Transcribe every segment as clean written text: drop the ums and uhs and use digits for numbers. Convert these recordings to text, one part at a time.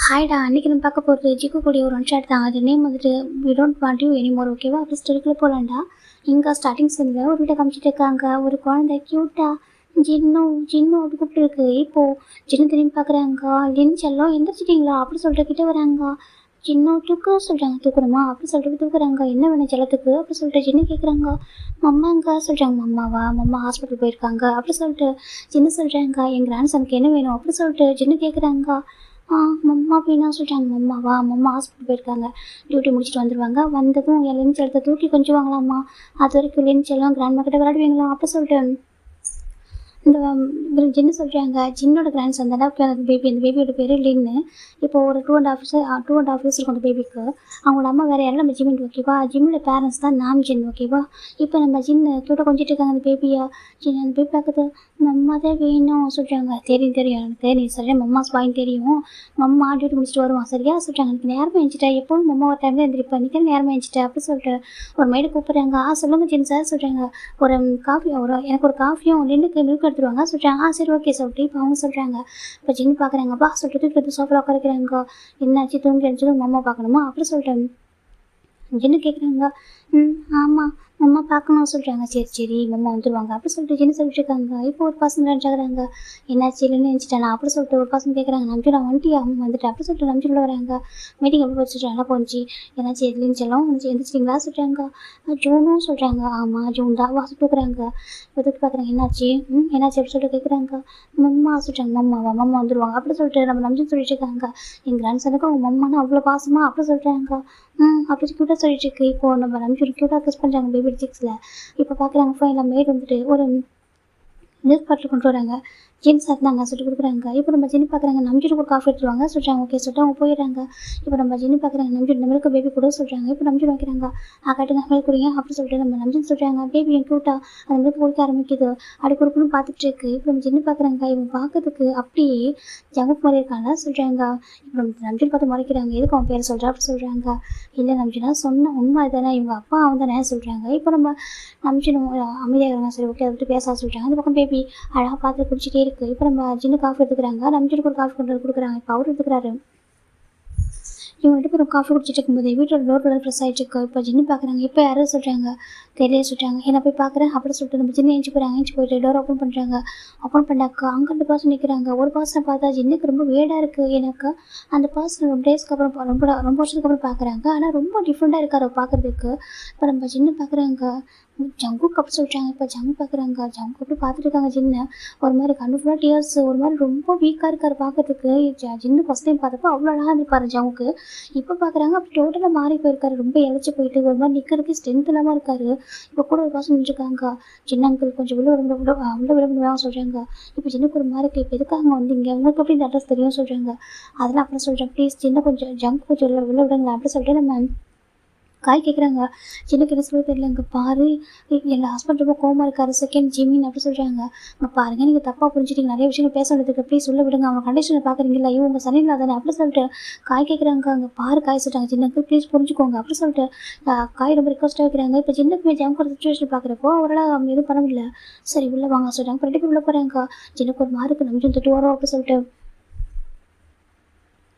ஹாய்டா! அன்னைக்கு நம்ம பார்க்க போறது ஜிக்கு கூடிய ஒரு ஒன் ஷாட் தான். அது நேம் வந்துட்டு we don't want you anymore ஓகேவா? அப்படி ஸ்டோரிக்குள்ள போலாம்டா. இங்க ஸ்டார்டிங் சீன்ல ஒரு வீட்ட காமிச்சிட்டு இருக்காங்க. ஒரு குழந்தை கியூட்டா ஜின்னு ஜின்னு அப்படி கூப்பிட்டுருக்கு. இப்போ ஜின்னு திரும்பி பார்க்குறாங்க. லின் செல்லம் எந்திரிச்சிட்டிங்களா? அப்படி சொல்லிட்டு கிட்ட வராங்க. ஜின்னு தூக்க சொல்றாங்க. தூக்கணுமா? அப்படி சொல்லிட்டு தூக்குறாங்க. என்ன வேணும் செல்லத்துக்கு? அப்படி சொல்லிட்டு ஜின்னு கேட்குறாங்க. மம்மாங்க சொல்றாங்க. மம்மாவா? மம்மா ஹாஸ்பிட்டல் போயிருக்காங்க. அப்படி சொல்லிட்டு ஜின்னு சொல்றாங்க. என் கிராண்ட் சனுக்கு என்ன வேணும்? அப்படி சொல்லிட்டு ஜின்னு கேட்குறாங்க. மம்மா அப்படின்னா சொல்லிட்டாங்க. மம்மாவா? மம்மா ஹாஸ்பிட்டல் போயிருக்காங்க. டியூட்டி முடிச்சுட்டு வந்துடுவாங்க. வந்ததும் என் லென்ஸ் எடுத்து தூக்கி கொஞ்சுவாங்களாம்மா. அது வரைக்கும் லென்ஸ் எல்லாம் கிராண்ட்மா கிட்ட விளையாடுவீங்களா? அப்போ சொல்லிட்டு இந்த ஜின்னு சொல்கிறாங்க. ஜின்னோட கிராண்ட் சன் தானே அந்த பேபி. அந்த பேபியோட பேர் லின்னு. இப்போ ஒரு 2.5 இயர்ஸ் இருக்கும் அந்த பேபிக்கு. அவங்களோட அம்மா வேறு யாரும் நம்ம ஜிமின் ஓகேவா? ஜிம்மோட பேரண்ட்ஸ் தான் நாம் ஜின் ஓகேவா? இப்போ நம்ம ஜின்னு கிட்ட கொஞ்சிட்டு இருக்காங்க அந்த பேபியா. ஜின் அந்த பேபி பார்க்குது. மம்மா தான் வேணும் சொல்கிறாங்க. தெரியும் தெரியும் எனக்கு தெரியும் சரியா மம்மா ஸ்பாயின் தெரியும். மம்மா டியூட்டி முடிச்சுட்டு வருவான் சரியா சொல்கிறாங்க. எனக்கு நேரமாக எழுந்துட்டா எப்போவும் மம்மா ஒரு டைம் தான் எழுந்திரிப்பேன். இன்றைக்கி நேரமாக எழுந்துட்டேன் அப்படி சொல்லிட்டு ஒரு மைடு கூப்பிட்றாங்க. சொல்லுங்கள் ஜின் சார் சொல்கிறாங்க. ஒரு காஃபி எனக்கு ஒரு காஃபியும் லின்னுக்கு மில்க் எடுத்துருவாங்க சொல்கிறாங்க. சரி ஓகே சொல்லிட்டு இப்போ அவங்க சொல்கிறாங்க. இப்போ ஜின்னு பார்க்குறாங்க. பா சொல்லிட்டு இப்போ சோஃபாவில் உட்காருக்கிறாங்க. என்னாச்சு தூங்கி எழுந்துச்சு மம்மா பார்க்கணுமா அப்படி சொல்லிட்டு ஜின்னு கேட்குறாங்க. ஆமாம் மம்மா பார்க்கணும் சொல்கிறாங்க. சரி சரி மம்மா வந்துடுவாங்க அப்படி சொல்லிட்டு ஜின்னு சொல்லிட்டு இருக்காங்க. இப்போ ஒரு பசங்க நினச்சாக்குறாங்க. என்னாச்சு இல்லைன்னு நினச்சிட்டானா அப்படி சொல்லிட்டு ஒரு பசங்க கேட்குறாங்க. நம்பிச்சு நான் வந்துட்டு அவங்க வந்துட்டு அப்படி சொல்லிட்டு நம்பிச்சு உள்ள வராங்க. மீட்டிங் எப்படி வச்சுட்டு நல்லா போச்சு. என்னாச்சு எதுலேன்னு சொல்லும் எந்திரிச்சிட்டிங்களா சொல்கிறாங்க. ஜூனும் சொல்கிறாங்க. ஆமாம் ஜூன் தான் வாசல் தூக்குறாங்க. எதுக்கு பார்க்குறாங்க. என்னாச்சு என்னாச்சு அப்படி சொல்லிட்டு கேட்குறாங்க. மம்மா சொல்கிறாங்க. மம்மாவா? மம்மா வந்துடுவாங்க அப்படி சொல்லிட்டு நம்ம நம்பிச்சு சொல்லிட்டு இருக்காங்க. என் கிராண்ட் சனுக்கு அவங்க மம்மானா அவ்வளோ பாசமா அப்படி சொல்கிறாங்க. அப்படி க்யூட்டாக சொல்லிட்டு இருக்கு. இப்போது நம்ம நம்பிச்சு க்யூட்டாக கிஸ் பண்ணுறாங்க பேபி 6ல். இப்போ பார்க்குறாங்க ஃபைனில் மேட் வந்துட்டு ஒரு மில்க் பாட்டில் கொண்டு வராங்க. ஜின் சார் தாங்க சொல்லிட்டு கொடுக்குறாங்க. இப்போ நம்ம ஜின்னு பார்க்குறாங்க. நம்பிட்டு ஒரு காஃபி எடுத்துருவாங்க சொல்கிறாங்க. ஓகே சொல்லிட்டு அவங்க போயிடுறாங்க. இப்போ நம்ம ஜின்னு பார்க்குறாங்க. நம்பிட்டு இந்த மில்க் பேபி கூட சொல்கிறாங்க. இப்போ நம்பிட்டு வைக்கிறாங்க. காட்டுங்க மில்க் குடிங்க அப்படி சொல்லிட்டு நம்ம நம்பின்னு சொல்கிறாங்க. பேபி என் க்யூட்டாக அந்த மில்க் குடிக்க ஆரம்பிக்குது. அப்படி கொடுக்கணும்னு பார்த்துட்டு இருக்கு. இப்போ நம்ம ஜின்னு பார்க்குறாங்க. இவங்க பார்க்கறதுக்கு அப்படியே ஜங்குக் மாதிரி இருக்காங்க சொல்கிறாங்க. இப்போ நம்ம நம்பின்னு பார்த்து முறைக்கிறாங்க. எதுக்கு அவன் பேரை சொல்கிறா அப்படி சொல்கிறாங்க. இல்லை நம்பிச்சுனா சொன்ன உண்மை தானே இவங்க அப்பா அவன் தானே சொல்கிறாங்க. இப்போ நம்ம நம்பிச்சு அமைதியாக சரி ஓகே அதை விட்டு பேச சொல்கிறாங்க. அந்த பக்கம் பேபி அழகாக பார்த்து குடிச்சிட்டே இருக்குது. இப்போ நம்ம ஜின்னு காஃபி எடுத்துக்கிறாங்க. நம்பிச்சுக்கு ஒரு காஃபி கொண்டு வந்து கொடுக்குறாங்க. இப்போ அவர் எடுத்துக்கிறாரு. இவங்க 2 பேரும் காஃபி குடிச்சிட்டு இருக்கும்போது வீட்டோட டோர் பெல் ப்ரெஸ் ஆகிட்டு இருக்கு. இப்போ ஜின்னு பார்க்குறாங்க. இப்போ யாரும் சொல்கிறாங்க. தெரியல சொல்கிறாங்க. என்ன போய் பார்க்குறேன் அப்படி சொல்லிட்டு நம்ம ஜின்னு ஏஞ்சி போகிறாங்க. ஏஞ்சி போயிட்டு டோர் ஓப்பன் பண்ணுறாங்க. ஓப்பன் பண்ணாக்கா அங்கே 2 பர்சன் நிற்கிறாங்க. ஒரு பர்சனை பார்த்தா ஜின்னுக்கு ரொம்ப வேடாக இருக்குது. எனக்கு அந்த பர்சன் ரொம்ப டேஸ்க்கு அப்புறம் ரொம்ப வருஷத்துக்கு அப்புறம் பார்க்குறாங்க. ஆனால் ரொம்ப டிஃப்ரெண்ட்டாக இருக்கார் பார்க்குறதுக்கு. இப்போ நம்ம ஜின்னு பார்க்குறாங்க. ஜங்குக்கு அப்படி சொல்கிறாங்க. இப்போ ஜங்கு பார்க்குறாங்க. ஜங்கு அப்படி பார்த்துட்டு இருக்காங்க. ஜின்னு ஒரு மாதிரி கண்ணு ஃபுல்லாக டியர்ஸ் ஒரு மாதிரி ரொம்ப வீக்காக இருக்கார் பார்க்கறதுக்கு. ஜின்னு ஃபஸ்ட் டைம் பார்த்தப்போ அவ்வளோ அழகாக இருப்பார் ஜங்குக்கு. இப்போ பார்க்குறாங்க அப்படி டோட்டலாக மாறி போயிருக்காரு. ரொம்ப இழைச்சி போயிட்டு ஒரு மாதிரி நிற்கிறதுக்கு ஸ்ட்ரென்த் இல்லாமல் இருக்காரு. இப்போ கூட ஒரு பர்சன் நின்றுருக்காங்க. சின்ன அங்கிள் கொஞ்சம் உள்ள விட முடியாமல் சொல்கிறாங்க. இப்போ ஜின்னுக்கு ஒரு மாதிரி இப்போ எதுக்காக வந்தீங்க உங்களுக்கு எப்படி இந்த அட்ரஸ் தெரியும் சொல்கிறாங்க. அதெல்லாம் அப்புறம் சொல்கிறேன் ப்ளீஸ் சின்ன கொஞ்சம் ஜங்க் கொஞ்சம் உள்ள விடுங்க அப்படி சொல்லிட்டு நம்ம காய் கேட்குறாங்க. சின்னக்கு என்ன சொல்ல தெரியல. இங்கே பாரு எங்கள் ஹஸ்பண்ட் ரொம்ப கோவமாக இருக்காரு செகண்ட் ஜிமின் அப்படி சொல்கிறாங்க. இங்கே பாருங்கள் நீங்கள் தப்பாக புரிஞ்சுட்டீங்க. நிறைய விஷயங்கள் பேச வேண்டியதுக்கு ப்ளீஸ் சொல்ல விடுங்க. அவங்க கண்டிஷனை பார்க்குறீங்களா இவங்க சரியில்லா தானே அப்படி சொல்லிட்டு காய் கேட்குறாங்க. அங்கே பாரு காய் சொல்கிறாங்க. சின்னக்கு ப்ளீஸ் புரிஞ்சுக்கோங்க அப்படி சொல்லிட்டு காய் ரொம்ப ரிக்வஸ்ட்டாக வைக்கிறாங்க. இப்போ சின்னக்கு ஜம்கோட சுச்சுவேஷன் பார்க்குறப்போ அவரால் அவங்க எதுவும் பண்ண முடியல. சரி உள்ளே வாங்க சொல்கிறாங்க. இப்போ 2 பேர் உள்ளே போகிறாங்க. சின்னக்கு ஒரு மாருக்கு நம்பிச்சு தொட்டு வரோம் அப்படி சொல்லிட்டு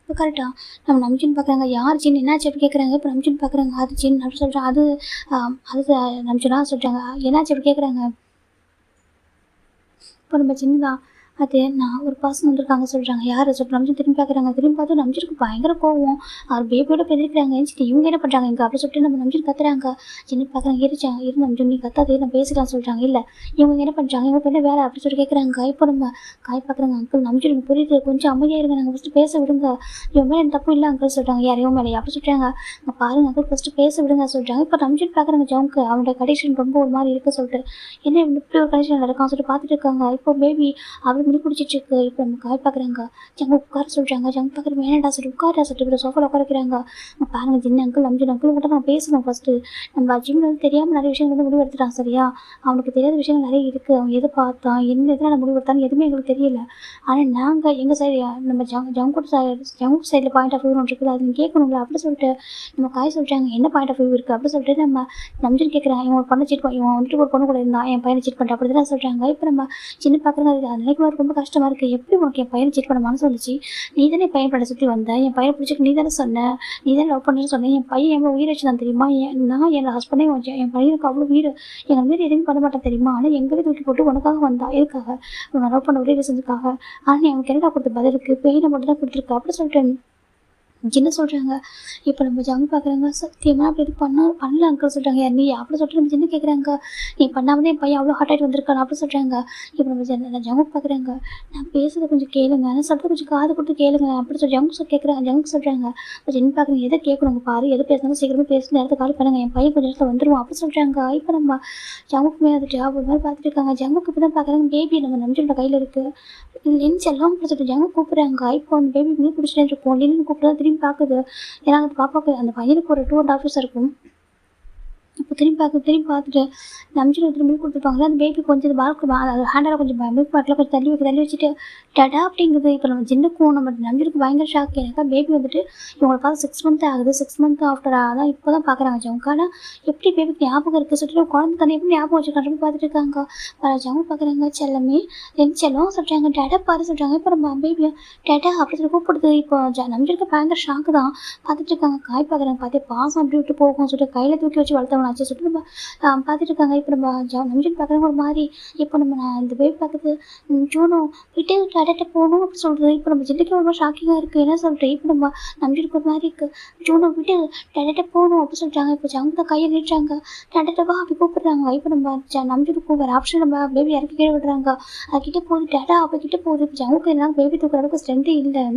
இப்போ கரெக்டாக நம்ம நம்ஜின் பார்க்குறாங்க. யார் ஜின் என்னாச்சு அப்படி கேட்குறாங்க. இப்போ நம்ஜின் பார்க்குறாங்க. அது ஜின் அப்படி சொல்கிறாங்க. அது நம்ஜினா சொல்கிறாங்க. என்னாச்சு அப்படி கேட்குறாங்க. இப்போ நம்ம ஜின் தான் அது நான் ஒரு பர்சன் வந்திருக்காங்க சொல்கிறாங்க. யார் சொல்லிட்டு நம்ஜின் திரும்பி பார்க்குறாங்க. திரும்பி பார்த்து நம்ஜினுக்கு பயங்கர கோவம். அவர் பேபியோட பெருக்கிறாங்க. ஏஞ்சிட்டு இவங்க என்ன பண்ணுறாங்க இங்கே அப்படி சொல்லிட்டு நம்ம நம்ஜின் கத்துறாங்க. ஜின்னு பார்க்குறாங்க. இரு நம்ஜின் நீ கத்தாதே நான் பேசிக்கலாம் சொல்கிறாங்க. இல்லை இவங்க என்ன பண்ணுறாங்க இவங்க என்ன வேலை அப்படி சொல்லி கேட்குறாங்க. இப்போ நம்ம காய் பார்க்குறாங்க. அங்கிள் நம்ஜின் புரியுது கொஞ்சம் அமைதியாக இருங்க நாங்கள் ஃபஸ்ட்டு பேச விடுங்க. இவன் மேலே எனக்கு தப்பு இல்லை அங்கிள் சொல்கிறாங்க. யாரையோ மேலே அப்படி சொல்கிறாங்க. அங்கே பாருங்க அங்கிள் ஃபஸ்ட்டு பேச விடுங்க சொல்கிறாங்க. இப்போ நம்ஜின் பார்க்குறாங்க. ஜவுக்கு அவனோட கண்டிஷன் ரொம்ப ஒரு மாதிரி இருக்க சொல்லிட்டு என்ன இப்படி ஒரு கண்டிஷனில் இருக்கான்னு சொல்லிட்டு பார்த்துட்டு இருக்காங்க. இப்போ பேபி அவர் மிளி குடிச்சிட்டு இருக்கு. இப்போ நம்ம காய் பார்க்குறாங்க. ஜங்கு உட்கார சொல்கிறாங்க. ஜங்கு பார்க்குற வேணாடா சொல்லிட்டு உட்காரா சொல்லிட்டு இப்போ சோஃபாவில் உட்காரைக்கிறாங்க. பாருங்கள் ஜின்னு அங்கிள் நம்ஜின் அங்கிள் மட்டும் நான் பேசணும் ஃபஸ்ட்டு. நம்ம ஜிம்மில் வந்து தெரியாமல் நிறைய விஷயங்கள் வந்து முடிவு எடுத்துட்டான் சரியா. அவனுக்கு தெரியாத விஷயங்கள் நிறைய இருக்குது. அவன் எதை பார்த்தான் என்ன எதனால் முடிவு எடுத்தான்னு எதுவுமே எங்களுக்கு தெரியல. ஆனால் நாங்கள் எங்கள் சைடு நம்ம ஜங்கு சைடில் பாயிண்ட் ஆஃப் வியூ ஒன்று இருக்குது. அது கேட்கணுங்களா அப்படி சொல்லிட்டு நம்ம காய் சொல்கிறாங்க. என்ன பாயிண்ட் ஆஃப் வியூ இருக்குது அப்படி சொல்லிட்டு நம்ம நம்ஜின் கேட்குறாங்க. இவன் ஒரு பொண்ணை இவன் வந்துட்டு ஒரு பொண்ணு கூட இருந்தான் என் பையனை சீட் பண்ணிட்டு அப்படி தான் சொல்கிறாங்க. இப்போ நம்ம சின்ன பார்க்குறாங்க. அது அன்றைக்கு எனக்கு ரொம்ப கஷ்டமாக இருக்குது. எப்படி உனக்கு என் பையனை சீட் பண்ண மனசு வந்துச்சு? நீ தானே என் பையன் படம் சுற்றி வந்த, என் பையனை பிடிச்சிட்டு நீ தானே சொன்ன, நீ தானே லவ் பண்ணுறேன்னு சொன்னேன். என் பையன் என் உயிர் வச்சு தான் தெரியுமா? நான் என் ஹஸ்பண்டே வச்சேன். என் பையனுக்கு அவ்வளோ உயிர். எங்கள் மாரி எதுவுமே பண்ண மாட்டேன் தெரியுமா? ஆனால் எங்களே தூக்கி போட்டு உனக்காக வந்தா எதுக்காக? உன்னை லவ் பண்ண ஒரே ரீசனுக்காக. ஆனால் நீ அவனுக்கு என்னடா கொடுத்த பதிலுக்கு பெயினை மட்டும் தான் கொடுத்துருக்க அப்படி சொல்லிட்டு என்ன சொல்கிறாங்க. இப்போ நம்ம ஜங்கு பார்க்குறாங்க. சத்தியமாக அப்படி இது பண்ணல அங்கிள் சொல்கிறாங்க. யார் நீ அப்படி சொல்லிட்டு நம்ம ஜின்னு கேட்குறாங்க. நீ பண்ணாமதே என் பையன் அவ்வளோ ஹார்ட் ஆகிட்டு வந்திருக்கான் அப்படி சொல்கிறாங்க. இப்போ நம்ம ஜங்கு பார்க்குறாங்க. நான் பேசுகிறத கொஞ்சம் கேளுங்க, நான் சொல்கிறது கொஞ்சம் காது கொடுத்து கேளுங்க அப்படி சொல்லி ஜங்கு கேட்குறாங்க. ஜங்கு சொல்கிறாங்க. இப்போ ஜின்னு பார்க்குறீங்க. எதை கேட்கணுங்க பாரு, எது பேசினாலும் சீக்கிரமாக பேசி நேரத்தை கால் பண்ணுங்க, என் பையன் கொஞ்சம் நேரத்தில் வந்துடுவோம் அப்படி சொல்கிறாங்க. இப்போ நம்ம ஜங்குக்குமே அது ஜாப் ஒரு மாதிரி பார்த்துட்டு இருக்காங்க. ஜங்குக்கு இப்போ தான் பார்க்குறாங்க. பேபி நம்ம நம்பிச்சோட கையில் இருக்குது. லென்ஸ் எல்லாம் பிடிச்சிட்டு ஜங்கு கூப்பிட்றாங்க. இப்போ அந்த பேபி மீன் பிடிச்சிட்டு இருக்கும். லென்னு கூப்பிட்டு திரும்பி பார்க்குது. ஏன்னா அந்த பாப்பாவுக்கு அந்த பையனுக்கு ஒரு 2.5 years இருக்கும். இப்போ திரும்பி பார்த்துட்டு நம்பிச்சு திரும்பி கொடுத்துருப்பாங்களே. அந்த பேபி கொஞ்சம் இது பால் ஹேண்டராக கொஞ்சம் மில்க் பாட்டில் கொஞ்சம் தள்ளி வச்சுட்டு டடா அப்படிங்குது. இப்போ நம்ம ஜின்னுக்கும் நம்ம நம்பிச்சுக்கு பயங்கர ஷாக். எனக்கா பேபி வந்துட்டு இவங்களை பார்த்து 6 month ஆகுது. 6 month ஆஃப்டர் அதான் இப்போ தான் பார்க்குறாங்க ஜவுங்க. ஆனால் எப்படி பேபிக்கு ஞாபகம் இருக்குது சொல்லிட்டு குழந்தை தானே எப்படி ஞாபகம் வச்சுருக்காங்க பார்த்துட்டு இருக்காங்க. ஜவுங்க பார்க்குறாங்க. செல்லமே என் செல்லம் சொல்கிறாங்க. டடா பாரு சொல்கிறாங்க. இப்போ நம்ம பேபியை டடா அப்படி சொல்லி கூப்பிடுது. இப்போ நம்பிச்சுக்கு பயங்கர ஷாக்கு தான் பார்த்துட்டு இருக்காங்க. காய் பார்க்குறாங்க. பார்த்தே பாசம் அப்படி விட்டு போகும் சொல்லிட்டு கையில் தூக்கி வச்சு வளர்த்தவனாச்சு சொல்லிட்டு நம்ம பார்த்துட்டு இருக்காங்க. இப்போ நம்ம நம்பிச்சுட்டு பார்க்குறாங்க ஒரு மாதிரி. இப்போ நம்ம இந்த பேபி பார்க்குறது ஜூனோ விட்டு டேட்ட போகணும் அப்படி சொல்கிறது. இப்போ நம்ம ஜில்லுக்கு ஒரு மாதிரி ஷாக்கிங்காக இருக்குது. என்ன சொல்கிறேன். இப்போ நம்ம நம்பிச்சுட்டு ஒரு மாதிரி இருக்குது. ஜூனோ விட்டு டேட்ட போகணும் அப்படி சொல்லிட்டாங்க. இப்போ ஜவுங்க தான் கையை நீட்டுறாங்க. டேட்டவா அப்படி கூப்பிடுறாங்க. இப்போ நம்ம நம்பிச்சுட்டு வேறு ஆப்ஷன் நம்ம பேபி இறக்கி கீழே விடுறாங்க. அதுக்கிட்ட போகுது டேட்டா அப்போ கிட்டே போகுது. இப்போ ஜவுக்கு என்ன பேபி தூக்குற அளவுக்கு ஸ்ட்ரென்த்தே இல்லை.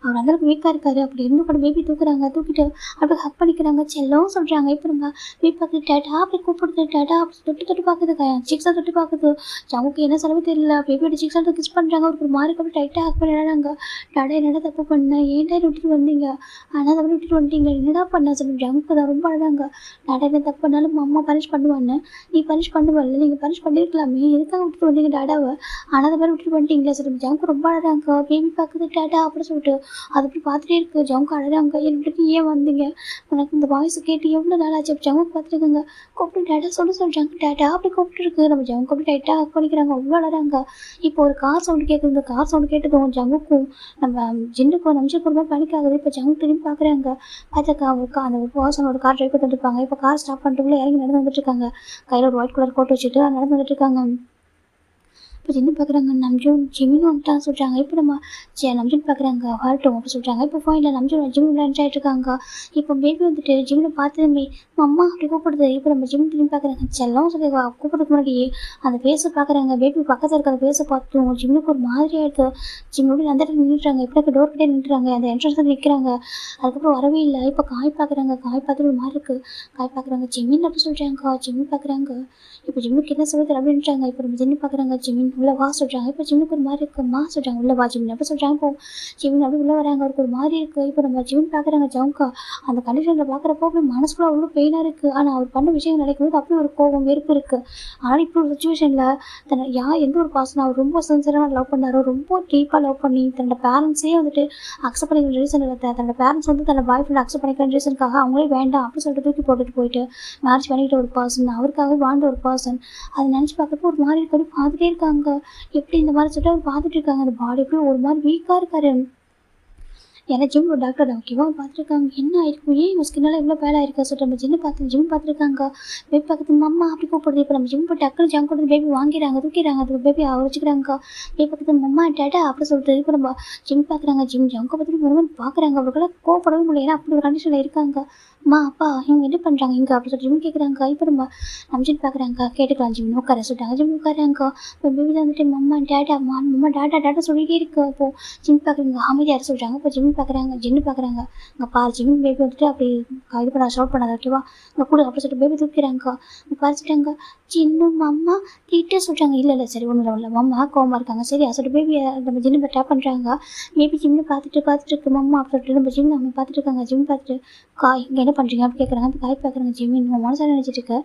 அவர் அந்தளவுக்கு வீக்காக இருக்காரு. அப்படி இருந்து கூட பேபி தூக்குறாங்க. தூக்கிட்டு அப்படியே ஹக் பண்ணிக்கிறாங்க. செல்லம் சொல்கிறாங்க. இப்போ நம்ம பேபி பார்க்குது. டேட்டா அப்படி கூப்பிடுது. டேட்டா அப்படி தொட்டு பார்க்குது. சிக்ஸாக தொட்டு பார்க்குது. ஜவுக்கு என்ன சொல்லவே தெரியல. பேபியோட சிக்ஸாக கிஸ் பண்ணுறாங்க. ஒரு மாதிரி அப்படி டைட்டாக ஹக் பண்ணிடுறாங்க. டாடா என்னடா தப்பு பண்ணேன், ஏன்டா விட்டுட்டு வந்தீங்க, ஆனால் அதை விட்டுட்டு வந்துட்டீங்க, என்னடா பண்ண சொல்லி ஜவுக்கு தான் ரொம்ப அழகாங்க. டாடா என்ன தப்பு பண்ணாலும் அம்மா பனிஷ் பண்ணுவான்னு, நீ பனிஷ் பண்ணுவல்ல, நீங்கள் பனிஷ் பண்ணியிருக்கலாமே, எதுக்காக விட்டுட்டு வந்தீங்க டாடாவை, ஆனால் அதை மாதிரி விட்டுட்டு வந்துட்டீங்களா சொல்லி ஜவுக்கு ரொம்ப அழகாங்க. பேபி பார்க்குது. டேட்டா அப்படி சொல்லிட்டு அது அப்படி பார்த்துட்டே இருக்குது. ஜவுங்க அழகாங்க. என்னட்டு ஏன் வந்தீங்க, உனக்கு இந்த வாய்ஸ் கேட்டு எவ்வளோ நாள் ஆச்சு. அப்படி ஜவுங்க பார்த்துருக்குங்க. கூப்பிட்டு டேட்டா சொல்கிறாங்க. டேட்டா அப்படி கூப்பிட்டு இருக்கு. நம்ம ஜவுங்க அப்படி டைட்டாக ஹக் பண்ணிக்கிறாங்க. அவ்வளோ அழகாங்க. இப்போ ஒரு கார் சவுண்டு கேட்குது. இந்த கார் சவுண்டு கேட்டதும் ஜங்குக்கும் நம்ம ஜின்னுக்கும் நம்பிச்சு ஒரு மாதிரி பனிக் ஆகுது. இப்போ ஜங்கு திரும்பி பார்க்குறாங்க. பார்த்தாக்கா அந்த பர்சனோட கார் ட்ரைவ் பண்ணிட்டு இருப்பாங்க. இப்போ கார் ஸ்டாப் பண்ணிட்டு இறங்கி நடந்து வந்துட்டு இருக்காங்க. கையில் ஒரு ஒயிட் கலர் கோட் வச்சுட்டு நடந்து வந்துட்டு இருக்காங்க. இப்போ ஜின்னு பார்க்குறாங்க. நம்ஜூன் ஜிமின்னு வந்துட்டான்னு சொல்கிறாங்க. இப்போ நம்ம நம்ஜூன் பார்க்குறாங்க. வரட்டும் அப்படி சொல்கிறாங்க. இப்போ ஃபைனில் நம்ஜூன் ஜிம் லன்ச் ஆகிட்டு இருக்காங்க. இப்போ பேபி வந்துட்டு ஜிம்மில் பார்த்து அம்மா அப்படி கூப்பிடுது. இப்போ நம்ம ஜிம் திரும்பி பார்க்குறாங்க. செல்லம் சொல்லி கூப்பிடுறதுக்கு முன்னாடி அந்த ஃபேஸை பார்க்குறாங்க. பேபி பக்கத்தில் இருக்க அந்த ஃபேஸை பார்த்தும் ஜிம்முக்கு ஒரு மாதிரி ஆகிடுது. ஜிம்மோட அந்த இடத்துல நின்றுட்டாங்க. இப்போ டோர் கிட்டே நின்றுறாங்க. அந்த என்ட்ரன்ஸில் நிற்கிறாங்க. அதுக்கப்புறம் வரவே இல்லை. இப்போ காய் பார்க்குறாங்க. காய் பார்த்துட்டு ஒரு மாதிரி இருக்குது. காய் பார்க்குறாங்க. ஜிம்மின்னு அப்படி சொல்கிறாங்க. ஜிம்மி பார்க்குறாங்க. இப்போ ஜிம்முக்கு என்ன சொல்லுறது அப்படி நின்றாங்க. இப்போ நம்ம ஜிம்மி பார்க்குறாங்க. ஜிம்மின் உள்ள வா சொல்கிறாங்க. இப்போ ஜிம்முக்கு ஒரு மாதிரி இருக்குமா சொல்கிறாங்க. உள்ள வா ஜிம்மின் அப்படி சொல்கிறாங்க. இப்போ ஜிம்மின் அப்படி உள்ளே வராங்க. அவருக்கு ஒரு மாதிரி இருக்குது. இப்போ நம்ம ஜிம்மின் பார்க்குறாங்க. ஜவுங்கா அந்த கண்டிஷனில் பார்க்குறப்போ அப்படி மனசுக்குள்ள அவ்வளோ பெயினாக இருக்குது. ஆனால் அவர் பண்ண விஷயம் நடக்கும்போது அப்படி ஒரு கோபம் வெறுப்பு இருக்குது. ஆனால் இப்போ ஒரு சுச்சுவேஷனில் எந்த ஒரு பர்சன் அவர் ரொம்ப சின்சியராக லவ் பண்ணாரோ, ரொம்ப டீப்பாக லவ் பண்ணி தன்னோட பேரண்ட்ஸே வந்துட்டு அக்செப்ட் பண்ணிக்கிற ரீசன் இல்லை. தன்னோட பேரண்ட்ஸ் வந்து தன்னோட பாய் ஃப்ரெண்ட் அக்செப்ட் பண்ணிக்கிற ரீசனுக்காக அவங்களே வேண்டாம் அப்படி சொல்லிட்டு தூக்கி போட்டுட்டு போயிட்டு மேரேஜ் பண்ணிக்கிட்ட ஒரு பர்சன், அவருக்காகவே வாழ்ந்த ஒரு பர்சன், அதை நினச்சி பார்க்குறப்போ ஒரு மாதிரி இருக்க பார்த்துட்டே இருக்காங்க. எப்படி இந்த மாதிரி சொல்லிட்டு அவர் பார்த்துட்டு இருக்காங்க. அந்த பாடி எப்படி ஒரு மாதிரி வீக்காக இருக்காரு. ஏன்னா ஜிம் ஒரு டாக்டர் தான் ஓகேவா பார்த்துருக்காங்க. என்ன ஆயிருக்கும், ஏன் உங்கள் ஸ்கின்னால இவ்வளோ பேடாக இருக்கா சொல்லிட்டு நம்ம ஜிம் பார்த்துருக்காங்க. பேபி பார்க்குறது அம்மா அப்படி கூப்பிடுது. இப்போ நம்ம ஜிம் போட்டு டக்குனு ஜங்க் கொடுத்து பேபி வாங்கிறாங்க, தூக்கிடுறாங்க. அதுக்கு பேபி வச்சுக்கிறாங்க. பேபி பார்க்குறது அம்மா டேட்டா அப்படி சொல்லிட்டு இப்போ நம்ம ஜிம் பார்க்குறாங்க. ஜங்கை பற்றி ஒரு மாதிரி பார்க்குறாங்க. அவர்களுக்கெல்லாம் கோவப்படவே முடியல. ஏன்னா அப்படி ஒரு கண்டிஷனில் இருக்காங்க. அம்மா அப்பா இவங்க என்ன பண்ணுறாங்க இங்கே அப்படி சொல்லிட்டு ஜிம் கேட்குறாங்க. இப்போ நம்ம ஜிம் பார்க்குறாங்க. கேட்டுக்கலாம் ஜிம் உட்கார சொல்லிட்டாங்க. ஜிம் உட்காராங்க. இப்போ பேபி தான் வந்துட்டு அம்மா டேட்டா சொல்லிகிட்டே இருக்கு. அப்போது ஜிம் பார்க்குறாங்க. அமைதியாக சொல்கிறாங்க. இப்போ ஜிம் பார்க்குறாங்க. ஜின்னு பார்க்குறாங்க. இங்கே பாரு ஜிம் பேபி வந்துட்டு அப்படி இது பண்ண ஷவுட் பண்ணாத ஓகேவா, இங்கே கூட அப்படி சொல்லிட்டு பேபி தூக்கிறாங்க. பார்த்துட்டாங்க. ஜின்னு அம்மா கிட்டே சொல்கிறாங்க. இல்லை சரி ஒன்றும் இல்லை அம்மா கோவமாக இருக்காங்க. சரி சொல்லிட்டு பேபி நம்ம ஜின்னு டேப் பண்ணுறாங்க. பேபி ஜிம்னு பார்த்துட்டு இருக்கு அம்மா அப்படி சொல்லிட்டு நம்ம ஜிம் நம்ம பார்த்துட்டு இருக்காங்க. ஜிம் பார்த்துட்டு காய் இங்கே என்ன பண்ணுறீங்க அப்படி கேட்குறாங்க. அப்போ காய் பார்க்குறாங்க. ஜிம் நம்ம மனசாக நினச்சிட்டு இருக்க,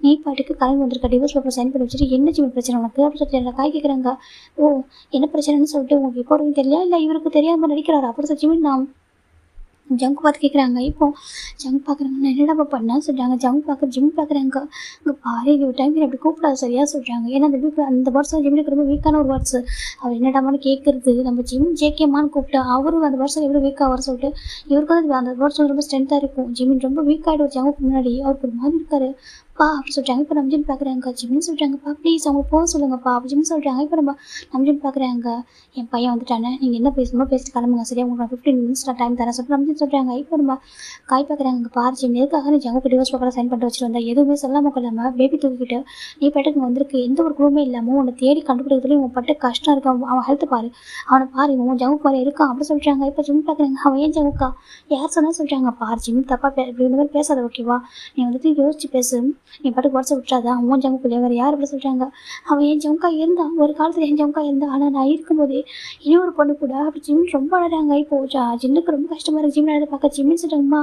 நீ பாட்டுக்கு கிளம்பி வந்திருக்க, டிவோர்ஸ் பேப்பர் சைன் பண்ணி வச்சுட்டு என்ன ஜிம் பிரச்சனை உனக்கு அப்படி சொல்லிட்டு காய் கேட்குறாங்க. ஓ என்ன பிரச்சனைன்னு சொல்லிட்டு உங்களுக்கு இப்போ தெரியல, இல்லை இவருக்கு தெரியாமல் நடிக்கிறாரு அப்படி சொல்லி ஜிமின் நான் ஜங்க் பார்த்து கேட்குறாங்க. இப்போ ஜங்க் பார்க்குறாங்க, நான் என்னடா பண்ணேன் சொல்கிறாங்க. ஜங்க் பார்க்க ஜிம் பார்க்குறாங்க. இங்கே பாரு இது ஒரு டைம் அப்படி கூப்பிடாது சரியா சொல்கிறாங்க. ஏன்னா அந்த வீக் அந்த வருஷம் ஜிம்முக்கு ரொம்ப வீக்கான ஒரு வேர்ட்ஸ். அவர் என்னடாமான்னு கேட்குறது. நம்ம ஜிம் ஜேகேமான்னு கூப்பிட்டா அவரும் அந்த வருஷம் எப்படி வீக்காக வர சொல்லிட்டு இவருக்கு வந்து அந்த வேர்ட்ஸ் ரொம்ப ஸ்ட்ரென்த்தாக இருக்கும். ஜிமின் ரொம்ப வீக் ஆகிடும் ஜங்குக்கு முன்னாடி. அவருக்கு ஒரு மாதிரி இருக்காரு. பா அப்படி சொல்கிறாங்க. இப்போ நம்ம ஜிம் பார்க்குறாங்க. ஜிம்னு சொல்கிறாங்கப்பா ப்ளீஸ் அவங்க போக சொல்லுங்கப்பா. அப்போ ஜிம் சொல்கிறாங்க. இப்போ நம்ம ஜிம் பார்க்குறாங்க. என் பையன் வந்துட்டானே, நீங்கள் என்ன பேசணுமோ பேசிட்டு கிளம்புங்க சரியா, உங்களுக்கு நான் 15 மினிட்ஸ் டைம் தரேன் சொல்லிட்டு நம்ம ஜிம் சொல்கிறாங்க. இப்போ நம்ம காய் பார்க்குறாங்க. பாரு ஜிம் எதுக்காக நீ ஜங்குக்கு டிவோர்ஸ் பேப்பரை சைன் பண்ணிட்டு வச்சுட்டு வந்தா, எதுவுமே சொல்லாமல் கொள்ளாமல் பேபி தூக்கிக்கிட்டு நீ பாட்டுக்கு வந்திருக்கு. எந்த ஒரு குழுமே இல்லாமல் உன்னை தேடி கண்டுபிடிக்கிறதுலையும் உன் பட்டு கஷ்டம் இருக்கு. அவன் ஹெல்த் பாரு, அவனை பாரு, இவன் ஜங்குக்கு மாதிரி இருக்கான் அப்படி சொல்கிறாங்க. இப்போ ஜிம் பார்க்குறாங்க. அவன் ஏன் ஜங்குக்கா யார் சொன்னால் சொல்கிறாங்க. பாரு ஜிம் தப்பாக இப்படி இந்த மாதிரி பேசாத ஓகேவா, நீ வந்துட்டு யோசிச்சு பேசு, நீ பாட்டுக்கு வாட்ஸ்அப் விட்டுறாதா, அவன் ஜங்குக்குள்ளே வேறு யார் அப்படி சொல்கிறாங்க. அவன் என் ஜமுக்கா இருந்தான், ஒரு காலத்தில் என் ஜமுக்கா இருந்தான். ஆனால் நான் இருக்கும்போதே இன்னொரு பொண்ணு கூட அப்படி ஜிம் ரொம்ப அழகாங்க. இப்போ ஜின்னுக்கு ரொம்ப கஷ்டமாக இருக்குது. ஜிம் அழகாக பார்க்க ஜிம்னு சொல்கிறாங்கம்மா,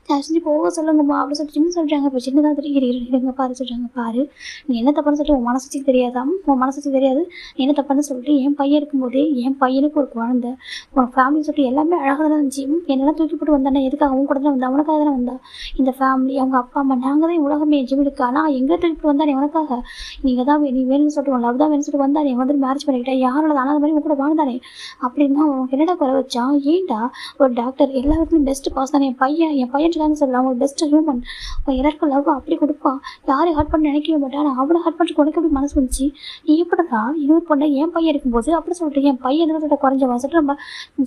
நான் செஞ்சு போக சொல்லுங்கம்மா அப்படின்னு சொல்லிட்டு ஜிம் சொல்கிறாங்க. இப்போ சின்ன தான் இருங்க பாரு சொல்கிறாங்க. பாரு நீ என்ன தப்பான்னு சொல்லிட்டு உன் மனசுக்கு தெரியாதாம், உன் மனசுக்கு தெரியாது நீ என்ன தப்பான்னு சொல்லிட்டு என் பையன் இருக்கும்போதே என் பையனுக்கு ஒரு குழந்தை, உன் ஃபேமிலி சொல்லிட்டு எல்லாமே அழகாக தானே இருந்துச்சு. என்னெல்லாம் தூக்கி போட்டு வந்தானே எதுக்காக அவங்க கூட தான் வந்தா, அவனுக்காக தானே வந்தா. இந்த ஃபேமிலி அவங்க அப்பா அம்மா நாங்கள் தான் உலகமே ஜிம்முக்கு. ஆனால் எங்கே தூக்கிட்டு வந்தானே உனக்காக, நீங்கள் தான் நீ வேணும்னு சொல்லிட்டு உன் லவ் தான் வேணும்னு சொல்லிட்டு வந்தானே, வந்துட்டு மேரேஜ் பண்ணிக்கிட்டேன் யாரோட ஆனால் அந்த மாதிரி உங்க கூட வாழ்ந்தானே அப்படின்னா உனக்கு என்னடா குறை வச்சான். ஏன்டா ஒரு டாக்டர் எல்லாருக்கும் பெஸ்ட் பாஸ் தானே, என் பையன் சொல்லலாம் ஒரு பெஸ்ட் ஹியூமன், எல்லாருக்கும் லவ் அப்படி கொடுப்பான், யாரையும் ஹர்ட் பண்ண நினைக்கவே மாட்டான். ஆனால் அவனை ஹர்ட் பண்ணிட்டு உனக்கு எப்படி மனசு வந்துச்சு, நீ எப்படிதான் இன்னொரு பொண்ணை என் பையன் இருக்கும்போது அப்படி சொல்லிட்டு என் பையன் என்ன குறைஞ்சவன் சொல்லிட்டு நம்ம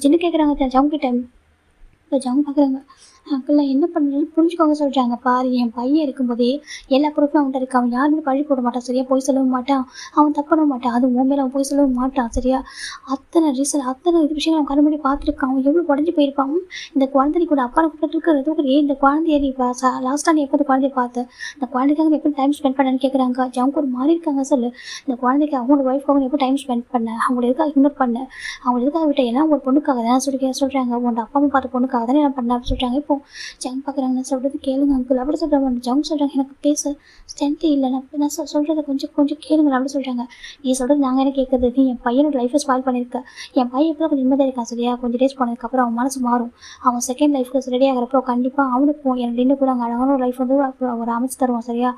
சின்ன கேட்குறாங்க ஜவுங்கிட்ட. இப்போ ஜவுங்க பார்க்குறாங்க. அங்கெல்லாம் என்ன பண்ணுறது புரிஞ்சுக்கோங்க சொல்கிறாங்க. பாரு என் பையன் இருக்கும்போதே எல்லா பொருட்களும் அவன்கிட்ட இருக்கு. அவன் யாருமே பழி போட மாட்டான் சரியா, போய் சொல்லவும் மாட்டான், அவன் தப்பணும் மாட்டான், அது உன் மேலே அவன் போய் சொல்லவும் மாட்டான் சரியா. அத்தனை இது விஷயங்கள் அவன் கண்ணு முன்னாடி பார்த்துருக்கான். அவன் எவ்வளோ உடஞ்சி போயிருப்பான். இந்த குழந்தை கூட அப்பா கூப்பிட்டு இந்த குழந்தைய நீ லாஸ்ட்டாக நீ எப்போ இந்த குழந்தைய பார்த்து இந்த குழந்தைக்காக நீ எப்படி டைம் ஸ்பெண்ட் பண்ணேன்னு கேட்குறாங்க. அவங்க ஒரு மாதிரி இருக்காங்க சொல்லு. இந்த குழந்தைக்கு அவங்களோட ஒய்ஃப்காக நீ எப்போ டைம் ஸ்பெண்ட் பண்ண, அவங்கள எதுக்காக இக்னோர் பண்ண, அவங்க எதுக்காக விட்ட, எல்லாம் ஒரு பொண்ணுக்காக தானே சொல்கிறாங்க. உன்னோட அப்பா அம்மா பார்த்த பொண்ணுக்காக தானே நான் பண்ண அப்படின்னு சொல்கிறாங்க. இப்போ ஜங் பார்க்குறாங்க. நான் சொல்கிறது கேளுங்க அங்கிள் அப்படி சொல்கிறாங்க. ஜங் சொல்கிறாங்க எனக்கு பேச ஸ்ட்ரென்த்து இல்லை, நான் சொல்கிறத கொஞ்சம் கேளுங்க அப்படி சொல்கிறாங்க. நீ சொல்கிறது நாங்கள் என்ன கேட்குறது, நீ என் பையனோட லைஃப்பை ஸ்பாயில் பண்ணியிருக்க. என் பையன் இப்போ கொஞ்சம் நிம்மதியாக இருக்கான் சரியா, கொஞ்சம் டேஸ் போனதுக்கப்புறம் அவன் மனசு மாறும். அவன் செகண்ட் லைஃப்க்கு ரெடி ஆகிறப்போ கண்டிப்பாக அவனுக்கும் எனக்கு ரெண்டு கூட அங்கே அழகான ஒரு லைஃப் வந்து ஒரு அமைச்சு தருவான் சரியா.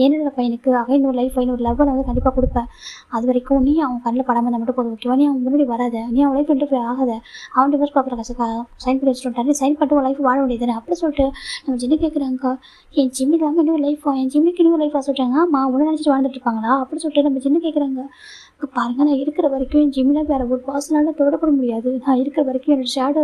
என்னோட பையனுக்கு அகைன் லைஃப் ஒரு லவ் நான் வந்து கண்டிப்பாக கொடுப்பேன். அது வரைக்கும் நீ அவன் கண்ணில் படாமல் இருந்தால் மட்டும் போதும் ஓகேவா. நீ அவன் முன்னாடி வராத, நீ அவன் லைஃப் இன்டர்ஃபியர் ஆகாத. அவன் டிவோர்ஸ் பேப்பர் சைன் பண்ணி வச்சுட்டு நீ சைன் பண்ணிட்டு உன் லைஃப் வாழ வேண்டியது அப்படி சொல்லிட்டு நம்ம ஜின்னு கேட்குறாங்க. என் ஜிம்மி இல்லாமல் இன்னொரு லைஃபா, என் ஜிம்மிக்கு இன்னொரு லைஃபாக சொல்கிறாங்க. உன்னை நினச்சிட்டு வாழ்ந்துட்டு இருப்பாங்களா அப்படி சொல்லிட்டு நம்ம ஜின்னு கேட்குறாங்க. பாருங்கள் நான் இருக்கிற வரைக்கும் என் ஜிம்மில் வேறு ஒரு பர்சனால தொடப்பட முடியாது. நான் இருக்கிற வரைக்கும் என்னோட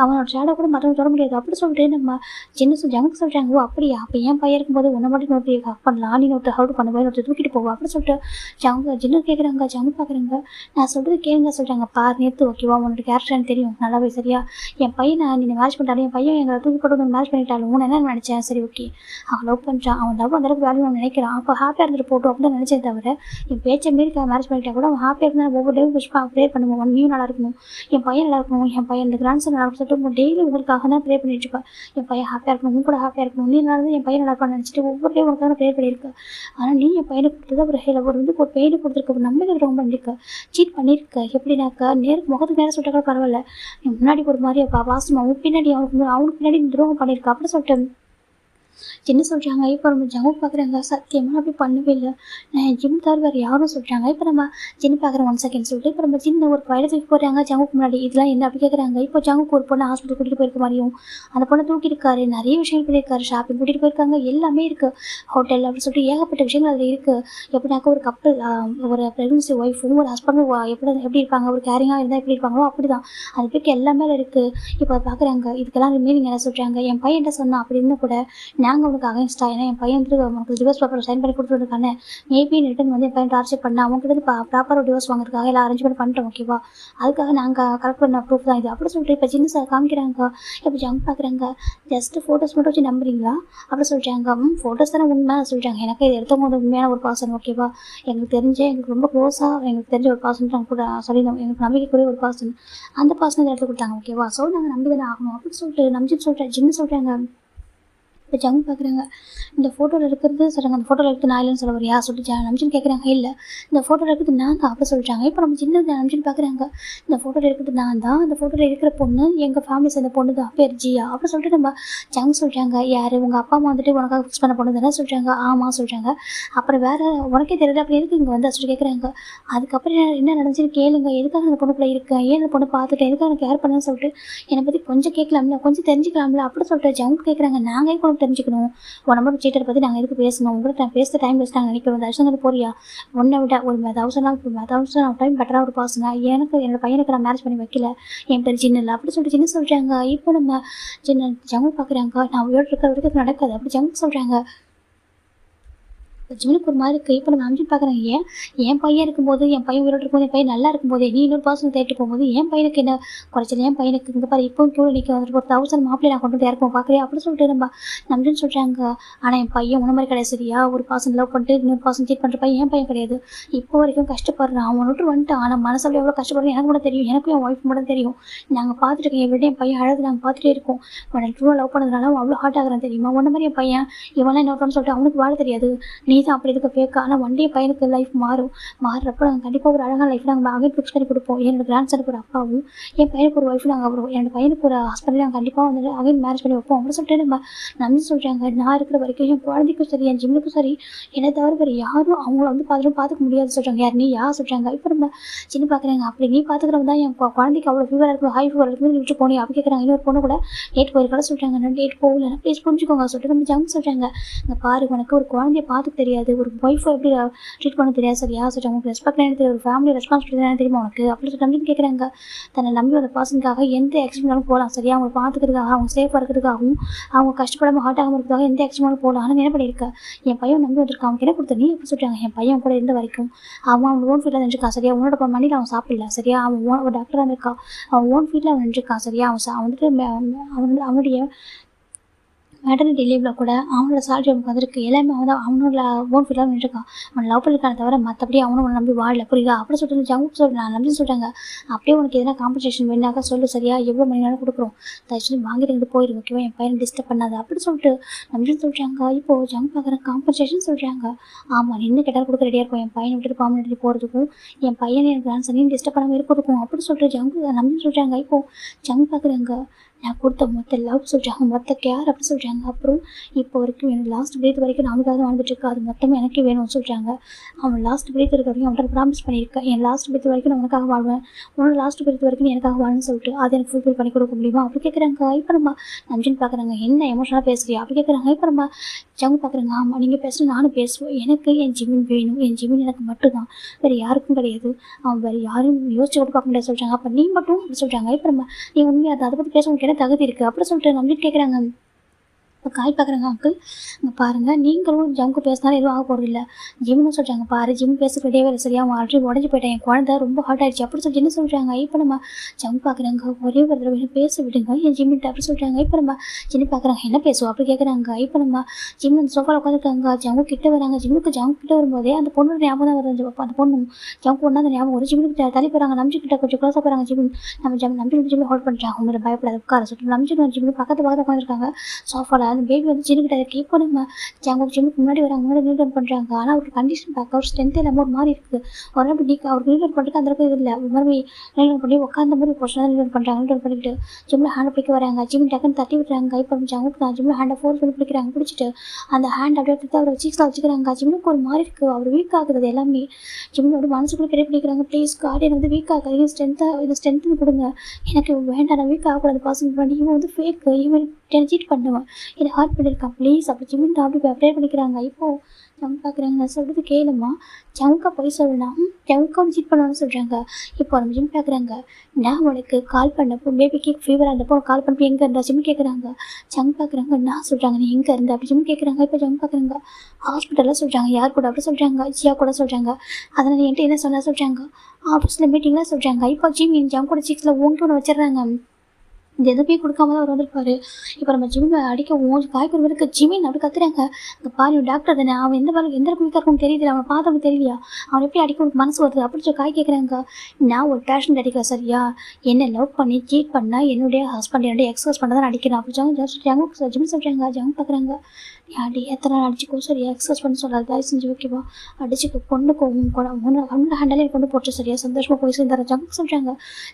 அவனோட ஷேடோ கூட மற்றவங்க தொட முடியாது அப்படி சொல்லிட்டு நம்ம ஜின்னு ஜங்கு சொல்கிறாங்க. ஓ அப்படியா, அப்போ என் பையன் இருக்கும்போது உன்னை மட்டும் நோட்டி ஹக் பண்ணலாம், நீ நோட்டு ஹவுட் பண்ணும்போது நோட்டு தூக்கிட்டு போவோம் அப்படி சொல்லிட்டு ஜின்னு கேட்குறாங்க. ஜங்கு பார்க்குறாங்க. நான் சொல்கிறது கேளுங்க சொல்கிறாங்க. பார் நேற்று ஓகேவா, உன்னோட கேரக்டர் எனக்கு தெரியும் நல்லாவே சரியா. என் பையன் நீ மேரேஜ் பண்ணிட்டாலும் என் பையன் எங்களை தூக்கி போட்டு மேரேஜ் பண்ணிட்டாலும் உன்னை என்ன நினச்சேன் சரி ஓகே, அவன் லவ் பண்ணுறான், அவன் லவ் அந்த அளவுக்கு வேல்யூ நினைக்கிறான், அப்போ ஹாப்பியாக இருந்துட்டு போட்டோம் அப்படின்னு நினச்சே தவிர என் பேச்சை மீறி மேரேஜ் பண்ணிட்டா கூட அவன் ஹாப்பியாக இருந்தால் ஒவ்வொரு டேவும் ப்ரேயர் பண்ணுவோம். நீயும் நல்லா இருக்கணும், என் பையன் நல்லா இருக்கணும், என் பையன் இந்த கிராண்ட் சன் நல்லா இருக்கும் சொல்லிட்டு டெய்லி உங்களுக்காக தான் ப்ரே பண்ணிட்டு இருப்பேன். என் பையன் ஹாப்பியாக இருக்கணும், உங்க கூட ஹாப்பியாக இருக்கணும், நீ நல்லா என் பையன் நல்லா இருப்பான்னு நினச்சிட்டு ஒவ்வொரு டே உனக்காக ப்ரேயர் பண்ணியிருக்கேன். ஆனால் நீ என் பையனுக்கு கொடுத்தது ஒரு ஹேல ஒரு வந்து ஒரு பெயின் கொடுத்துருக்க, ஒரு நம்பிக்கை ரொம்ப பண்ணியிருக்க, சீட் பண்ணியிருக்க. எப்படின்னாக்கா முகத்துக்கு நேரம் சொல்லிட்டா கூட பரவாயில்ல, நீ முன்னாடி ஒரு மாதிரி பாசமாக பின்னாடி அவனுக்கு பின்னாடி துரோகம் பண்ணியிருக்க அப்படி சொல்லிட்டு என்ன சொல்கிறாங்க. இப்போ நம்ம ஜம்மு பார்க்குறாங்க. சத்தியமாக அப்படி பண்ணவே இல்லை, நான் ஜிம் தவிர வேறு யாரும் சொல்கிறாங்க. இப்போ நம்ம ஜிம் பார்க்குறேன் 1 செகண்ட் சொல்லிட்டு இப்போ நம்ம ஜிம் ஒரு பயில தூக்கி போடுறாங்க ஜங்குக்கு முன்னாடி. இதெல்லாம் என்ன அப்படி கேட்குறாங்க. இப்போ ஜங்குக்கு ஒரு பொண்ணை ஹாஸ்பிட்டல் கூட்டிகிட்டு போயிருக்க மாதிரியும் அந்த பொண்ணை தூக்கியிருக்காரு, நிறைய விஷயங்கள் பண்ணியிருக்காரு, ஷாப்பிங் கூட்டிகிட்டு போயிருக்காங்க, எல்லாமே இருக்குது, ஹோட்டல் அப்படின்னு சொல்லிட்டு ஏகப்பட்ட விஷயங்கள் அதில் இருக்குது. எப்படின்னாக்கா ஒரு கப்பல் ஒரு ப்ரெக்னன்சி ஒய்ஃபும் ஒரு ஹஸ்பண்டும் எப்படி இருப்பாங்க, ஒரு கேரிங்காக இருந்தால் எப்படி இருப்பாங்களோ அப்படி தான் அது பேருக்கு எல்லாமே இருக்குது. இப்போ பார்க்குறாங்க. இதுக்கெல்லாம் மீனிங் என்ன சொல்கிறாங்க. என் பையன் என்ன சொன்னான் அப்படின்னு கூட நாங்கள் உனக்கு அகைன்ஸ்டா, ஏன்னா என் பையன் வந்து உனக்கு டிவோர்ஸ் பேப்பர் சைன் பண்ணி கொடுத்துருக்கானே, மேபி ரிட்டன் வந்து என் பையன் டார்ச்சர் பண்ண அவங்ககிட்ட ப்ராப்பராக டிவோர்ஸ் வாங்குறதுக்காக எல்லாம் அரேஞ்ச்மெண்ட் பண்ணிட்டோம் ஓகேவா, அதுக்காக நாங்கள் கரெக்ட் பண்ண ப்ரூஃப் தான் இது அப்படி சொல்லிட்டு இப்போ சின்ன சார் காமிக்கிறாங்க. இப்போ ஜங்க் பார்க்குறாங்க. ஜஸ்ட்டு ஃபோட்டோஸ் மட்டும் வச்சு நம்புறீங்களா அப்படி சொல்கிறாங்க. ஃபோட்டோஸ் தானே உண்மை சொல்கிறாங்க. எனக்கு இது எடுத்தவங்க வந்து உண்மையான ஒரு பர்சன் ஓகேவா, எங்களுக்கு ரொம்ப க்ளோஸாக எங்களுக்கு தெரிஞ்ச ஒரு பர்சன் நாங்கள் கூட சொல்லியிருந்தோம், எங்களுக்கு நம்பிக்கைக்குரிய ஒரு பர்சன், அந்த பர்சனை எடுத்து கொடுத்தாங்க ஓகேவா. ஸோ நாங்கள் நம்பி தானே ஆகணும் அப்படி சொல்லிட்டு நம்பிச்சு சொல்கிறேன் ஜின்னு சொல்கிறாங்க. இப்போ ஜங்கு பார்க்குறாங்க, இந்த ஃபோட்டோவில் இருக்கிறது சொல்கிறாங்க, அந்த ஃபோட்டோவில் இருக்கிறது நான் இல்லைன்னு சொல்ல வரியா சொல்லிட்டு நம்ஜின் கேட்குறாங்க. இல்லை, இந்த ஃபோட்டோவில் இருக்கிறது நான் தான் அப்படி சொல்கிறாங்க. இப்போ நம்ம சின்ன நம்ஜின் பார்க்குறாங்க, இந்த ஃபோட்டோவில் இருக்கிறது நான் தான், அந்த ஃபோட்டோவில் இருக்கிற பொண்ணு எங்கள் ஃபேமிலி சேர்ந்த பொண்ணு தான், பேர் ஜியா அப்படி சொல்லிட்டு நம்ம ஜங் சொல்கிறாங்க. யார் உங்கள் அப்பா அம்மா வந்துட்டு உனக்காக ஃபிக்ஸ் பண்ண பொண்ணு தானே சொல்கிறாங்க. ஆமாம் சொல்கிறாங்க. அப்புறம் வேறு உனக்கே தெரியல அப்படி எதுக்கு இங்கே வந்து சொல்லி கேட்குறாங்க. அதுக்கப்புறம் என்ன நடந்துச்சுன்னு கேளுங்க, எதுக்காக அந்த பொண்ணுக்குள்ளே இருக்கேன், ஏன் அந்த பொண்ணு பார்த்துட்டேன், எதுக்காக எனக்கு கேர் பண்ணேன்னு சொல்லிட்டு என்னை பற்றி கொஞ்சம் கேட்கலாம்ல, கொஞ்சம் தெரிஞ்சுக்கலாம்ல அப்படி சொல்லிட்டு ஜங் கேட்குறாங்க. நாங்கள் கூட தெரிஞ்சுக்கணும், உன் நம்பர் சீட்டரை பற்றி நாங்கள் எதுக்கு பேசணும், உங்களுக்கு நான் பேசுகிற டைம் வேஸ்ட் நாங்கள் நினைக்கிறோம், தர்ஷனங்கள் போறியா, ஒன்றை விட ஒரு 1000 டைம் பெட்டராக ஒரு பாசங்க, எனக்கு என்னோட பையனுக்கு நான் மேரேஜ் பண்ணி வைக்கல, என் பேர் ஜின்னு இல்லை அப்படி சொல்லிட்டு ஜின்னு சொல்கிறாங்க. இப்போ நம்ம ஜங்கு பார்க்குறாங்க, நான் உயிரோடு இருக்கிற வரைக்கும் நடக்காது அப்படி ஜங்கு சொல்கிறாங்க. ஜிம்னுக்கு ஒரு மாதிரி இருக்குது. இப்போ நம்ம அம்ஜித் பார்க்குறாங்க, என் பையன் இருக்கும்போது, என் பையன் உயிரோடு இருக்கும்போது, என் பையன் நல்லா இருக்கும்போது, நீ இன்னொரு பாசம் தேட்டு போகும்போது என் பையனுக்கு என்ன குறைச்சல், என் பையனுக்கு இங்கே பாரு இப்போ கியூ நிற்க வந்துட்டு ஒரு 1000 மாப்பிள்ளை நான் கொண்டு வந்து இறக்கும் பார்க்குறேன் அப்படி சொல்லிட்டு நம்ம நம்ஜின்னு சொல்கிறாங்க. ஆனால் என் பையன் உன மாதிரி கிடையாது சரியா, ஒரு பாசம் லவ் பண்ணிட்டு இன்னொரு பாசம் சீட் பண்ணுற பையன் என் பையன் கிடையாது. இப்போ வரைக்கும் கஷ்டப்படுறான், அவன் விட்டு வந்துட்டு. ஆனால் மனசில் எவ்வளோ கஷ்டப்படுறேன் எனக்கு கூட தெரியும், எனக்கும் என் ஒய்ஃப் மட்டும் தெரியும். நாங்கள் பார்த்துட்டு இருக்கோம், எவ்வளோ என் பையன் அழகு நாங்கள் பார்த்துட்டே இருக்கோம். அவனை ட்ரூவாக லவ் பண்ணதுனால அவன் அவ்வளோ ஹார்ட் ஆகிறான் தெரியுமா. உன்ன மாதிரி என் பையன் இவெல்லாம் இன்னொருத்தன்னு சொல்லிட்டு அவனுக்கு வாழ தெரியாது, நீ தான் அப்படி இதுக்கு பேக்க. ஆனால் ஒன் டே பையனுக்கு லைஃப் மாறுறப்போ நாங்கள் கண்டிப்பாக ஒரு அழகான லைஃப் நாங்கள் அகைன் ஃபிக்ஸ் பண்ணி கொடுப்போம். என்னோட கிராண்ட் சனுக்கு ஒரு அப்பாவும் என் பையனுக்கு ஒரு ஒய்ஃபும் நாங்கள் வருவோம், என்னோட பையனுக்கு ஒரு ஹஸ்பண்ட் நாங்கள் கண்டிப்பாக வந்து அகைன் மேரேஜ் பண்ணி வைப்போம் அப்படின்னு சொல்லிட்டு நம்ம நம்பி சொல்கிறாங்க. நான் இருக்கிற வரைக்கும் என் குழந்தைக்கும் சரி என் ஜிம்முக்கும் சரி என்னை தவிர வேறு யாரும் அவங்கள வந்து பார்த்துக்க முடியாது சொல்கிறாங்க. யார் நீ யார் சொல்கிறாங்க. இப்போ நம்ம சின்ன பார்க்குறாங்க, அப்படி நீ பார்த்துக்கிறவங்க தான் என் குழந்தைக்கு அவ்வளோ ஃபீவராக இருக்கும், ஹை ஃபீவர் இருக்கும்போது விட்டு போனி அப்படி கேட்குறாங்க. இன்னொரு பொண்ணு கூட டேட் போயிருக்காலும் சொல்கிறாங்க. நான் டேட் போகல ப்ளீஸ் புரிஞ்சுக்கோங்க சொல்லிட்டு நம்ம ஜங்க் சொல்கிறாங்க. இங்கே பாரு, உனக்கு ஒரு குழந்தைய பார்த்துக்க தெரியாது, ஒரு ஒய்ஃபை எப்படி ட்ரீட் பண்ண தெரியாது சரியா சொல்லிட்டு உங்களுக்கு ரெஸ்பெக்ட் என்ன தெரியும், ஒரு ஃபேமிலி ரெஸ்பான்சிபிலிட்டி என்ன தெரியுமா உனக்கு அப்படி சொல்லி நம்பின்னு கேட்குறாங்க. தன்னை நம்பி அந்த பர்சனுக்காக எந்த எக்ஸ்ட்ரீம்னாலும் போகலாம் சரியா, அவங்க பார்த்துக்கிறதுக்காக, அவங்க சேஃபாக இருக்கிறதுக்காகவும், அவங்க கஷ்டப்படாமல் ஹார்ட் ஆகாமல் இருக்கிறதுக்காக எந்த எக்ஸ்ட்ரீம்னாலும் போகலாம். ஆனால் என்ன பண்ணியிருக்க, என் பையன் நம்பி வந்திருக்கான், அவனுக்கு என்ன கொடுத்த நீ எப்படி சொல்லிட்டாங்க. என் பையன் கூட இருந்த வரைக்கும் அவன் ஓன் ஃபீல்டில் நினைச்சிருக்கான் சரியா, உன்னோட மணியில் அவன் சாப்பிடல சரியா, அவன் ஒரு டாக்டராக இருந்திருக்கான், அவன் ஓன் ஃபீல்டில் அவன் நினைச்சிருக்கான் சரியா, அவன் வந்துட்டு அவனுடைய மெட்டர்னிட்டி லீவில் கூட அவனோட சேலரி அவனுக்கு வந்திருக்கு, எல்லாமே அவனோட ஓன் ஃபீல்டாக நின்றுருக்கான், அவன் லவ் பண்ணிருக்கான தவிர மற்றபடி அவனும் உன்னை நம்பி வாழல புரியுதா அப்படி சொல்லிட்டு ஜங்கு சொல்கிறேன். நான் நம்பி சொல்கிறாங்க. அப்படியே உனக்கு எதனா காம்பன்சேஷன் வேணாக்கா சொல்லு சரியா, எவ்வளோ மணி நேரம் கொடுக்குறோம், தயவுசெய்து வாங்கிட்டு போயிடும் ஓகேவா, என் பையனை டிஸ்டர்ப் பண்ணாது அப்படி சொல்லிட்டு நம்பி சொல்கிறாங்க. இப்போது ஜங்கு பார்க்குற காம்பன்சேஷன் சொல்கிறாங்க. ஆமாம், நின்று கேட்டால் கொடுக்க ரெடியாக இருக்கும், என் பையனை விட்டுட்டு பாம்பு போகிறதுக்கும், என் பையனை எனக்கு டான்ஸ் டிஸ்டர்ப் பண்ணாமல் இருக்கிறதுக்கும் அப்படி சொல்லிட்டு ஜங்கு நம்பி சொல்கிறாங்க. இப்போது ஜங்கு பார்க்குறாங்க, நான் கொடுத்த மொத்த லவ் சொல்கிறாங்க, மொத்த கேர் அப்படி சொல்கிறாங்க. அப்புறம் இப்போ வரைக்கும் எனக்கு லாஸ்ட் பிரீத் வரைக்கும் நான் அவனுக்காக வாழ்ந்துட்டுருக்கேன், அது மொத்தமாக எனக்கே வேணும்னு சொல்கிறாங்க. அவன் லாஸ்ட் பிரீத் இருக்க வரைக்கும் அவன்கிட்ட ப்ராமிஸ் பண்ணியிருக்கேன், என் லாஸ்ட் பிரீத் வரைக்கும் நான் உனக்காக வாழ்வேன், உன்னோட லாஸ்ட் பிரீத் வரைக்கும் எனக்காக வாழணும்னு சொல்லிட்டு அதை எனக்கு ஃபுல்ஃபில் பண்ணி கொடுக்க முடியுமா அப்படி கேட்குறாங்க. இப்போ நம்ம நம்ஜின்னு பார்க்குறாங்க, என்ன எமோஷனலாக பேசுறியா அப்படி கேட்குறாங்க. இப்போ நம்ம ஜங்கு பார்க்குறாங்க. ஆமாம், நீங்கள் பேசுகிற நானும் பேசுவேன், எனக்கு என் ஜிமின் வேணும், என் ஜிமின் எனக்கு மட்டும்தான், வேறு யாருக்கும் கிடையாது, அவன் வேறு யாரும் யோசிச்சு கூட பார்க்க முடியாது சொல்கிறாங்க. அப்போ நீ மட்டும் அப்படி சொல்கிறாங்க. இப்போ நம்ம நீ உண்மையாக அதை பற்றி பேச உங்களுக்கு என்ன தகுதி இருக்குது அப்படி சொல்லிட்டு நம்பி கேட்குறாங்க. இப்போ காய் பார்க்குறாங்க. அங்கிள் இங்கே பாருங்கள், நீங்களும் ஜங்கு பேசினாலும் எதுவும் ஆக போகிறது இல்லை, ஜிம்னு சொல்கிறாங்க. பாரு, ஜிம் பேச ரெடியாக வேறு சரியா, அவன் ஆல்ரெடி உடஞ்சி போயிட்டேன், என் குழந்தை ரொம்ப ஹார்ட் ஆகிடுச்சு அப்படி சொல்லி என்ன சொல்கிறாங்க. இப்போ நம்ம ஜங்கு பார்க்குறாங்க, ஒரே ஒரு தடவை பேச விடுங்க என் ஜிம்மிட்ட அப்படி சொல்கிறாங்க. இப்போ நம்ம ஜிம்மி பார்க்குறாங்க, என்ன பேசுவோம் அப்படி கேட்குறாங்க. இப்போ நம்ம ஜிம் அந்த சோஃபாவில் உட்காந்துருக்காங்க, ஜங்கு கிட்ட வராங்க. ஜிம்முக்கு ஜங்கு கிட்ட வரும்போதே அந்த பொண்ணோட ஞாபகம் தான் வருது. அந்த பொண்ணு ஜங்கு ஒன்றா அந்த ஞாபகம் ஒரு ஜிம்முக்கு தள்ளி போகிறாங்க. நம்ஜி கிட்ட கொஞ்சம் க்ளோஸாக போகிறாங்க. நம்பி ஜிம்மி ஹோல்ட் பண்ணுறாங்க, ஒன்று பயப்படாத உட்கார சொல்லிட்டு நம்ஜி ஜிம்மி பக்கத்தில் உட்காந்துருக்காங்க சோஃபாவில். அந்த பேபி வந்து ஜின்னுக்கிட்ட இப்போ நம்ம ஜிம்முக்கு முன்னாடி வராங்க, முன்னாடி நீட் பண்ணுறாங்க. ஆனால் அவருக்கு கண்டிஷன் பார்க்க ஒரு ஸ்ட்ரென்த் இல்லாமல் ஒரு மாதிரி இருக்குது, ஒரு நாள் நீக்க அவருக்கு நீட் பண்ணுறதுக்கு அந்த அளவுக்கு இது இல்லை, ஒரு மாதிரி நீட் பண்ணி உட்காந்த மாதிரி போர்ஷன் நீட் பண்ணுறாங்க. நீட் பண்ணிக்கிட்டு ஜிம்மில் ஹேண்டை பிடிக்க வராங்க, ஜிம் டக்குன்னு தட்டி விட்டுறாங்க. இப்போ ஜம்முக்கு ஜிம்மில் ஹேண்டை ஃபோர்ஸ் பண்ணி பிடிக்கிறாங்க, பிடிச்சிட்டு அந்த ஹேண்ட் அப்படியே எடுத்து அவர் சீக்ஸில் வச்சுக்கிறாங்க. ஜிம்முக்கு ஒரு மாதிரி இருக்குது, அவர் வீக் ஆகுது எல்லாமே. ஜிம்மினோட மனசுக்குள்ளே பெரிய பிடிக்கிறாங்க, ப்ளீஸ் கார்டியன் வந்து வீக் ஆகாது, ஸ்ட்ரென்த்துன்னு கொடுங்க, எனக்கு வேண்டாம், நான் வீக் ஆகக்கூடாது பர்சன் பண்ணி, இவன் வந்து ஃபேக்கு, இவன் சீட் பண்ணுவேன், என்னை ஹார்ட் பண்ணியிருக்கான் ப்ளீஸ் அப்படி ஜிம்மின் அப்படி ப்ரே பண்ணிக்கிறாங்க. இப்போது ஜங்கு பார்க்குறாங்க, நான் சொல்கிறது கேளுமா, ஜங்கா போய் சொல்லலாம், ஜங்கா வந்து சீட் பண்ணணும்னு சொல்கிறாங்க. இப்போ நம்ம ஜிம் பார்க்குறாங்க, நான் உனக்கு கால் பண்ணப்போ பேபிக்கு ஃபீவராக இருந்தப்போ கால் பண்ணப்போ எங்கே இருந்தா ஜிம் கேட்குறாங்க. ஜங்கு பார்க்குறாங்க, நான் சொல்கிறாங்க நீ எங்கே இருந்த அப்படி ஜிம் கேட்குறாங்க. இப்போ ஜங்கு பார்க்குறாங்க, ஹாஸ்பிட்டலில் சொல்கிறாங்க, யார் கூட அப்படி சொல்கிறாங்க, ஜியா கூட சொல்கிறாங்க, அதனால் என்கிட்ட என்ன சொன்னால் சொல்கிறாங்க, ஆஃபீஸில் மீட்டிங்லாம் சொல்கிறாங்க. இப்போ ஜிம் ஜங்கு கூட சீக்ஸில் ஓங்கி ஒன்று வச்சிடுறாங்க. இந்த எதுவுமே கொடுக்காம தான் அவர் வந்திருப்பாரு. இப்போ நம்ம ஜிம்மில் அடிக்கவும் காய்கறி இருக்கு ஜிமின் அப்படி கத்துறாங்க. இந்த பாரு டாக்டர் தானே, அவன் எந்த வேலை எந்த அளவுக்கு வீக்காக இருக்கும்னு தெரியல, அவனை பார்த்தவங்க தெரியலையா, அவன் எப்படி அடிக்க உனக்கு மனசு வருது அப்படின்னு சொல்லி காய் கேட்குறாங்க. நான் ஒரு பேஷண்ட் அடிக்கிறேன் சரியா, என்ன லவ் பண்ணி சீட் பண்ணால் என்னுடைய ஹஸ்பண்ட் என்னுடைய எக்ஸ்கோஸ் பண்ண தான் அடிக்கிறேன் அப்படி சொல்லிட்டாங்க. ஜிம் சொல்கிறாங்க. ஜம் பார்க்குறாங்க. அடி எத்தனை நாள் அடிச்சுக்கோ சரியா, எக்ஸசைஸ் பண்ணி சொல்லாது தயவு செஞ்சு ஓகேவா, அடிச்சுக்க பொண்ணுக்கு அவனோட ஹேண்டலே கொண்டு போட்டு சரியா சந்தோஷமாக போய் சேர்ந்தார ஜம்முக்கு சொல்கிறாங்க.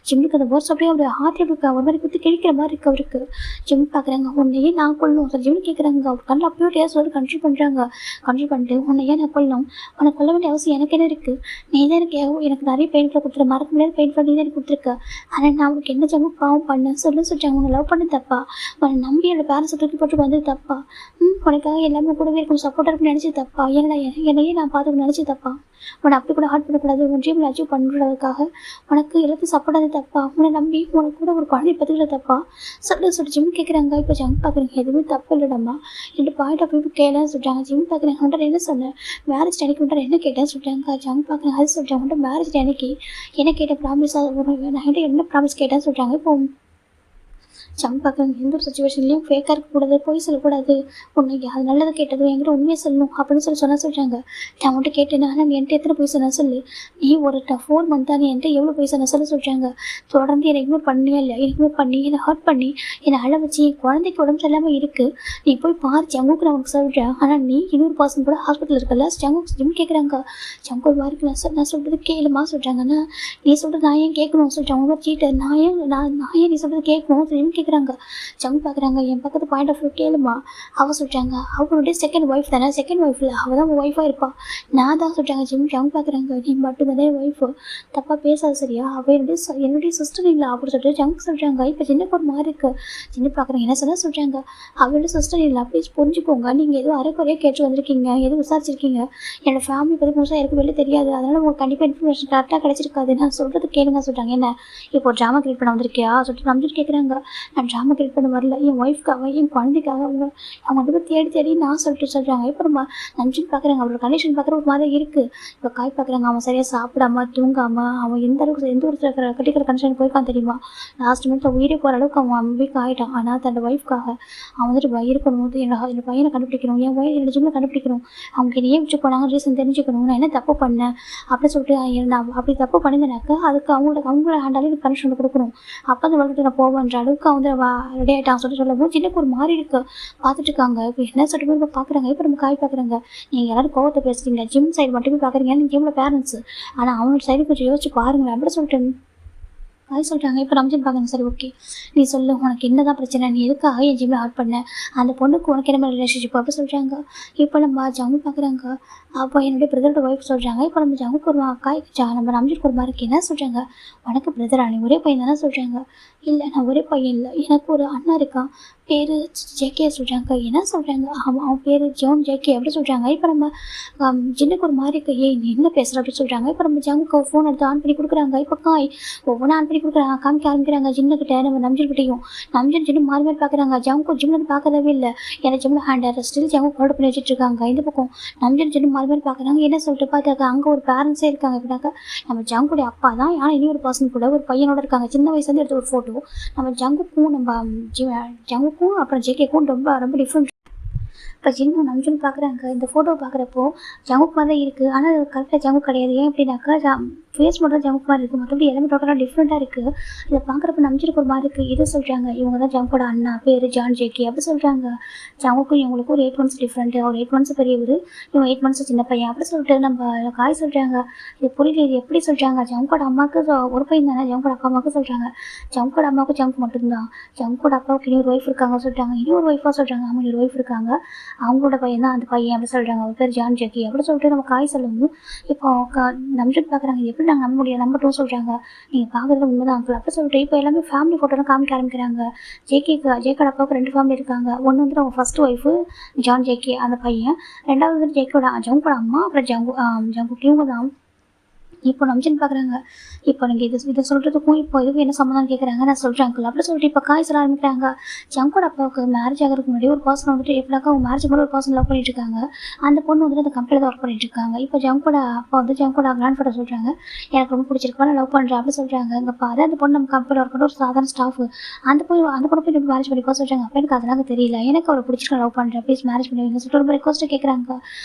ஜிம்முக்கு அந்த வேர்ட்ஸ் அப்படியே அவருடைய ஹார்ட் இருக்கா ஒரு மாதிரி குத்தி கிழிக்கிற மாதிரி இருக்கு அவருக்கு. ஜிம் பார்க்குறாங்க. உன்னையே நான் கொள்ளணும் சார் ஜிம்னு கேட்குறாங்க. அவர் கண்ணில் அப்படியே டேஸ்ட் வந்து கண்ட்ரோல் பண்ணுறாங்க. கண்ட்ரோல் பண்ணிட்டு உன்னையே நான் கொள்ளணும், உனக்கு கொள்ள வேண்டிய அவசியம் எனக்கு என்ன இருக்குது, நீ தான் எனக்கு நிறைய பெயின் ஃபில் கொடுத்துரு, மறக்க முடியாத பெயின் ஃபில் நீ தான் எனக்கு கொடுத்துருக்க, ஆனால் நான் அவனுக்கு என்ன ஜம்மு பாவம் பண்ணேன் சொல்லிட்டாங்க. உன்னை லவ் பண்ணி தப்பா, உன்னை நம்பி என்னோட பேரண்ட்ஸை தூக்கி போட்டு வந்து தப்பா, உனக்காக எல்லாமே கூடவே இருக்கும் சப்போர்ட்டாக இருக்குன்னு நினச்சி தப்பா, என்னையே நான் பார்த்துக்க நினச்சி தப்பா, உன்னை அப்படி கூட ஹார்ட் பண்ணக்கூடாது, உன் ட்ரீமில் அச்சீவ் பண்ணுறதுக்காக உனக்கு எல்லாத்தையும் சப்போர்ட் ஆகுது தப்பா, உன்னை நம்பி உனக்கு கூட ஒரு குழந்தை பற்றிக்கிறது தப்பா சொல்லி ஜிம் கேட்குறாங்க. இப்போ ஜம் பார்க்குறீங்க எதுவுமே தப்பு இல்லைடம்மா, ரெண்டு பாயிண்ட் ஆஃப் வியூ கேளன்னு சொல்லிட்டாங்க. ஜிம் பார்க்குறேன் உன்ட்ட என்ன சொன்னேன், மேரேஜ் அன்னைக்கு உன்ட்ட என்ன கேட்டேன்னு சொல்லிட்டாங்க. ஜம் பார்க்குறேன் அது சொல்லிட்டாங்க. உன்ட்ட மேரேஜ் அன்னைக்கு என்ன கேட்ட ப்ராமிஸாக நான் என்ன ப்ராமிஸ் கேட்டேன்னு சொல்லிட்டாங்க. இப்போ ஜம் பார்க்குறாங்க. எந்த ஒரு சுச்சுவேஷன்லையும் ஃபேக்காக இருக்கக்கூடாது, பொய் சொல்லக்கூடாது, உன்னை அது நல்லது கேட்டது என்கிட்ட உண்மையை சொல்லணும் அப்படின்னு சொல்லிட்டாங்க. நான் உன்ட்ட கேட்டேன், ஆனால் நீ என்கிட்ட எத்தனை பொய் சொன்ன சொல்லு, நீ ஒரு 4 மந்த்தாக நீ என்கிட்ட எவ்வளோ பொய் சொன்ன சொல்லிட்டாங்க. தொடர்ந்து என்னை இக்னோர் பண்ணியே இல்லை, இக்னோர் பண்ணி என்னை ஹர்ட் பண்ணி என்னை அழ வச்சு என் குழந்தைக்கு உடம்பு சரியில்லாமல் இருக்குது, நீ போய் பாரு ஜங்குக்கு நான் உனக்கு சொல்கிறேன், ஆனால் நீ 100% கூட ஹாஸ்பிட்டல் இருக்கல ஜங்குக்கு ஜிம் கேட்குறாங்க. ஜங்கு வாருக்கு நான் சொல்கிறது கேளுமா சொல்கிறாங்கன்னா, நீ சொல்கிறது நான் ஏன் கேட்கணும் சொல்லிட்டாங்க. உங்க சீட்டர் நான் ஏன் நீ சொல்கிறது கேட்கணும் ஜிம் கேட்குறாங்க. ஜம் பார்க்குறாங்க. என் பக்கத்து பாயிண்ட் ஆஃப் வியூ கேளுமா அவள் சொல்லிட்டாங்க. அவளுடைய செகண்ட் ஒய்ஃப் தானே, செகண்ட் ஒய்ஃபில் அவள் தான் ஒய்ஃபாக இருப்பாள், நான் தான் சொல்லிட்டாங்க. ஜம் பார்க்குறாங்க. நீ மட்டும் தானே ஒய்ஃபு, தப்பாக பேசாது சரியா, அவள் என்னுடைய சிஸ்டர் இல்லை அப்படின்னு சொல்லிட்டு ஜங்க் சொல்கிறாங்க. இப்போ சின்னக்கு ஒரு மாதிரி இருக்குது. சின்ன பார்க்குறாங்க. என்ன சொல்கிறாங்க, அவளோட சிஸ்டர் இல்லை ப்ளீஸ் புரிஞ்சுக்கோங்க, நீங்கள் எதுவும் அரைக்குறையாக கேட்டு வந்திருக்கீங்க, எதுவும் விசாரிச்சிருக்கீங்க, என்னோடய ஃபேமிலி பற்றி முழுசாக எனக்கு வெளியே தெரியாது, அதனால் உங்களுக்கு கண்டிப்பாக இன்ஃபர்மேஷன் கரெக்டாக கிடச்சிருக்காது, நான் சொல்கிறது கேளுங்க சொல்லிட்டாங்க. என்ன இப்போ ட்ராமா கிரியேட் பண்ண வந்திருக்கியா சொல்லிட்டு நம்பிட்டு கேட்குறாங்க. நான் ட்ராமா கிரியேட் பண்ண வரல, என் ஒய்ஃப்காக என் குழந்தைக்காக அவங்க வந்து தேடி நான் சொல்கிறாங்க. இப்போ நம்ம நம்பிச்சுன்னு பார்க்குறாங்க. அவரோட கண்டிஷன் பார்க்குற ஒரு மாதிரி இருக்குது. இப்போ காய் பார்க்குறாங்க. அவன் சரியாக சாப்பிடாம தூங்காமல் அவன் எந்த ஒரு கட்டிக்கிற கண்டிஷன் போயிருக்கான் தெரியுமா, லாஸ்ட் மினிட்ல உயிரே போகிற அளவுக்கு அவன் வீக் ஆகிட்டான். ஆனால் தன்னோட ஒய்ஃப்காக அவன் வந்துட்டு இருக்கணும், என்னோட பையனை கண்டுபிடிக்கணும், என்னோட ஜிம்மில் கண்டுபிடிக்கணும், அவங்க என்னையே விட்டு போனாங்க ரீசன் தெரிஞ்சுக்கணும், நான் என்ன தப்பு பண்ணேன் அப்படின்னு சொல்லிட்டு நான் அப்படி தப்பு பண்ணியிருந்தேனாக்கா அதுக்கு அவங்களோட ஹேண்டாலே எனக்கு பனிஷ்மெண்ட் கொடுக்கணும், அப்போ அந்த வளர்த்து நான் போவேன்ற அளவுக்கு வந்து ரெடி ஆகிட்டான் சொல்லும்போது சின்னக்கு ஒரு மாதிரி இருக்கு பார்த்துட்டு இருக்காங்க. இப்போ என்ன சொல்லிட்டு இப்போ பார்க்குறாங்க. இப்போ நம்ம காய் பார்க்குறாங்க. நீங்கள் எல்லாரும் கோவத்தை பேசுறீங்க, ஜிம் சைடு மட்டுமே பார்க்குறீங்க, நீங்கள் ஜிம்மில் பேரண்ட்ஸ், ஆனால் அவனோட சைடு கொஞ்சம் யோசிச்சு பாருங்களேன் அப்படி சொல்லிட்டு அது சொல்கிறாங்க. இப்போ ரம்ஜன் பார்க்குங்க. சரி ஓகே நீ சொல்லு, உனக்கு என்ன தான் பிரச்சனை, நீ எதுக்காக என் ஜிம்மில் ஹார்ட் பண்ண, அந்த பொண்ணுக்கு உனக்கு என்ன மாதிரி ரிலேஷன்ஷிப் அப்படி சொல்கிறாங்க. இப்போ நம்ம ஜம்மு பார்க்குறாங்க. அப்போ என்னுடைய பிரதரோட ஒய்ஃப் சொல்கிறாங்க. இப்போ நம்ம ஜம்முக்கு ஒரு நம்ம ரம்ஜனுக்கு ஒரு மாதிரி என்ன சொல்கிறாங்க, உனக்கு பிரதரா, நீ ஒரே பையன் தானே சொல்கிறாங்க. இல்லை நான் ஒரே பையன் இல்லை, எனக்கு ஒரு அண்ணா இருக்கான், பேர் ஜேகே சொல்கிறாங்க. என்ன சொல்கிறாங்க, அவன் பேர் ஜோன் ஜேகே அப்படி சொல்கிறாங்க. இப்போ நம்ம ஜின்னுக்கு ஒரு மாதிரி இருக்கு, ஏய் நீ என்ன பேசுகிற அப்படி சொல்கிறாங்க. இப்போ நம்ம ஜம்முக்கு ஃபோன் எடுத்து ஆன் பண்ணி கொடுக்குறாங்க. இப்போ காய் ஒவ்வொன்றா ஆன் பண்ணி கொடுக்குறாங்க, காமிக்க ஆரம்பிக்கிறாங்க. ஜின்னுக்கிட்ட நம்ம நம்ஜன்கிட்டையும் ஜின்னு மாறி பார்க்குறாங்க. ஜம்முக்கு ஜிம்மில் பார்க்கறதே இல்லை, எனக்கு ஜிம்மில் ஹேண்ட் ஸ்டில் ஜம்மு ஹோல்ட் பண்ணி வச்சுட்டு இருக்காங்க. இந்த பக்கம் ஜின்னு மாறி பார்க்குறாங்க. என்ன சொல்லிட்டு பார்த்தாக்க அங்கே ஒரு பேரண்ட்ஸே இருக்காங்க. இப்படினாக்கா நம்ம ஜங்குடைய அப்பா தான், ஆனால் இனி ஒரு பர்சன் கூட ஒரு பையனோட இருக்காங்க. சின்ன வயசுலேருந்து எடுத்த ஒரு ஃபோட்டோ. நம்ம ஜங்குக்கும் ஜங்குக்கும் அப்புறம் ஜேகேக்கும் ரொம்ப ரொம்ப டிஃப்ரெண்ட். இப்போ ஜின்னு நம்ஜுன்னு பார்க்குறாங்க. இந்த ஃபோட்டோ பார்க்குறப்போ ஜங்குக்கு மாதிரி தான் இருக்குது, ஆனால் அது கரெக்டாக ஜங்கு கிடையாது. ஏன் அப்படின்னாக்கா ஃபேஸ் மட்டும் ஜங்குக்கு மாதிரி இருக்குது, மற்றபடி எல்லாமே டோட்டலாக டிஃப்ரெண்ட்டாக இருக்குது. இதை பார்க்குறப்ப நம்ஜுக்கு ஒரு மாதிரி இருக்குது. இதை சொல்கிறாங்க, இவங்க தான் ஜங்கோட அண்ணா, பேர் ஜான் ஜேகே அப்படி சொல்கிறாங்க. ஜங்குக்கும் இவங்களுக்கும் ஒரு 8 months டிஃப்ரெண்ட்டு, அவர் 8 months பெரியவர், இவங்க 8 months சின்ன பையன் அப்படி சொல்லிட்டு நம்ம காய் சொல்கிறாங்க. இது புரியல, இது எப்படி சொல்கிறாங்க, ஜங்கோட அம்மாவுக்கு ஒரு பையன் தானே, ஜங்கோட அப்பா அம்மாவுக்கு சொல்கிறாங்க. ஜங்கோட அம்மாவுக்கு ஜங்கு மட்டும்தான், ஜங்கோட அப்பாவுக்கு இன்னொரு ஒய்ஃப் இருக்காங்க சொல்லிட்டாங்க. இன்னொரு ஒய்ஃபாக சொல்கிறாங்க. அவங்க ஒரு ஒய்ஃப் இருக்காங்க, அவங்களோட பையன் தான் அந்த பையன் அப்படி சொல்கிறாங்க. அவர் பேர் ஜான் ஜேகே அப்படி சொல்லிட்டு நம்ம காய் சொல்லவும் இப்போ நம்ஜன் பார்க்குறாங்க. எப்படி நாங்கள் நம்ப முடியாது, நம்பட்டும் சொல்கிறாங்க. நீங்கள் பார்க்குறது உண்மைதான் அங்கிள் அப்படி சொல்லிட்டு இப்போ எல்லாமே ஃபேமிலி ஃபோட்டோலாம் காமிக்க ஆரம்பிக்கிறாங்க. ஜேகோட அப்பாவுக்கு 2 ஃபேமிலி இருக்காங்க. ஒன்று வந்து அவங்க ஃபர்ஸ்ட் ஒய்ஃபு ஜான் ஜேகே அந்த பையன், ரெண்டாவது வந்து ஜங்கோட அம்மா, அப்புறம் ஜங்கு இவங்க தான் இப்போ நம்ஜன் பார்க்குறாங்க. இப்போ நீங்கள் இதை சொல்கிறதுக்கும் இப்போ இதுக்கும் என்ன சம்மந்தம்னு கேட்குறாங்க. நான் சொல்கிறேன் அங்கிள் அப்படி சொல்லிட்டு இப்போ காய் சொல்ல ஆரம்பிக்கிறாங்க. ஜங்கோட அப்பாவுக்கு மேரேஜ் ஆகிறதுக்கு முன்னாடி ஒரு பர்சன் வந்துட்டு எப்படினாக்கா அவங்க மேரேஜ் கூட ஒரு பர்சன் லவ் பண்ணிட்டு இருக்காங்க. அந்த பொண்ணு வந்துட்டு அந்த கம்பெனியில் தான் ஒர்க் பண்ணிட்டு இருக்காங்க. இப்போ ஜங்கோட அப்பா வந்து ஜங்கோட கிராண்ட் ஃபாதர் சொல்கிறாங்க, எனக்கு ரொம்ப பிடிச்சிருக்கு, நான் லவ் பண்ணுறேன் அப்படி சொல்கிறாங்க. இங்கே பாரு அந்த பொண்ணு நம்ம கம்பெனியில் ஒர்க் பண்ணுற ஒரு சாதாரண ஸ்டாஃப். அந்த பொண்ணு போய் மேரேஜ் பண்ணிப்போ சொல்கிறாங்க. அப்போ எனக்கு அதெல்லாம் தெரியல, எனக்கு அவரை பிடிச்சிருக்கு, லவ் பண்ணுறேன், ப்ளீஸ் மேரேஜ் பண்ணுவீங்க சொல்லிட்டு ரொம்ப ரெக்வஸ்ட்டு கேட்குறாங்க.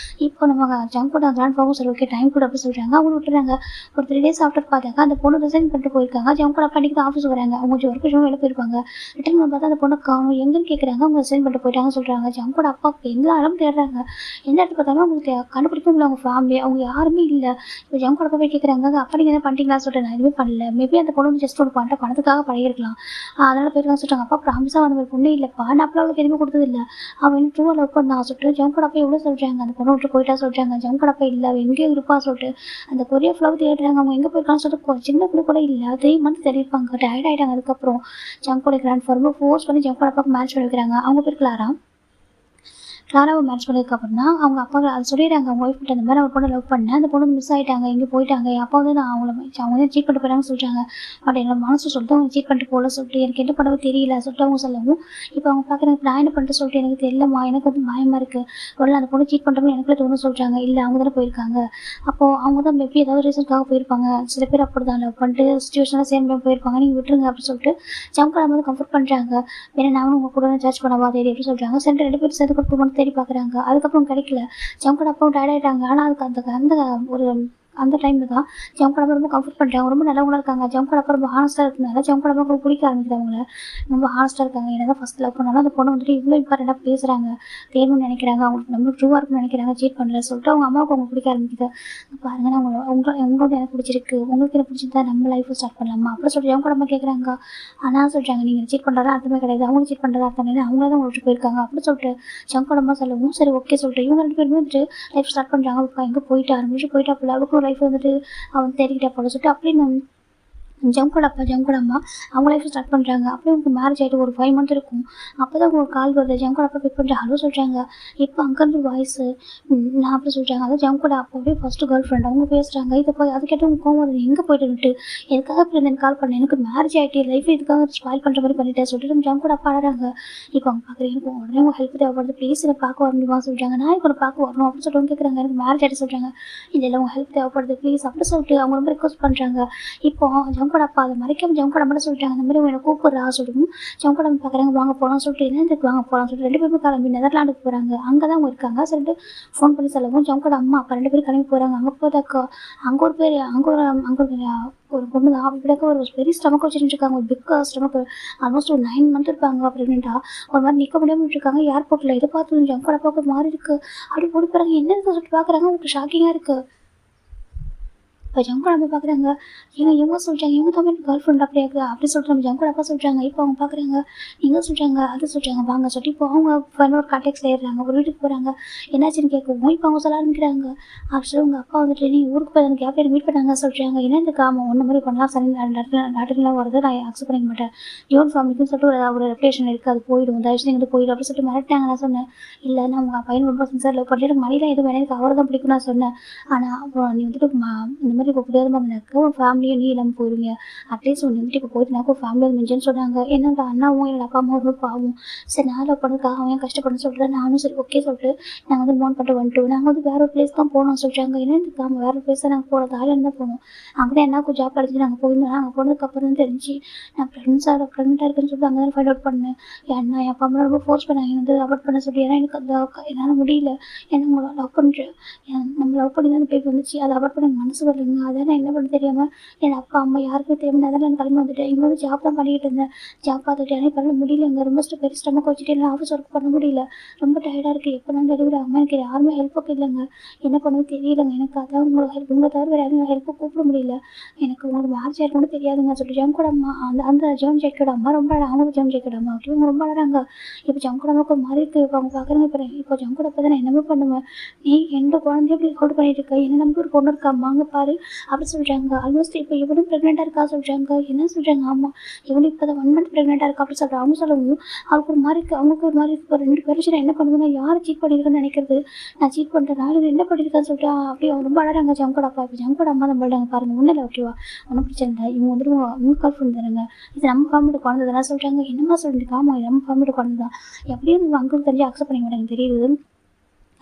இப்போ நம்ம ஜங்கோட கிராண்ட் ஃபாதரும் சரி ஓகே டைம் கூட அப்படி சொல்கிறாங்க. அவங்க விட்டுறாங்க. ஒரு 3 days ஆஃப்டர் பார்த்தாக்கா அந்த பொண்ணு ரிசைன் பண்ணிட்டு போயிருக்காங்க. ஜங்கோட அப்பா அன்றைக்கி தான் ஆஃபீஸ் வராங்க. அவங்க கொஞ்சம் ஒர்க் விஷயமா வெளில போயிருப்பாங்க. ரிட்டர்ன் பண்ணி பார்த்தா அந்த பொண்ணு காணும் எங்கன்னு கேட்குறாங்க. அவங்க ரிசைன் பண்ணிட்டு போயிட்டாங்கன்னு சொல்கிறாங்க. ஜங்கோட அப்பாவுக்கு எந்த இடம் தேடுறாங்க, எந்த இடத்துல பார்த்தாலும் அவங்களுக்கு கண்டுபிடிக்க முடியல. அவங்க ஃபேமிலி அவங்க யாருமே இல்லை. இப்போ ஜங்கோட அப்பா போய் கேட்குறாங்க, அப்பா நீங்கள் என்ன பண்ணிட்டீங்களா சொல்லிட்டு, நான் எதுவுமே பண்ணல, மேபி அந்த பொண்ணு வந்து ஜஸ்ட் ஒரு பணத்துக்காக பழகிருக்கலாம், அதனால் போயிருக்காங்க சொல்லிட்டாங்க. அப்பா ப்ராமிஸாக அந்த மாதிரி பொண்ணு இல்லைப்பா, நான் அப்பலாம் அவளுக்கு எதுவுமே கொடுத்ததில்லை, அவன் இன்னும் ட்ரூவாக லவ் பண்ணா சொல்லிட்டு ஜங்கோட அப்பா எவ்வளோ சொல்கிறாங்க. அந்த பொண்ணு விட்டு போயிட்டா சொல்கிறாங்க. ஜங்கோட அப்பா இல்லை அவள் எங்கேயோ இருப்பா சொல்லிட்டு அந்த கொரியா ஃப்ளவர் தேடுறாங்க. அவங்க எங்கே போயிருக்கான்னு சொல்லிட்டு சின்ன பிள்ளை கூட இல்லை, 3 months தேடிருப்பாங்க, டயர்ட் ஆகிட்டாங்க. அதுக்கப்புறம் ஜங்கோட கிராண்ட் ஃபாதர் ஃபோர்ஸ் பண்ணி ஜங்கோட அப்பாவுக்கு மேட்ச் பண்ணி வைக்கிறாங்க. அவங்க பேர் கிளாராவை மேட்ச் பண்ணதுக்கப்புறம் தான் அவங்க அப்பா அதை சொல்லிடுறாங்க அவங்க ஒய்ஃப் கிட்ட, அந்த மாதிரி ஒரு பொண்ணை லவ் பண்ணேன், அந்த பொண்ணு மிஸ் ஆகிட்டாங்க, எங்கே போயிட்டாங்க, என் அப்பா வந்து நான் அவங்க வந்து சீட் பண்ணிட்டு போயிட்டாங்கன்னு சொல்லிட்டாங்க. பட் என்னோட மனசு சொல்லிட்டு அவங்க சீட் பண்ணிட்டு போகல சொல்லிட்டு எனக்கு என்ன பண்ணவே தெரியல சொல்லிட்டு அவங்க சொல்லவும், இப்போ அவங்க பார்க்குறாங்க நான் என்ன பண்ணிட்டு சொல்லிட்டு எனக்கு தெரியலம்மா, எனக்கு வந்து பயமாக இருக்குது, ஒரு அந்த பொண்ணு சீட் பண்ணுறோம்னு எனக்குள்ளே தோணுன்னு சொல்கிறாங்க. இல்லை அவங்க தானே போயிருக்காங்க, அப்போது அவங்க தான் மேபி ஏதாவது ரீசனுக்காக போயிருப்பாங்க, சில பேர் அப்படி தான் லவ் பண்ணிட்டு சுச்சுவேஷனாக சேம் டைம் போயிருப்பாங்க, நீங்கள் விட்டுருங்க அப்படின்னு சொல்லிட்டு ஜங்கோட வந்து கம்ஃபர்ட் பண்ணுறாங்க. ஏன்னா நானும் உங்கள் கூட சர்ச் பண்ணவா தேடி எப்படி சொல்கிறாங்க. சரி 2 பேரும் சேர்ந்து கூட 2 months தேடி பார்க்குறாங்க. அதுக்கப்புறம் கிடைக்கல. ஜங்கோட அப்பாவும் டயர்ட் ஆகிட்டாங்க. ஆனால் அதுக்கு அந்த ஒரு அந்த டைமில் தான் ஜங்கோட அப்பா ரொம்ப கம்ஃபர்ட் பண்ணுறாங்க, ரொம்ப நல்லவங்களா இருக்காங்க. ஜங்கோட அப்பா ரொம்ப ஹானஸ்ட்டாக இருக்கிறதுனால ஜங்கோட அப்பா ரொம்ப பிடிக்க ஆரம்பிக்குது அவங்கள, ரொம்ப ஹானஸ்ட்டாக இருக்காங்க. என்ன தான் ஃபஸ்ட் லவ் பண்ணாலும் அந்த பொண்ணு வந்துட்டு இவ்வளோ இம்பார்ட்டண்ட்டாக பேசுகிறாங்க, தேடணும்னு நினைக்கிறாங்க, அவங்களுக்கு நம்மளுக்கு ட்ரூவாக இருக்குன்னு நினைக்கிறாங்க, சீட் பண்ணல சொல்லிட்டு அவங்க அம்மாவுக்கு அவங்க பிடிக்க ஆரம்பிக்குது. பாருங்க நான் உங்களோட எனக்கு பிடிச்சிருக்கு, உங்களுக்கு என்ன பிடிச்சிருந்தா நம்ம லைஃப்பை ஸ்டார்ட் பண்ணலாமா அப்படி சொல்லிட்டு ஜங்கோட அம்மா கேட்குறாங்க. ஆனால் சொல்கிறாங்க நீங்கள் சீட் பண்ணுறதா அர்த்தமே கிடையாது, அவங்க சீட் பண்ணுறதா அர்த்தம் இல்லை, அவங்கள தான் விட்டு போயிருக்காங்க அப்படி சொல்லிட்டு ஜங்கோட அம்மா சொல்லவும் சரி ஓகே சொல்லிட்டு இவங்க 2 பேருமே வந்துட்டு லைஃப் ஸ்டார்ட் பண்ணுறாங்க. எங்கே போயிட்டு ஆரம்பிச்சு போயிட்டா போல அவளுக்கும் லைஃப் வந்துட்டு அவன் தேடிக்கிட்டா போல சொல்லிட்டு அப்படின்னு ஜங்கோட அம்மா அவங்க லைஃப் ஸ்டார்ட் பண்ணுறாங்க. அப்படியே உங்களுக்கு மேரேஜ் ஆகிட்டு ஒரு 5 months இருக்கும். அப்போ தான் உங்களுக்கு கால் வருது. ஜங்கோட அப்பா பிக் பண்ணிட்டு ஹலோ சொல்கிறாங்க. இப்போ அங்கேருந்து வாய்ஸு நான் அப்படி சொல்கிறாங்க. அதான் ஜங்கோட அப்பாவே ஃபஸ்ட்டு கேர்ள் ஃப்ரெண்ட் அவங்க பேசுகிறாங்க. இதை போய் அது கேட்டு உங்கள் கோவம் வருது, எங்கே போய்ட்டு விட்டு எதுக்காக இப்படி எனக்கு கால் பண்ணேன், எனக்கு மேரேஜ் ஆகிட்டு லைஃப் இதுக்காக ஸ்பாயில் பண்ணுற மாதிரி பண்ணிட்டேன் சொல்லிட்டு நம்ம ஜங்கோட அப்பா ஆடுறாங்க. இப்போ அவங்க பார்க்குறேன் எனக்கு உடனே உங்கள் ஹெல்ப் தேவைப்படுது, ப்ளீஸ் என்னை பார்க்க வர முடியுமா சொல்கிறாங்க. நான் இப்போ பார்க்க வரணும் அப்படின்னு சொல்லிட்டு கேட்குறாங்க. எனக்கு மேரேஜ் ஆகிட்டு சொல்கிறாங்க. இல்லை உங்கள் ஹெல்ப் தேவைப்படுது ப்ளீஸ் அப்படி சொல்லிட்டு அவங்க ரொம்ப ரிக்வஸ்ட் பண்ணுறாங்க. இப்போ ஜங்கோட அப்பா அதை மறைக்காம ஜங்கோட அம்மா சொல்லிட்டாங்க, அந்த மாதிரி என்னை கூப்பிட்றா சொல்லணும். ஜங்கோட அம்மா பார்க்குறாங்க, வாங்க போகலாம்னு சொல்லிட்டு என்னதுக்கு வாங்க போகலாம்னு சொல்லிட்டு 2 பேருமே கிளம்பி நெதர்லாண்டுக்கு போகிறாங்க. அங்கே தான் அவங்க இருக்காங்க சொல்லிட்டு ஃபோன் பண்ணி சொல்லவும் ஜங்கோட அம்மா அப்பா 2 பேரும் கிளம்பி போகிறாங்க. அங்கே போதாக்கா அங்கே ஒரு பேர் ஒரு பொண்ணு தான் அப்படிக்க ஒரு பெரிய ஸ்டமக் வச்சுட்டு இருக்காங்க, ஒரு பிக் ஸ்டமக், ஆல்மோஸ்ட் ஒரு 9 months இருப்பாங்க ப்ரெக்னெண்ட்டாக, ஒரு மாதிரி நிற்க முடியாமல் இருக்காங்க ஏர்போர்ட்டில். இதை பார்த்து ஜங்கோட அப்பாவுக்கு ஒரு மாதிரி இருக்குது. அப்படி ஓடி போகிறாங்க, என்னன்னு சொல்லிட்டு பார்க்குறாங்க, உங்களுக்கு ஷாக்கிங்காக இருக்குது. இப்போ ஜங்கோட அப்பா பார்க்குறாங்க, இவங்க சொல்கிறாங்க இவங்க தான் எனக்கு கேர்ள் ஃப்ரெண்ட் அப்படியே அப்படி சொல்லிட்டு நம்ம ஜங்கோட அப்பா சொல்கிறாங்க. இப்போ அவங்க பார்க்குறாங்க, இங்கே சொல்கிறாங்க அது சொல்கிறாங்க வாங்க சொல்லிட்டு இப்போ அவங்க ஒரு கான்டாக்ட்ஸில் ஏறுறாங்க, ஒரு வீட்டுக்கு போகிறாங்க. என்னாச்சுன்னு கேட்கவும் இப்போ அவங்க சொல்ல ஆரம்பிக்கிறாங்க. ஆக்சுவலாக உங்கள் அப்பா வந்துட்டு நீ ஊருக்கு போய் எனக்கு கேப்டன் மீட் பண்ணாங்க சொல்கிறாங்க. என்ன இந்த காமம் ஒன்று மாதிரி பண்ணலாம் சரி நாட்டுக்கெல்லாம் வருது, நான் அக்செப்ட் பண்ணிக்க மாட்டேன், யோன் ஃபேமிலிக்குன்னு சொல்லிட்டு ஒரு ரெப்ரேஷன் இருக்குது, அது போயிடும், தயவுசெய்து இங்கே போயிடும் அப்படின்னு சொல்லிட்டு மிரட்டாங்க. நான் சொன்னேன் இல்லை நான் உங்கள் பையன் ரொம்ப சின்சார் லவ் பண்ணிட்டு எனக்கு மணிலாம் எதுவும் வேணும், எனக்கு அவரை தான் பிடிக்கும் நான் சொன்னேன். ஆனால் அப்புறம் நீ வந்துட்டு இந்த மாதிரி இப்போ புரியாத மாதிரினாக்க ஒரு ஃபேமிலியை நீ இல்லாமல் போயிருவீங்க, அட்லீஸ்ட் ஒன்று வந்துட்டு இப்போ போயிட்டுனாக்க ஒரு ஃபேமிலியாக மிஞ்சுன்னு சொன்னாங்க. என்னோட அண்ணாவும் என்னோட அப்பா அம்மாவும் ரொம்ப பாவம், சரி நான் லவ் பண்ணதுக்காக அவன் கஷ்டப்படணும்னு சொல்லிட்டு நானும் சரி ஓகே சொல்லிட்டு நாங்கள் வந்து ஃபோன் பண்ணிட்டு வந்துட்டோம். நாங்கள் வந்து வேறு ஒரு பிளேஸ் தான் போனோம் சொல்கிறாங்க. என்னன்னு வேறு ஒரு பிளேஸ் தான் நாங்கள் போகிறோம், தாலியாக தான் போனோம். அங்கே தான் என்ன ஜாப் அடிச்சு நாங்கள் போயிருந்தோம். நாங்கள் போனதுக்கப்புறம் தான் தெரிஞ்சு நான் ப்ரெக்னெண்ட்டாக இருக்குன்னு சொல்லிட்டு அங்கே தான் ஃபைண்ட் அவுட் பண்ணேன். ஏன்னா என் அப்பா அம்மா ரொம்ப ஃபோர்ஸ் பண்ணாங்க வந்து அவாய்ட் பண்ண சொல்லி, ஏன்னா எனக்கு அந்த என்னால் முடியல, ஏன்னா உங்களை லவ் பண்ணுறேன், நம்ம லவ் பண்ணி தான் அந்த பேபி வந்துச்சு, அதை அவாய்ட் பண்ண எனக்கு மனசு வரலைங்க, அதான் நான் என்ன பண்ண தெரியாமல் என் அப்பா அம்மா யாருக்குமே தெரியாமல் அதெல்லாம் நான் கிளம்பி வந்துட்டேன். இங்கே வந்து ஜாப் தான் பண்ணிக்கிட்டு இருந்தேன், ஜாப் பார்த்துட்டு ஆனால் பண்ண முடியலங்க, ரொம்ப பெரிய ஸ்டமக் வச்சுட்டு என்னால் ஆஃபீஸ் ஒர்க் பண்ண முடியல, ரொம்ப டயர்டாக இருக்குது, எப்போ நான் டெலிவரி ஆகாமல் எனக்கு யாருமே ஹெல்ப்புக்கு இல்லைங்க, என்ன பண்ணவே தெரியலைங்க எனக்கு, அதான் உங்களை தவிர வேறு யாரும் ஹெல்ப்பை கூப்பிட முடியல, எனக்கு உங்களுக்கு மேரேஜ் ஆயிருக்குன்னு தெரியாதுங்க சொல்லிட்டு ஜங்கோட அம்மா அந்த ஜோன் ஜேக்கோட அம்மா ரொம்ப அவங்க ஜோன் ஜேக்கோட அம்மா அப்படி இவங்க ரொம்ப அழகாங்க. இப்போ ஜங்கோட அம்மாவுக்கு ஒரு மாதிரி இருக்குது. இப்போ அவங்க பார்க்குறாங்க, இப்போ ஜங்கோட அப்போ தான் நான் என்னமே பண்ணுவேன், நீ எந்த குழந்தைய அப்படி ஹோல்டு பண்ணிட்டு இருக்க, என்ன நம்பி ஒரு பொண்ணு இருக்கா அம்மா, அங்கே பாரு அப்படி சொல்கிறாங்க. ஆல்மோஸ்ட் இப்போ இவனும் ப்ரெக்னெண்ட்டாக இருக்கா சொல்கிறாங்க. என்ன சொல்கிறாங்க? ஆமாம், இவனும் இப்போ தான் 1 மந்த் ப்ரெக்னெண்ட்டாக இருக்கா அப்படி சொல்கிறாங்க. அவங்க சொல்லவும் அவருக்கு ஒரு மாதிரி இருக்குது, அவங்களுக்கு ஒரு மாதிரி இருக்குது. இப்போ 2 பேரும் சரி என்ன பண்ணுதுன்னா, யார் சீட் பண்ணியிருக்கேன்னு நினைக்கிறது, நான் சீட் பண்ணிட்டேன், நான் இது என்ன பண்ணியிருக்கேன்னு சொல்லிட்டு அப்படி அவங்க ரொம்ப அழகாங்க. ஜங்கோட அப்பா இப்போ ஜங்கோட அம்மா தான் பல்டாங்க பாருங்கள். ஒன்றும் இல்லை, ஓகேவா, ஒன்றும் பிரச்சனை இல்லை. இவங்க வந்துட்டு உங்க கால் ஃப்ரெண்ட் தானேங்க, இது நம்ம ஃபேமிலியோட குழந்தை தானே சொல்கிறாங்க. என்னமா சொல்லிட்டு, ஆமாம் இது நம்ம ஃபேமிலியோட குழந்தை தான், எப்படியும் உங்கள் அங்கிள் தெரிஞ்சு அக்செப்ட் பண்ணிக்க மாட்டாங்க தெரியுது,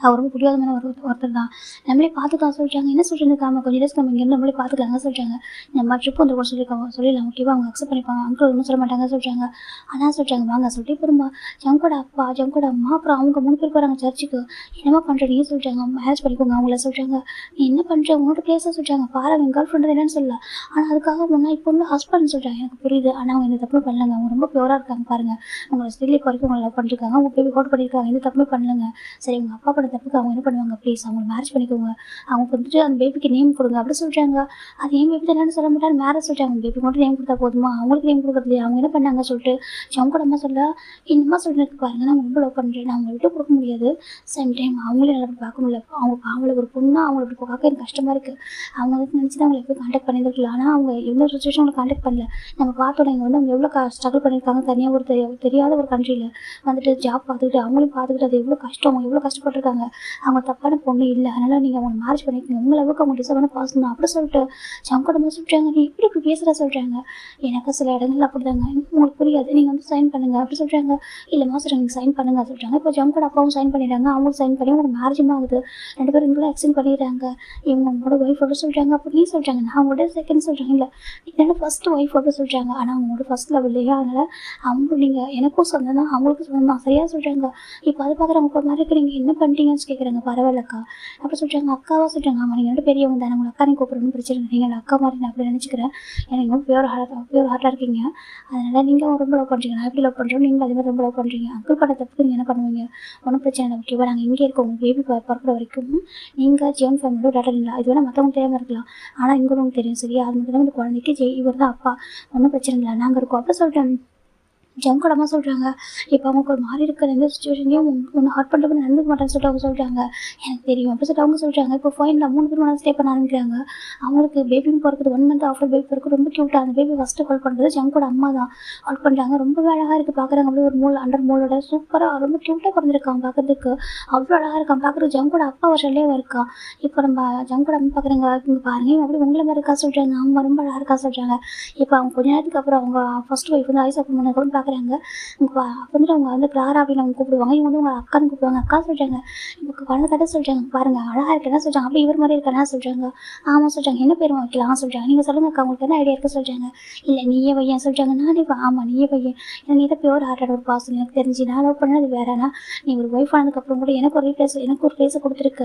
அவருக்கு பிடிவாதமான ஒருத்தர் தான், நம்மளே பார்த்துக்கலாம் சொல்லிட்டாங்க. என்ன சொல்கிறீங்க, ஆமாம் கொஞ்சம் டேஸ்க்கு நம்ம இங்கேருந்து நம்மளே பார்த்துக்கலாங்க சொல்லிட்டாங்க. நம்ம ட்ரிப் வந்து கூட சொல்லிடலாம், ஓகேவா, அவங்க அக்செப்ட் பண்ணிப்பாங்க, அங்கிள் ஒன்றும் சொல்ல மாட்டாங்க சொல்லிட்டாங்க. ஆனால் சொல்லிட்டாங்க வாங்க சொல்லிட்டு இப்போ ஜங்கோட அப்பா ஜங்கோட அம்மா அப்புறம் அவங்க 3 பேர் போகிறாங்க சர்ச்சுக்கு. என்னமா பண்ணுறீங்க சொல்லிட்டாங்க, மேரேஜ் பண்ணிக்கோங்க அவங்கள சொல்லிட்டாங்க. நீ என்ன பண்ணுற உன்னோட பிளேஸாக சொல்லிட்டாங்க, பாரு என் கேர்ள் ஃப்ரெண்டு என்னன்னு சொல்லல, ஆனால் அதுக்காக முன்னா இப்போ வந்து ஹஸ்பண்ட் சொல்லிட்டாங்க. எனக்கு புரியுது, ஆனால் அவங்க எந்த தப்பும் பண்ணலங்க, அவங்க ரொம்ப பியூராக இருக்காங்க பாருங்கள், உங்களை ஸ்டில் இப்போ வரைக்கும் உங்களை லவ் பண்ணிருக்காங்க, உங்கள் பேபி ஹோல்ட் பண்ணியிருக்காங்க, எந்த தப்புமே பண்ணலங்க. சரி உங்கள் அப்பா தப்புக்கு அவங்க என்ன பண்ணுவாங்க, ப்ளீஸ் அவங்க மேரேஜ் பண்ணிக்கோங்க, அவங்க வந்துட்டு அந்த பேபிக்கு நேம் கொடுங்க அப்படி சொல்லிட்டாங்க. அது ஏன் பேபி தானே சொல்ல மாட்டாங்க, மேரேஜ் சொல்லிட்டாங்க, பேபி மட்டும் நேம் கொடுத்தா போதுமா, அவங்களுக்கு நேம் கொடுக்குறது அவங்க என்ன பண்ணாங்க சொல்லிட்டு ஜங்கோட அம்மா சொல்ல, என்னமா சொல்லிட்டு பாருங்க, நான் ரொம்ப லவ் பண்ணுறேன், நான் அவங்க விட்டு கொடுக்க முடியாது, சேம் டைம் அவங்களே நல்லா பார்க்க முடியல, அவங்க அவங்கள ஒரு பொண்ணாக அவங்கள இப்படி பார்க்க எனக்கு கஷ்டமாக இருக்குது, அவங்க வந்து நினச்சி தான் அவங்களை எப்போ கான்டாக்ட் பண்ணியிருக்கலாம், ஆனால் அவங்க எந்த சுச்சுவேஷனில் கான்டாக்ட் பண்ணல, நம்ம பார்த்தோம் இங்கே வந்து அவங்க எவ்வளோ ஸ்ட்ரகிள் பண்ணியிருக்காங்க, தனியாக ஒரு தெரியாத ஒரு கண்ட்ரியில் வந்துட்டு ஜாப் பார்த்துக்கிட்டு அவங்களையும் பார்த்துக்கிட்டு அது எவ்வளோ கஷ்டம், அவங்க எவ்வளோ கஷ்டப்பட்டுருக்காங்க, அவங்க தப்பான பொண்ணு இல்லை, அதனால் நீங்கள் அவங்க மேரேஜ் பண்ணிக்கோங்க, உங்களை அளவுக்கு அவங்க டிசர்வான பாசம் தான் அப்படி சொல்லிட்டு ஜங்கோட சொல்லிட்டாங்க. நீ இப்படி பேசுகிற சொல்கிறாங்க, எனக்கு சில இடங்கள் அப்படி தாங்க, உங்களுக்கு புரியாது, நீங்கள் வந்து சைன் பண்ணுங்கள் அப்படி சொல்கிறாங்க. இல்லைம்மா சொல்கிறாங்க நீங்கள் சைன் பண்ணுங்க சொல்கிறாங்க. இப்போ ஜங்கோட அப்பாவும் சைன் பண்ணிடுறாங்க, அவங்களும் சைன் பண்ணி உங்களுக்கு மேரேஜும் ஆகுது, 2 பேரும் இங்கெல்லாம் எக்ஸ்டெண்ட் பண்ணிடுறாங்க. இவங்க உங்களோட ஒய்ஃப் அப்படி சொல்கிறாங்க. அப்போ நீ சொல்கிறாங்க நான் அவங்களோட செகண்ட் சொல்கிறாங்க, இல்லை என்னோட ஃபஸ்ட்டு ஒய்ஃப் அப்படி சொல்கிறாங்க, ஆனால் அவங்களோட ஃபஸ்ட் லவ் இல்லையா, அதனால் அவங்க நீங்கள் எனக்கும் சொந்தம் தான் அவங்களுக்கும் சொந்தம் தான் சரியாக சொல்கிறாங்க. இப்போ அதை பார்க்குறவங்க மாதிரி இருக்கு, நீங்கள் என்ன பண்ணிட்டீங்கன்னு கேட்குறாங்க. பரவாயில்லக்கா அப்படி சொல்கிறாங்க. அக்காவாக சொல்கிறாங்க. ஆமாம் நீங்கள் வந்து பெரியவங்க தானே, உங்களை அக்கா நீ கூப்பிடணும்னு பிரச்சனை இல்லை, நீங்கள் அக்கா மாதிரி நான் அப்படி நினச்சிக்கிறேன், எனக்கு ரொம்ப பியூர் ஹார்ட்டாக இருக்கீங்க, அதனால் நீங்கள் ரொம்ப லவ் பண்ணுறீங்க, நான் எப்படி லவ் பண்ணுறோம், நீங்கள் அதே மாதிரி ரொம்ப லவ் பண்ணுறீங்க, அங்கிள் பண்ண தப்புக்கு நீங்கள் என்ன பண்ணுவீங்க, ஒன்றும் பிரச்சனை இல்லை ஓகேவா, நாங்கள் இங்கே இருக்கோம், உங்கள் பேபி பிறக்கிற வரைக்கும் நீங்கள் ஜியோன் ஃபேமிலியோட டாட்டா இல்லை, இது வேணால் மற்றவங்க தெரியாமல் இருக்கலாம், ஆனால் இங்கே உங்களுக்கு தெரியும் சரியா, அது மட்டும் தான் இந்த குழந்தைக்கு இவர் தான் அப்பா, ஒன்றும் பிரச்சனை இல்லை நாங்கள் இருக்கோம் அப்படி சொல்லிட்டேன். ஜங்கோட அம்மா சொல்கிறாங்க. இப்போ அவங்களுக்கு ஒரு மாதிரி இருக்கிற எந்த சுச்சுவேஷன்லையும் ஒன்று ஹார்ட் பண்ணுறப்ப நடந்துக்க மாட்டேன்னு சொல்லிட்டு அவங்க சொல்கிறாங்க. எனக்கு தெரியும் அப்படி சொல்லிட்டு அவங்க சொல்கிறாங்க. இப்போ ஃபைனலாக 3 பேர் ஸ்டே பண்ண ஆரம்பிக்கிறாங்க. அவங்களுக்கு பேபியும் பிறக்குது, 1 மந்த் ஆஃப்டர் பேபி பிறகு ரொம்ப க்யூட்டாக அந்த பேபி ஃபஸ்ட்டு கால் பண்ணுறது ஜங்கோட அம்மா தான் கால் பண்ணுறாங்க. ரொம்ப அழகாக இருக்குது பார்க்குறாங்க, அப்படியே ஒரு அண்டர் மோலோட சூப்பராக ரொம்ப க்யூட்டாக பிறந்திருக்காங்க பார்க்குறதுக்கு, அவ்வளோ அழகாக இருக்கான் பார்க்குறது. ஜங்கோட அப்பா வருஷம்லேயே இருக்கான். இப்போ நம்ம ஜங்கோட அம்மா பார்க்குறாங்க, இங்கே பாருங்க அப்படி உங்களை மாதிரி இருக்கா சொல்கிறாங்க, அவங்க ரொம்ப அழகாக இருக்கா சொல்கிறாங்க. இப்போ அவங்க கொஞ்ச நேரத்துக்கு அப்புறம் அவங்க ஃபஸ்ட் ஒய்ஃப் வந்து ஐஸ் ஓப்பன் பண்ணதுக்கு பார்க்குறாங்க. அப்போ வந்துட்டு அவங்க வந்து கிளாரா அப்படின்னு அவங்க கூப்பிடுவாங்க, இவங்க வந்து உங்க அக்கான்னு கூப்பிடுவாங்க. அக்கா சொல்கிறாங்க, இப்போ குழந்தை கட்ட சொல்கிறாங்க, பாருங்க அழகாக இருக்கேன்னா சொல்கிறாங்க, அப்படி இவர் மாதிரி இருக்கேன்னா சொல்கிறாங்க. ஆமாம் சொல்கிறாங்க. என்ன பேர் வைக்கலாம் சொல்கிறாங்க. நீங்கள் சொல்லுங்க அக்கா உங்களுக்கு என்ன ஐடியா இருக்குது சொல்கிறாங்க. இல்லை நீயே பையன் சொல்கிறாங்க. நானே ஆமாம் நீயே பையன், ஏன்னா நீ தான் பியூர் ஹார்ட்டட் ஒரு பாசம் எனக்கு தெரிஞ்சு, நான் லவ் பண்ணது வேறனா, நீ ஒரு ஒய்ஃப் ஆனதுக்கப்புறம் கூட எனக்கு ஒரு பிளேஸை கொடுத்துருக்க,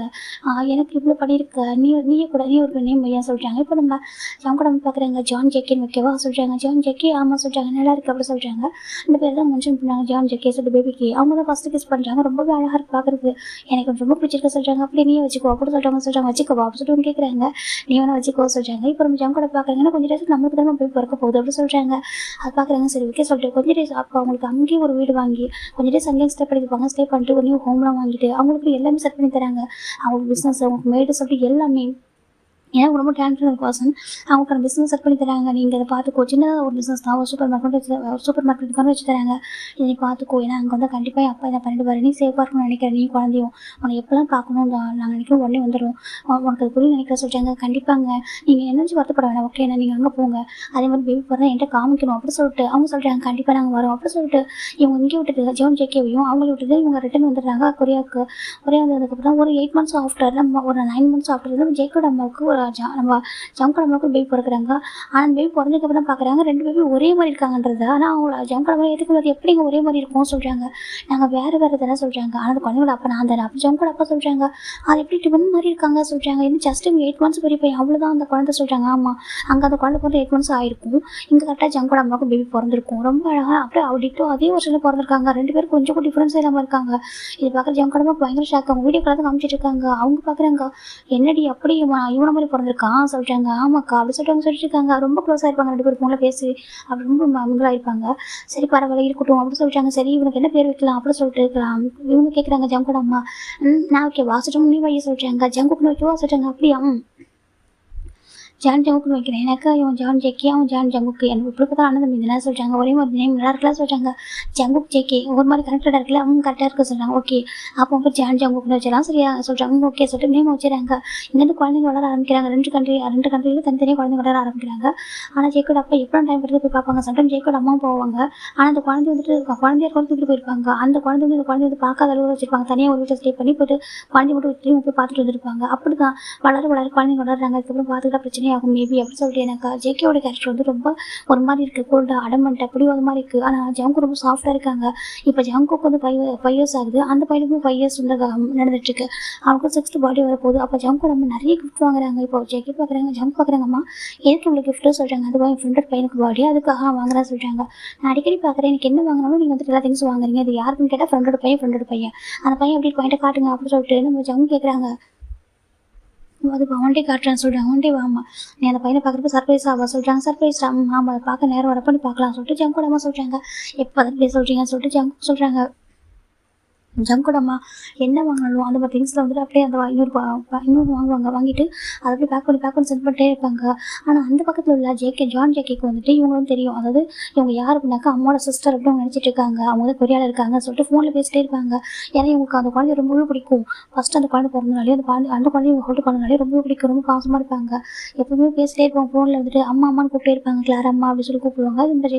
எனக்கு இவ்வளோ பண்ணியிருக்க, நீயே கூட நீ ஒரு நேம் பையன் சொல்கிறாங்க. இப்போ நம்ம அவங்க கூட பார்க்குறாங்க, ஜான் ஜெக்கின்னு வைக்கவா சொல்கிறாங்க. ஜான் ஜெக்கி ஆமாம் சொல்கிறாங்க, நல்லா இருக்குது அப்படி சொல்கிறாங்க. இந்த பேர் தான் மென்ஷன் பண்ணாங்க, ஜான் ஜெக்கே சொல்லிட்டு பேபிக்கு. அவங்க தான் ஃபஸ்ட்டு கிஸ் பண்ணுறாங்க, ரொம்பவே அழகாக இருக்குது பார்க்குறது, எனக்கு ரொம்ப பிடிச்சிருக்க சொல்கிறாங்க. அப்படி நீயே வச்சுக்கோ அப்படி சொல்கிறாங்க வச்சுக்கோவா அப்படி சொல்லிட்டு கேட்குறாங்க. நீ வேணா வச்சுக்கோ சொல்கிறாங்க. இப்போ நம்ம ஜான் கூட பார்க்குறாங்கன்னா கொஞ்சம் டேஸ் நம்மளுக்கு தான் போய் பிறக்க போகுது அப்படி சொல்கிறாங்க. அது பார்க்குறாங்க, சரி ஓகே சொல்லிட்டு கொஞ்சம் டேஸ் அப்போ அவங்களுக்கு அங்கேயே ஒரு வீடு வாங்கி கொஞ்சம் டேஸ் அங்கேயும் ஸ்டே பண்ணியிருப்பாங்க. ஸ்டே பண்ணிட்டு ஒரு நியூ ஹோம்லாம் வாங்கிட்டு அவங்களுக்கு எல்லாமே செட் பண்ணி தராங்க, அவங்களுக்கு பிஸ்னஸ் அவங்களுக்கு மேடு சொல்லிட்டு எல்லாமே. ஏன்னா ரொம்ப டேலண்டட் ஒரு பர்சன், அவங்களுக்கு அந்த பிஸ்னஸ் செட் பண்ணி தராங்க. நீங்கள் அதை பார்த்துக்கோ, சின்னதாக ஒரு பிஸ்னஸ் தான், ஒரு சூப்பர் மார்க்கெட் பண்ணி வச்சு தராங்க, இதை பார்த்துக்கோ, ஏன்னா அங்கே வந்து கண்டிப்பாக என் அப்பா இதை பண்ணிட்டு பாரு, நீ சேஃபாக இருக்கணும்னு நினைக்கிறேன், நீ குழந்தையும் உன்னை எப்போல்லாம் பார்க்கணும் நாங்கள் நினைக்கிறோம் உடனே வந்துடும், உனக்கு அது புரிய நினைக்கிற சொல்லிட்டாங்க. கண்டிப்பாங்க நீங்கள் என்னச்சு வருத்தப்பட வேணாம் ஓகேண்ணா, நீங்கள் அங்கே போங்க, அதே மாதிரி பேபி பிறந்தா என்கிட்ட காமிக்கணும் அப்படி சொல்லிட்டு அவங்க சொல்கிறாங்க. கண்டிப்பாக நாங்கள் வரோம் அப்படி சொல்லிட்டு இவங்க இங்கே விட்டுட்டு ஜோன் ஜேகேவையும் அவங்கள விட்டுட்டு இவங்க ரிட்டன் வந்துடுறாங்க கொரியாவுக்கு. கொரியா வந்ததுக்கப்புறம் ஒரு 8 months ஆஃப்டர் நம்ம ஒரு 9 months ஆஃப்டர் வந்து ஜேக்கோட அம்மாவுக்கு ஒரு நம்ம ஜங்கோட அம்மாவுக்கு பேபி பிறக்கிறாங்க. ஆனால் பேபி பிறந்ததுக்கப்புறம் பார்க்குறாங்க 2 பேபி ஒரே மாதிரி இருக்காங்கன்றது, ஆனால் அவங்கள ஜங்கோட அம்மா ஏற்றுக்கிறது எப்படிங்க ஒரே மாதிரி இருக்கும் சொல்கிறாங்க. நாங்கள் வேறு தானே சொல்கிறாங்க, ஆனால் அந்த குழந்தைங்கள அப்போ நான் தானே அப்படி ஜங்கோட அப்பா சொல்கிறாங்க. அது எப்படி டிவன் மாதிரி இருக்காங்க சொல்கிறாங்க. இன்னும் ஜஸ்ட் 8 months பெரிய பையன் அவ்வளோதான் அந்த குழந்தை சொல்கிறாங்க. ஆமாம் அங்கே அந்த குழந்தை பிறந்து 8 months ஆகிருக்கும், இங்கே கரெக்டாக ஜங்கோட அம்மாவுக்கு பேபி பிறந்திருக்கும். ரொம்ப அழகாக அப்படியே அவடிட்டோ அதே வருஷத்தில் பிறந்திருக்காங்க. 2 பேரும் கொஞ்சம் கூட டிஃப்ரென்ஸ் இல்லாமல் இருக்காங்க. இது பார்க்குற ஜங்கோட அம்மாவுக்கு பயங்கர ஷாக். அவங்க வீடியோ கலந்து காமிச்சிட்டு இருக்காங்க. அவங்க பார்க்குறாங்க, என்னடி அப்படி இவனை மாதிரி பிறந்திருக்கான் சொல்கிறாங்க. ஆமாக்கா அப்படி சொல்லிட்டு அவங்க சொல்லிட்டு இருக்காங்க. ரொம்ப க்ளோஸாக இருப்பாங்க 2 பேரும், ஃபோனில் பேசி அப்படி ரொம்ப மிங்கிளாக இருப்பாங்க. சரி பரவாயில்ல இருக்கட்டும் அப்படி சொல்லிட்டாங்க. சரி இவனுக்கு என்ன பேர் வைக்கலாம் அப்படி சொல்லிட்டு இருக்கலாம். இவங்க கேட்குறாங்க ஜங்கோட அம்மா, நான் ஓகே வாசிட்டோம் நீ வைய சொல்கிறாங்க. ஜங்குக்கு வைக்கவா சொல்கிறாங்க. அப்படியா ஜான் ஜங்குக்குன்னு வைக்கிறேன். எனக்கு இவன் ஜான் ஜேக்கி, அவன் ஜான் ஜங்குக்கு. எனக்கு இப்படி பார்த்தா அண்ணன் தம்பி தானே சொல்கிறாங்க. ஒரே மாதிரி நேம் நல்லா இருக்கலாம் சொல்கிறாங்க. ஜங்குக் ஜேக்கி ஒரு மாதிரி கரெக்டாக இருக்குல்ல, அவங்க கரெக்டாக இருக்க சொல்கிறாங்க. ஓகே அப்போ வந்து ஜான் ஜங்குக்குன்னு வச்சிடலாம் சரியா சொல்கிறாங்க. ஓகே சொல்லிட்டு நேம் வச்சுறாங்க. இங்கேருந்து குழந்தைங்க வளர ஆரம்பிக்கிறாங்க. ரெண்டு கண்ட்ரியில் தனித்தனியாக குழந்தைங்க வளர ஆரம்பிக்கிறாங்க. ஆனால் ஜேக்கோட அப்பா எப்போ டைம் எடுத்து போய் பார்ப்பாங்க. சம்டைம் ஜேக்கோட அம்மாவும் போவாங்க. ஆனால் அந்த குழந்தை வந்துட்டு குழந்தைய தூக்கிட்டு போயிருப்பாங்க. அந்த குழந்தை வந்து இந்த குழந்தை வந்து பார்க்காத அளவு வச்சிருப்பாங்க. தனியாக ஒரு வீட்டில் ஸ்டே பண்ணி போய்ட்டு குழந்தை மட்டும் திரும்ப போய் பார்த்துட்டு வந்துருப்பாங்க. அப்படி தான் வளர குழந்தைங்க வளர்றாங்க. அதுக்கப்புறம் பார்த்துக்கிட்டா பிரச்சனையாகும் மேபி அப்படி சொல்லிட்டு எனக்கு ஜேகேயோட கேரக்டர் வந்து ரொம்ப ஒரு மாதிரி இருக்குது. கோல்டாக அடமெண்ட் அப்படி ஒரு மாதிரி இருக்குது. ஆனால் ஜங்கு ரொம்ப சாஃப்டாக இருக்காங்க. இப்போ ஜங்குக்கு வந்து 5 இயர்ஸ் ஆகுது. அந்த பையனுக்கும் 5 இயர்ஸ் வந்து நடந்துட்டுருக்கு. அவனுக்கு 6th பர்த்டே வரப்போகுது. அப்போ ஜங்கு நம்ம நிறைய கிஃப்ட் வாங்குறாங்க. இப்போ ஜேகே பார்க்குறாங்க, ஜங்கு பார்க்குறாங்கம்மா எதுக்கு இவ்வளோ கிஃப்ட்டு சொல்கிறாங்க. அதுவாக என் ஃப்ரெண்டோட பையனுக்கு பர்த்டே அதுக்காக வாங்குறேன் சொல்கிறாங்க. நான் அடிக்கடி பார்க்குறேன், எனக்கு என்ன வாங்கினாலும் நீங்கள் வந்துட்டு எல்லா திங்ஸ் வாங்குறீங்க. அது யாருக்குன்னு கேட்டால் ஃப்ரெண்டோட பையன் அந்த பையன் எப்படி பாயிண்ட்டை காட்டுங்க அப்படின்னு சொல்லிட்டு நம்ம ஜங்கு கேட்குறாங்க. அது அவன்கிட்டே காட்டுறான்னு சொல்கிறாங்க. அவன்கிட்டே வாமா நீ அந்த பையனை பார்க்குறப்ப சர்ப்ரைஸ் ஆவா சொல்கிறாங்க. சர்ப்ரைஸ் ஆமாம் அதை பார்க்க நேரம் வரப்போ நீ பார்க்கலாம் சொல்லிட்டு ஜங்கோட அம்மா சொல்கிறாங்க. எப்போ அதை இப்படி சொல்கிறீங்கன்னு சொல்லிட்டு ஜங்கு சொல்கிறாங்க. ஜங்கோட அம்மா என்ன வாங்கினாலும் அந்த மாதிரி திங்ஸில் வந்துட்டு அப்படியே அந்த இன்னொரு வாங்குவாங்க. வாங்கிட்டு அதை அப்படியே பேக் பண்ணி சென்ட் பண்ணிட்டே இருப்பாங்க. ஆனால் அந்த பக்கத்தில் உள்ள ஜான் ஜேக்கேக்கு வந்துட்டு இவங்களும் தெரியும். அதாவது இவங்க யார் அப்படின்னாக்கா அம்மாவோட சிஸ்டர் அப்படின்னு அவங்க நினச்சிட்டு இருக்காங்க. அவங்க வந்து கொரியாவில் இருக்காங்க சொல்லிட்டு ஃபோனில் பேசிட்டே இருப்பாங்க. ஏன்னா இவங்களுக்கு அந்த குழந்தைய ரொம்பவே பிடிக்கும். ஃபஸ்ட்டு அந்த குழந்தை பிறந்தனாலே அந்த குழந்தைய இவங்க ஹோல்டு பண்ணனாலே ரொம்பவே பிடிக்கும். ரொம்ப பாசமாக இருப்பாங்க. எப்பவுமே பேசிட்டே இருப்பாங்க. ஃபோனில் வந்துட்டு அம்மான்னு கூப்பிட்டே இருப்பாங்க. கிளாரா அம்மா அப்படின்னு சொல்லி கூப்பிடுவாங்க. இந்த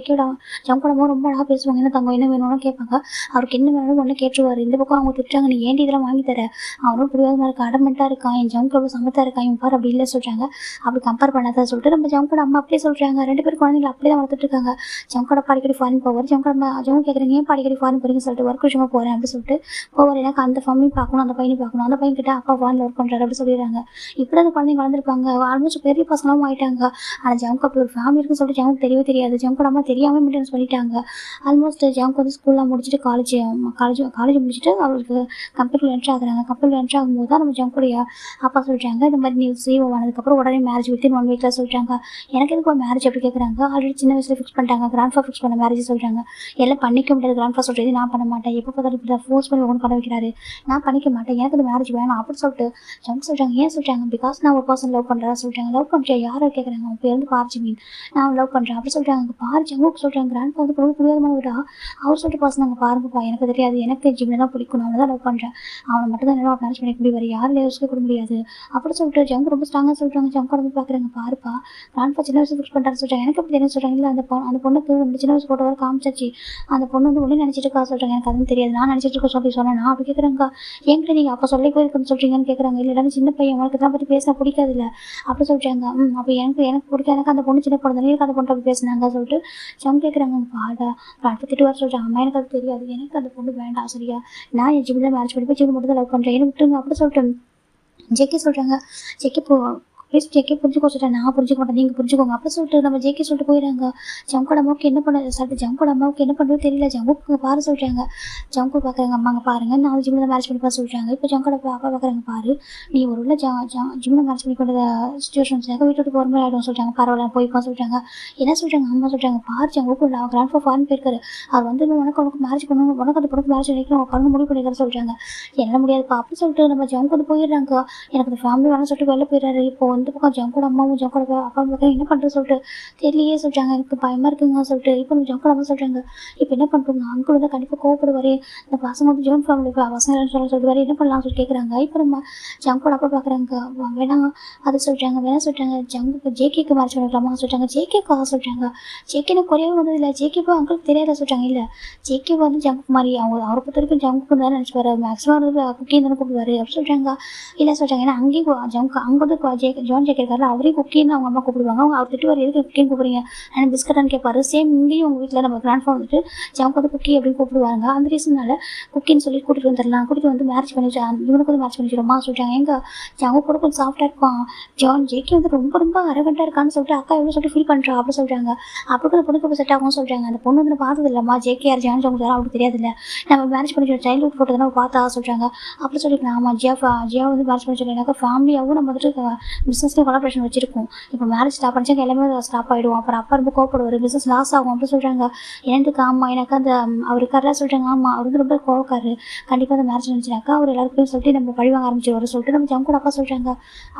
ஜங்கோட அம்மா ரொம்ப அழகாக பேசுவாங்க. என்ன தங்கம் என்ன வேணும்னு கேட்பாங்க. அவருக்கு என்ன வேணும்னு ஒன்று கேட்டுருவார். இந்த பக்கம் அவங்க திட்டுறாங்க, நீ ஏன்டி இதெல்லாம் வாங்கி தர, அவனும் பிடிவாதமாக இருக்கா, அடமெண்ட்டாக இருக்கான், என் ஜங்கு எவ்வளோ சமத்தாக இருக்கான், இவன் பார் அப்படி இல்லை சொல்கிறாங்க. அப்படி கம்பேர் பண்ணாதான் சொல்லிட்டு நம்ம ஜங்கோட அம்மா அப்படியே சொல்கிறாங்க. 2 பேர் குழந்தைங்க அப்படியே தான் வளர்த்துட்டு இருக்காங்க. ஜங்கோட அடிக்கடி ஃபாரின் போவார். ஜங்கு கேட்குறீங்க ஏன் அடிக்கடி ஃபாரின் போகிறீங்கன்னு சொல்லிட்டு ஒர்க் விஷயமா போகிறேன் அப்படின்னு சொல்லிட்டு போவார். எனக்கு அந்த ஃபேமிலியும் பார்க்கணும், அந்த பையனையும் பார்க்கணும். அந்த பையன் கிட்ட அப்பா ஃபாரினில் ஒர்க் பண்ணுறாரு அப்படி சொல்லிடுறாங்க. இப்படி அந்த குழந்தைங்க வளர்ந்துருப்பாங்க. ஆல்மோஸ்ட் பெரிய பசங்களாகவும் ஆகிட்டாங்க. ஆனால் ஜங்கு அப்படி ஒரு ஃபேமிலி இருக்குன்னு சொல்லிட்டு ஜங்குக்கு தெரியவே தெரியாது. ஜங்கோட அம்மா தெரியாமல் மெயின்டைன்ஸ் பண்ணிட்டாங்க. ஆல்மோஸ்ட் ஜங்கு வந்து ஸ்கூல்லாம் முடிச்சுட்டு காலேஜ் முடிச்சுட்டு அவருக்கு கம்பெனியில் என்ட்ரு ஆகுறாங்க. கம்பெனியில் என்ட்ரு ஆகும்போது தான் நம்ம ஜங்குடைய அப்பா சொல்கிறாங்க, இந்த மாதிரி நியூஸ் ஆனதுக்கப்புறம் உடனே மேரேஜ் வித்தின் 1 வீக்கில் சொல்கிறாங்க. எனக்கு எதுக்கு மேரேஜ் அப்படி கேட்குறாங்க. ஆல்ரெடி சின்ன வயசில் ஃபிக்ஸ் பண்ணிட்டாங்க. கிராண்ட்ஃபா ஃபிக்ஸ் பண்ண மேரேஜ் சொல்கிறாங்க. எல்லாம் பண்ணிக்க முடியாது. கிராண்ட்ஃபா சொல்கிறது நான் பண்ண மாட்டேன். எப்போ பார்த்தாலும் இப்படி ஃபோர்ஸ் பண்ணி ஒன்று பண்ண வைக்கிறாரு. நான் பண்ணிக்க மாட்டேன். எனக்கு இந்த மேரேஜ் வேணும் அப்படின்னு சொல்லிட்டு ஜங்கு சொல்கிறாங்க. ஏன் சொல்கிறாங்க, பிகாஸ் நான் ஒரு பர்சன் லவ் பண்ணுறேன் சொல்கிறாங்க. லவ் பண்ணுறேன் யாரை கேட்குறாங்க. அவங்க பேர் வந்து பார்ஜிமீன். நான் லவ் பண்ணுறேன் அப்படி சொல்கிறாங்க. ஜங்குக்கு சொல்கிறாங்க. கிராண்ட்ஃபா வந்து ரொம்ப புரியாதமான விடா அவர் சொல்லிட்டு பர்சன் நாங்கள் பாருங்கப்பா, எனக்கு தெரியாது, எனக்கு ஜிம்மில் தான் பிடிக்கும், நான் தான் லவ் பண்ணுறேன், அவனை மட்டும் தான் என்ன மேரேஜ் பண்ணிக்க முடியும், வேறு யாரும் யோசிக்க கூட முடியாது அப்படி சொல்லிட்டு ஜங்கு ரொம்ப ஸ்ட்ராங்காக சொல்கிறாங்க. ஜங்கோட போய் பார்க்குறாங்க. பாருப்பா கிராண்ட்ஃபா சின்ன வயசு ஃபிக்ஸ் பண்ணுறாரு சொல்கிறாங்க. எனக்கு அப்படி தெரியும் சொல்கிறாங்க. இல்லை அந்த பொண்ணுக்கு வந்து சின்ன வயசு ஃபோட்டோ வர காமிச்சாச்சு. அந்த பொண்ணு வந்து ஒன்றே நினச்சிட்டு இருக்கா சொல்கிறாங்க. எனக்கு அதுவும் தெரியாது, நான் நினச்சிட்டு இருக்க சொல்லி சொன்னேன். நான் அப்படி கேட்குறாங்க. என்கிட்ட நீங்கள் அப்போ சொல்லி போயிருக்குன்னு சொல்கிறீங்கன்னு கேட்குறாங்க. இல்லை சின்ன பையன் உனக்கு தான் பற்றி பேசினா பிடிக்காது இல்லை அப்படி சொல்கிறாங்க. அப்போ எனக்கு பிடிக்காது, எனக்கு அந்த பொண்ணு சின்ன பொண்ணு எனக்கு அந்த பொண்ணு அப்படி பேசினாங்க சொல்லிட்டு ஜங்கு கேட்குறாங்க. பாடா கிராண்ட்ஃபா திட்டுவார் சொல்கிறாங்க. அம்மா எனக்கு அது தெரியாது, எனக்கு அந்த பொண்ணு வேண்டாம் சரியா, நான் என் ஜிம்மில் மேரேஜ் பண்ணி ஜிம் மட்டும் தான் லவ் பண்ணுறேன், எனக்கு விட்டுருங்க அப்படி சொல்லிட்டு ஜேகே சொல்கிறாங்க. ஜேகே ப்ளீஸ் ஜேகே புரிஞ்சுக்கோ சொல்லிட்டேன். நான் புரிஞ்சுக்க மாட்டேன், நீங்கள் புரிஞ்சுக்கோங்க அப்படி சொல்லிட்டு நம்ம ஜேகே சொல்லிட்டு போயிடறாங்க. ஜங்கோட அம்மாவுக்கு என்ன பண்ண சொல்லிட்டு ஜங்கோட அம்மாவுக்கு என்ன பண்ணுறது தெரியல. ஜங்குக்கு பாரு சொல்கிறாங்க. ஜங்கு பார்க்குறாங்க. அம்மாங்க பாருங்கள், நான் ஜிம்மில் மேரேஜ் பண்ணிப்பா சொல்கிறாங்க. இப்போ ஜங்கோட அப்பா பார்க்குறாங்க. பாரு நீ ஒரு உள்ள ஜிம்மில் மேரேஜ் பண்ணி கொண்ட சுச்சுவேஷன்ஸாக வீட்டு விட்டு போகிற மாதிரி ஆகிடும் சொல்கிறாங்க. பரவாயில்ல போய்ப்பா சொல்கிறாங்க. என்ன சொல்கிறாங்க, அம்மா சொல்கிறாங்க. பாரு ஜங்குக்கு கிராண்ட்ஃபா ஃபாரின் போயிருக்காரு, அவர் வந்து உனக்கு மேரேஜ் பண்ணணும், உனக்கு அந்த பொண்ணுக்கு மேரேஜ் பண்ணிக்கணும் பண்ண முடிவு பண்ணிக்கிற சொல்கிறாங்க. என்ன முடியாதுப்பா அப்படி சொல்லிட்டு நம்ம ஜங்கு வந்து போயிடுறாங்க. எனக்கு அந்த ஃபேமிலி வேணும்னு சொல்லிட்டு வெளில போயிடுறாரு. இப்போ இந்த பக்கம் ஜங்கோட அம்மாவும் ஜங்கோட அப்பா பார்க்குறேன். என்ன பண்ணுறது சொல்லிட்டு தெரியலையே சொல்கிறாங்க. எனக்கு பயமாக இருக்குங்க சொல்லிட்டு இப்போ நம்ம ஜங்கோட அம்மா சொல்கிறாங்க. இப்போ என்ன பண்ணுறோங்க, அங்கிள் வந்து கண்டிப்பாக கோவப்படுவார், இந்த பசங்க வந்து ஜோன் ஃபேமிலி பசங்க சொல்லுவார், என்ன பண்ணலாம் சொல்லி கேட்குறாங்க. இப்போ நம்ம ஜங்கோட அப்பா பார்க்குறாங்க. வேணாம் அது சொல்கிறாங்க. வேணாம் சொல்கிறாங்க. ஜங்குக்கு ஜேகேக்கு மேரேஜ் பண்ணிக்கலாமா சொல்கிறாங்க. ஜேகேக்காக சொல்கிறாங்க. ஜேகேன்னு குறையவே வந்ததில்லை. ஜேகேப்போ அங்கிளுக்கு தெரியாத சொல்கிறாங்க. இல்லை ஜேகே வந்து ஜங்குக்கு மாதிரி அவரை பொறுத்த வரைக்கும் ஜங்குக்கு தான் நினச்சிப்பாரு, மேக்ஸிமம் வந்து குக்கின்னு தானே கூப்பிடுவார் அப்படி சொல்கிறாங்க. இல்லை சொல்கிறாங்க. ஏன்னா அங்கேயும் ஜங்கு அங்கே வந்து ஜான் ஜேகே இருக்காரு, அவரையும் குக்கின்னு அவங்க அம்மா கூப்பிடுவாங்க. அவங்க அவர் திட்டுவார், எதுக்கு குக்கின்னு கூப்பிடுறீங்க, நான் பிஸ்கட்டான்னு கேட்பாரு. சேம் இங்கேயும் உங்கள் வீட்டில் நம்ம கிராண்ட்ஃபா வந்துட்டு ஜங்கு வந்து குக்கி அப்படின்னு கூப்பிடுவாங்க. அந்த ரீசனால குக்கின்னு சொல்லி கூட்டிகிட்டு வந்துடலாம், கூட்டிகிட்டு வந்து மேரேஜ் பண்ணி இவனுக்கு வந்து மேரேஜ் பண்ணிச்சிடுமா சொல்கிறாங்க. எங்கள் ஜங்கு கூட கொஞ்சம் சாஃப்டாக இருப்பான், ஜான் ஜேகே வந்து ரொம்ப ரொம்ப அரகண்டாக இருக்கான்னு சொல்லிட்டு அக்கா எவ்வளோ சொல்லிட்டு ஃபீல் பண்ணுறா அப்படி சொல்கிறாங்க. அப்படி அந்த பொண்ணுக்கு செட் ஆகும்னு சொல்கிறாங்க. அந்த பொண்ணு வந்து பார்த்தது இல்லைம்மா, ஜேகே யார் ஜான் ஜங்கு யாரும் அவருக்கு தெரியாது இல்லை, நம்ம மேரேஜ் பண்ணி சைல்டுஹுட் ஃபோட்டோ தானே பார்த்தா சொல்கிறாங்க. அப்படி சொல்லிக்கலாம். ஆமாம் ஜியா வந்து மேரேஜ் பண்ணி சொல்லினாக்கா ஃபேமிலியாகவும் நம்ம வந்துட்டு மிஸ் பிஸ்னஸ்லேயும் கொலாபரேஷன் வச்சிருக்கோம். இப்போ மேரேஜ் ஸ்டாப் பண்ணிச்சாங்க எல்லாமே ஸ்டாப் ஆகிடும். அப்புறம் அப்பா ரொம்ப கோவப்படுவார், பிஸ்னஸ் லாஸ் ஆகும் அப்படின்னு சொல்கிறாங்க. எனக்கு ஆமாம் எனக்கு அந்த அவர் இருக்காரெல்லாம் சொல்கிறாங்க. ஆமாம் அவர் வந்து ரொம்ப கோவக்காரு, கண்டிப்பாக அந்த மேரேஜ் நினச்சினாக்கா அவர் எல்லாருக்கும் சொல்லிட்டு நம்ம பழி வாங்க ஆரம்பிச்சிருவாரு சொல்லிட்டு நம்ம ஜங்கு கூட அப்பா சொல்கிறாங்க.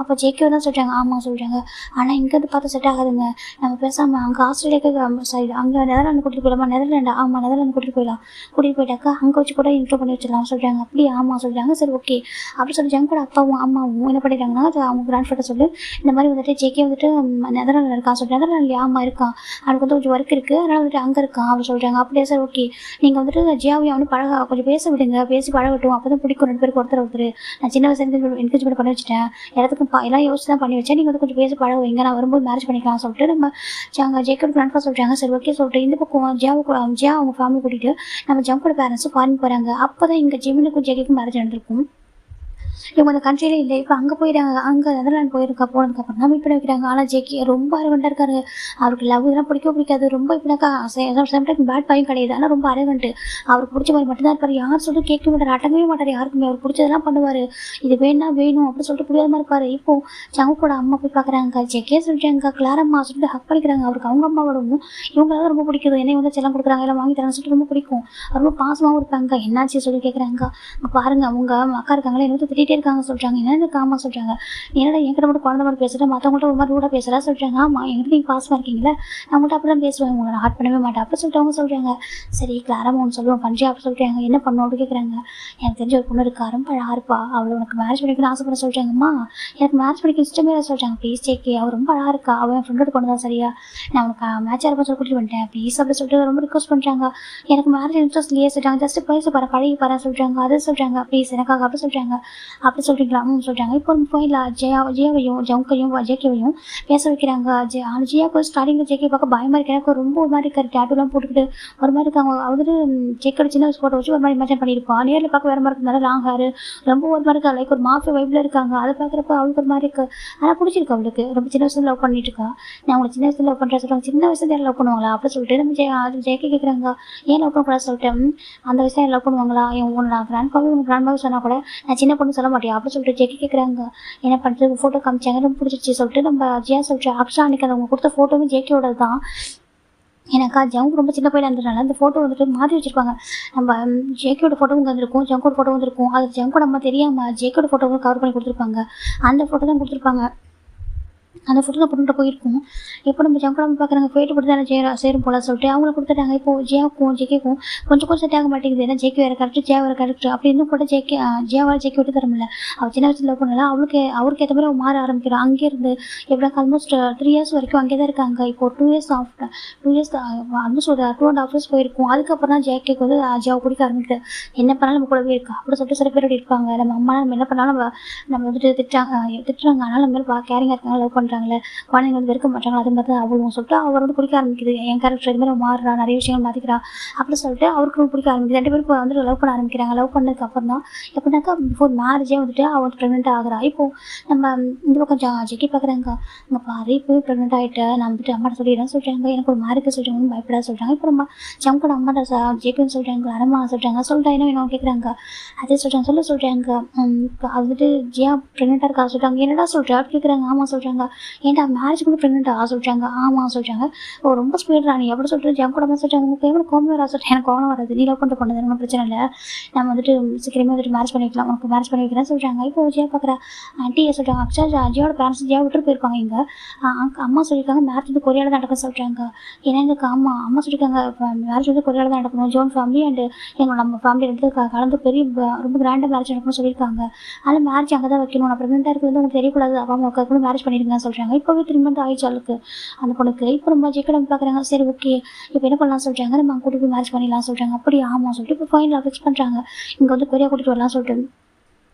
அப்போ ஜேகே தான் சொல்கிறாங்க ஆமாம் சொல்கிறாங்க. ஆனால் இங்கேருந்து பார்த்து செட் ஆகாதுங்க, நம்ம பேசாமல் அங்கே ஆஸ்திரேலியாவுக்கு சைடு அங்கே நெதர்லாந்து கூட்டிகிட்டு போயிடலாமா? நெதர்லாண்டா? ஆமாம் நெதர்லாந்து கூட்டிகிட்டு போயிடலாம். கூட்டிகிட்டு போயிட்டாக்கா அங்கே வச்சு கூட இன்ட்ரோ பண்ணி வச்சிடலாம் சொல்கிறாங்க. அப்படி ஆமாம் சொல்கிறாங்க. சரி ஓகே அப்படி சொல்லி ஜங்கு கூட அப்பாவும் அம்மாவும் என்ன பண்ணிட்டாங்கன்னா அவங்க கிராண்ட் ஃபாதர் சொல்லி இந்த மாதிரி வந்துட்டு ஜேகே வந்துட்டு நெதர்லாண்டில் இருக்கான் சொல்லிட்டு. நெதர்லாண்ட்லேயே ஆமாம் இருக்கான், அவனுக்கு வந்து கொஞ்சம் ஒர்க் இருக்குது அதனால் வந்துட்டு அங்கே இருக்கான் அப்படின்னு சொல்கிறாங்க. அப்படியே சார் ஓகே நீங்கள் வந்துட்டு ஜியாவையும் அவனு கொஞ்சம் பேச விடுங்க, பேசி பழகட்டும், அப்போ தான் பிடிக்கும் ரெண்டு பேருக்கு ஒருத்தர். நான் சின்ன வயசுல என்கரேஜ்மெண்ட் பண்ணி வச்சுட்டேன், எல்லாத்துக்கும் எல்லாம் யோசிச்சு தான் பண்ணி வச்சேன், நீங்கள் வந்து கொஞ்சம் பேசி பழக வைங்க, நான் வரும்போது மேரேஜ் பண்ணிக்கலாம் சொல்லிட்டு நம்ம ஜேக்கோட கிராண்ட் ஃபாதர் சொல்கிறாங்க. சரி ஓகே சொல்லிட்டு இந்த பக்கம் ஜியா அவங்க ஃபேமிலி கூட்டிகிட்டு நம்ம ஜங்கோட பேரண்ட்ஸும் ஃபாரின் போகிறாங்க. அப்போ தான் இங்கே ஜிமினுக்கும் ஜேகேக்கும் மேரேஜ் நடந்திருக்கும். இவங்க அந்த கண்ட்ரியிலே இல்லை. இப்போ அங்கே போயிட்டாங்க, அங்கே நெதர்லாண்ட் போனதுக்கப்புறம் தான் மீட் பண்ணி வைக்கிறாங்க. ஆனால் ஜேகே ரொம்ப அரகண்டாக இருக்காரு, அவருக்கு லவ் இதெல்லாம் பிடிக்காது. ரொம்ப இப்படினாக்கா சம்டைம் பேட் பாயும் கிடையாது, ஆனால் ரொம்ப அரகண்ட்டு. அவருக்கு பிடிச்ச மாதிரி மட்டும்தான் இருப்பார், யார் சொல்லிட்டு கேட்க மாட்டார், அடங்கவே மாட்டார் யாருக்குமே. அவருக்கு பிடிச்சதெல்லாம் பண்ணுவார், இது வேணும் அப்படின்னு சொல்லிட்டு புரியாத மாதிரி இருப்பார். இப்போ ஜங்கோட அம்மா போய் பார்க்குறாங்க, ஜேகே சொல்லிட்டாங்க கிளாரம்மா சொல்லிட்டு ஹக் பண்ணிக்கிறாங்க. அவருக்கு அவங்க அம்மாவோடவும் இவங்களால ரொம்ப பிடிக்குது, என்னை வந்து செல்லம் கொடுக்குறாங்க, எல்லாம் வாங்கி தராங்க சொல்லிட்டு ரொம்ப பிடிக்கும். ரொம்ப பாசமாகவும் இருப்பாங்க. என்னாச்சு சொல்லி கேட்குறாங்க. பாருங்க அவங்க அக்கா இருக்காங்களே என்ன திட்டிகிட்டே இருக்காங்க சொல்கிறாங்க. என்னென்ன காமா சொல்கிறாங்க, என்னடா என்கிட்ட மட்டும் குழந்தை மாதிரி பேசுகிறேன், மற்றவங்கள்ட்ட ஒரு மாதிரி கூட பேசுகிறா சொல்கிறாங்க. ஆமாம் என்கிட்ட நீங்கள் பாசமாக இருக்கீங்களா, நான் உங்கள்கிட்ட அப்படி தான் பேசுவேன், உங்களை ஹார்ட் பண்ணவே மாட்டேன் அப்படி சொல்லிட்டு அவங்க சொல்கிறாங்க. சரி கிளாரமா ஒன்று சொல்லுவோம் பண்றியா அப்படி சொல்கிறாங்க. என்ன பண்ணணும் அப்படி கேட்குறாங்க. எனக்கு தெரிஞ்ச ஒரு பொண்ணு இருக்கா, ரொம்ப அழகா இருப்பா, அவளை உனக்கு மேரேஜ் பண்ணிக்கணும்னு ஆசைப்பட சொல்கிறாங்கம்மா. எனக்கு மேரேஜ் பண்ணிக்க இஷ்டமே இல்லை சொல்கிறாங்க. ப்ளீஸ் ஜேகே அவள் ரொம்ப அழகா இருக்கா, அவள் என் ஃப்ரெண்டோட பொண்ணு தான் சரியா, நான் உனக்கு மேட்சாக இருப்பேன் சொல்லி கூட்டிட்டு வந்துட்டேன் ப்ளீஸ் அப்படி சொல்லிட்டு ரொம்ப ரிக்வஸ்ட் பண்ணுறாங்க. எனக்கு மேரேஜ் இன்ட்ரெஸ்ட் இல்லையே சொல்கிறாங்க, ஜஸ்ட் பேச பாரு பழகி பாரு சொல்கிறாங்க. அதை சொல்கிறாங்க ப்ளீஸ் எனக்காக அப்படி சொல்கிறாங்க. அப்படி சொல்கிறீங்களா சொல்கிறாங்க. இப்போ போயில ஜியாவையும் ஜங்கையும் ஜேகேவையும் பேச வைக்கிறாங்க. ஜியாவுக்கு ஸ்டார்டிங்கில் ஜேகே பார்க்க பயமாக இருக்கு, எனக்கு ரொம்ப ஒரு மாதிரி இருக்காரு, டேட்டூலாம் போட்டுக்கிட்டு ஒரு மாதிரி இருக்காங்க. அவரு ஜேக்கோட சின்ன வயசு ஃபோட்டோ வச்சு ஒரு மாதிரி இமேஜின் பண்ணியிருப்பா, நேரில் பார்க்க வேறு மாதிரி இருக்கிறதுனால லாங் ஹேர் ரொம்ப ஒரு மாதிரி இருக்கா, லைக் ஒரு மாஃபியா வைப்பில் இருக்காங்க. அதை பார்க்குறப்ப அவளுக்கு ஒரு மாதிரி இருக்குது, ஆனால் பிடிச்சிருக்கு அவளுக்கு. ரொம்ப சின்ன வயசுல லவ் பண்ணிட்டு இருக்கா. நான் அவங்களை சின்ன வயசுல லவ் பண்ணுறேன் சொல்லுவாங்க. சின்ன வயசுல லவ் பண்ணுவாங்களா அப்படி சொல்லிட்டு நம்ம ஜேகே கேட்குறாங்க. ஏன் லவ் பண்ணக்கூடாது சொல்லிட்டு, அந்த வயசுல லவ் பண்ணுவாங்களா, நான் கிராண்ட் ஃபாதர் உங்கள் கிராண்ட் ஃபாதர் சொன்னால் கூட நான் சின்ன பொண்ணு சொல்ல மாட்டேன் அப்படி சொல்லிட்டு ஜேகே கேட்குறாங்க. என்ன பண்ணுறது ஃபோட்டோ காமிச்சாங்க, ரொம்ப பிடிச்சிச்சு சொல்லிட்டு நம்ம ஜியா சொல்லிட்டு ஆக்சுவலாக அன்றைக்கி அவங்க கொடுத்த ஃபோட்டோவும் ஜேகேயோட தான். எனக்கா ஜங்கு ரொம்ப சின்ன பையனாக இருந்ததுனால அந்த ஃபோட்டோ வந்துட்டு மாற்றி வச்சுருப்பாங்க. நம்ம ஜேகேயோட ஃபோட்டோவும் வந்துருக்கும், ஜங்கோட ஃபோட்டோ வந்துருக்கும். அது ஜங்கோட நம்ம தெரியாமல் ஜேகேயோட ஃபோட்டோவும் கவர் பண்ணி கொடுத்துருப்பாங்க. அந்த ஃபோட்டோ தான் கொடுத்துருப்பாங்க. அந்த ஃபோட்டோ பொண்ணுகிட்ட போயிருக்கும். இப்போ நம்ம ஜங்கோட பார்க்குறாங்க, ஃபேட்டு போட்டு தான் சேரும் போல சொல்லிட்டு அவங்கள கொடுத்துட்டாங்க. இப்போது ஜியாவுக்கும் ஜேகேக்கும் கொஞ்சம் செட் ஆக மாட்டேங்குது. ஏன்னா ஜேகே வேறு கரெக்ட், ஜியா வேறு கரெக்ட். அப்படி இன்னும் கூட ஜியாவால் ஜேகே விட்டு தர முடியல. அவள் சின்ன வயசில் லவ் பண்ணல, அவருக்கு ஏற்ற மாதிரி அவள் மாற ஆரம்பிக்கிறான். அங்கேருந்து எப்படின்னா ஆல்மோஸ்ட் 3 இயர்ஸ் வரைக்கும் அங்கே தான் இருக்காங்க. இப்போ 2 இயர்ஸ் ஆல்மோஸ்ட் ஒரு 2.5 இயர்ஸ் போயிருக்கும். அதுக்கப்புறம் தான் ஜேகேக்கு வந்து ஜியாவை பிடிக்க ஆரம்பிக்குது. என்ன பண்ணாலும் நம்ம கூடவே இருக்கா அப்படி சொல்லிட்டு சில பேர் இருப்பாங்க. நம்ம அம்மா நம்ம என்ன பண்ணாலும் நம்ம வந்துட்டு திட்டுறாங்க, அதனால் நம்ம மேலே கேரிங்காக இருக்காங்க, லவ் பண்ணுறாங்களே, குழந்தைங்க வந்து வெறுக்க மாட்டாங்க. அது மாதிரி தான் அவளும் சொல்லிட்டு அவர் வந்து பிடிக்க ஆரம்பிக்குது. என் கேரக்டர் இது மாதிரி மாறுறா, நிறைய விஷயங்கள் மாற்றிக்கிறா அப்படி சொல்லிட்டு அவருக்கு பிடிக்க ஆரம்பிக்குது. 2 பேரும் வந்துட்டு லவ் பண்ண ஆரம்பிக்கிறாங்க. லவ் பண்ணதுக்கு அப்புறம் தான் எப்படின்னாக்கா பிஃபோர் மேரேஜே வந்துட்டு அவள் வந்து ப்ரெக்னென்ட் ஆகிறா. இப்போது நம்ம இந்த பக்கம் ஜெகி பார்க்குறாங்க. இங்கே பாரு இப்போ ப்ரெக்னென்ட் ஆகிட்டு நான் வந்துட்டு அம்மாட்ட சொல்லிடுறேன் சொல்கிறாங்க. எனக்கு ஒரு மேரேஜ் சொல்கிறாங்க, பயப்படாத சொல்கிறாங்க. இப்போ நம்ம ஜங்கோட அம்மாட்ட ஜெகின்னு சொல்கிறாங்க, அம்மா சொல்கிறாங்க. சொல்லிட்டா என்ன வேணும் கேட்குறாங்க. அதே சொல்கிறாங்க சொல்கிறாங்க. அது வந்துட்டு ஜியா ப்ரெக்னெண்ட்டாக இருக்கா சொல்கிறாங்க. என்னடா சொல்கிறா அப்படி கேட்குறாங்க. ஆமாம் சொல்கிறாங்க. ஏன்டா மேரேஜ் கூட ப்ரெக்னெண்ட்டாக சொல்கிறாங்க. ஆமாம் சொல்கிறாங்க. ஓ ரொம்ப ஸ்பீடாக நீ எப்படி சொல்கிறது ஜங்கோட அம்மா சொல்கிறாங்க. உங்களுக்கு எவ்வளோ கோவம் வரா சொல்கிறேன். எனக்கு கோவம் வராது, நீ லவ் பண்ணுற பொண்ணு ஒன்றும் பிரச்சனை இல்லை, நம்ம வந்துட்டு சீக்கிரமே வந்துட்டு மேரேஜ் பண்ணிக்கலாம், உனக்கு மேரேஜ் பண்ணி வைக்கிறேன் சொல்கிறாங்க. இப்போ ஜியா பார்க்குற ஆண்டியை சொல்கிறாங்க. ஆக்சுவலாக ஜியாவோட பேரண்ட்ஸ் ஜியா விட்டு போயிருக்காங்க. இங்கே அம்மா சொல்லியிருக்காங்க மேரேஜ் வந்து கொரியாவில் தான் நடக்கும் சொல்கிறாங்க. ஏன்னா எனக்கு அம்மா சொல்லியிருக்காங்க மேரேஜ் வந்து கொரியாவில் தான் நடக்கணும், ஜோன் ஃபேமிலி அண்டு நம்ம ஃபேமிலி ரெண்டு கலந்து பெரிய ரொம்ப கிராண்டாக மேரேஜ் நடக்கணும்னு சொல்லியிருக்காங்க. அதில் மேரேஜ் அங்கே தான் வைக்கணும், நான் ப்ரெக்னெண்ட்டாக இருக்கிறது உங்களுக்கு தெரியக்கூடாது, அப்பா அம்மாவுக்கு கூட மேரேஜ் பண்ணியிருக்கேன் சொல்கிறாங்க. இப்போவே 3 months ஆயிடுச்சு அவளுக்கு அந்த பொண்ணுக்கு. இப்போ நம்ம ஜெக்கடம் பார்க்குறாங்க. சரி ஓகே இப்போ என்ன பண்ணலாம் சொல்கிறாங்க, நம்ம அங்கே கூட்டிட்டு போய் மேரேஜ் பண்ணிடலாம் சொல்கிறாங்க. அப்படி ஆமாம் சொல்லிட்டு இப்போ ஃபைனலாக ஃபிக்ஸ் பண்ணுறாங்க. இங்கே வந்து கொரியா கூட்டிகிட்டு வரலாம் சொல்லிட்டு.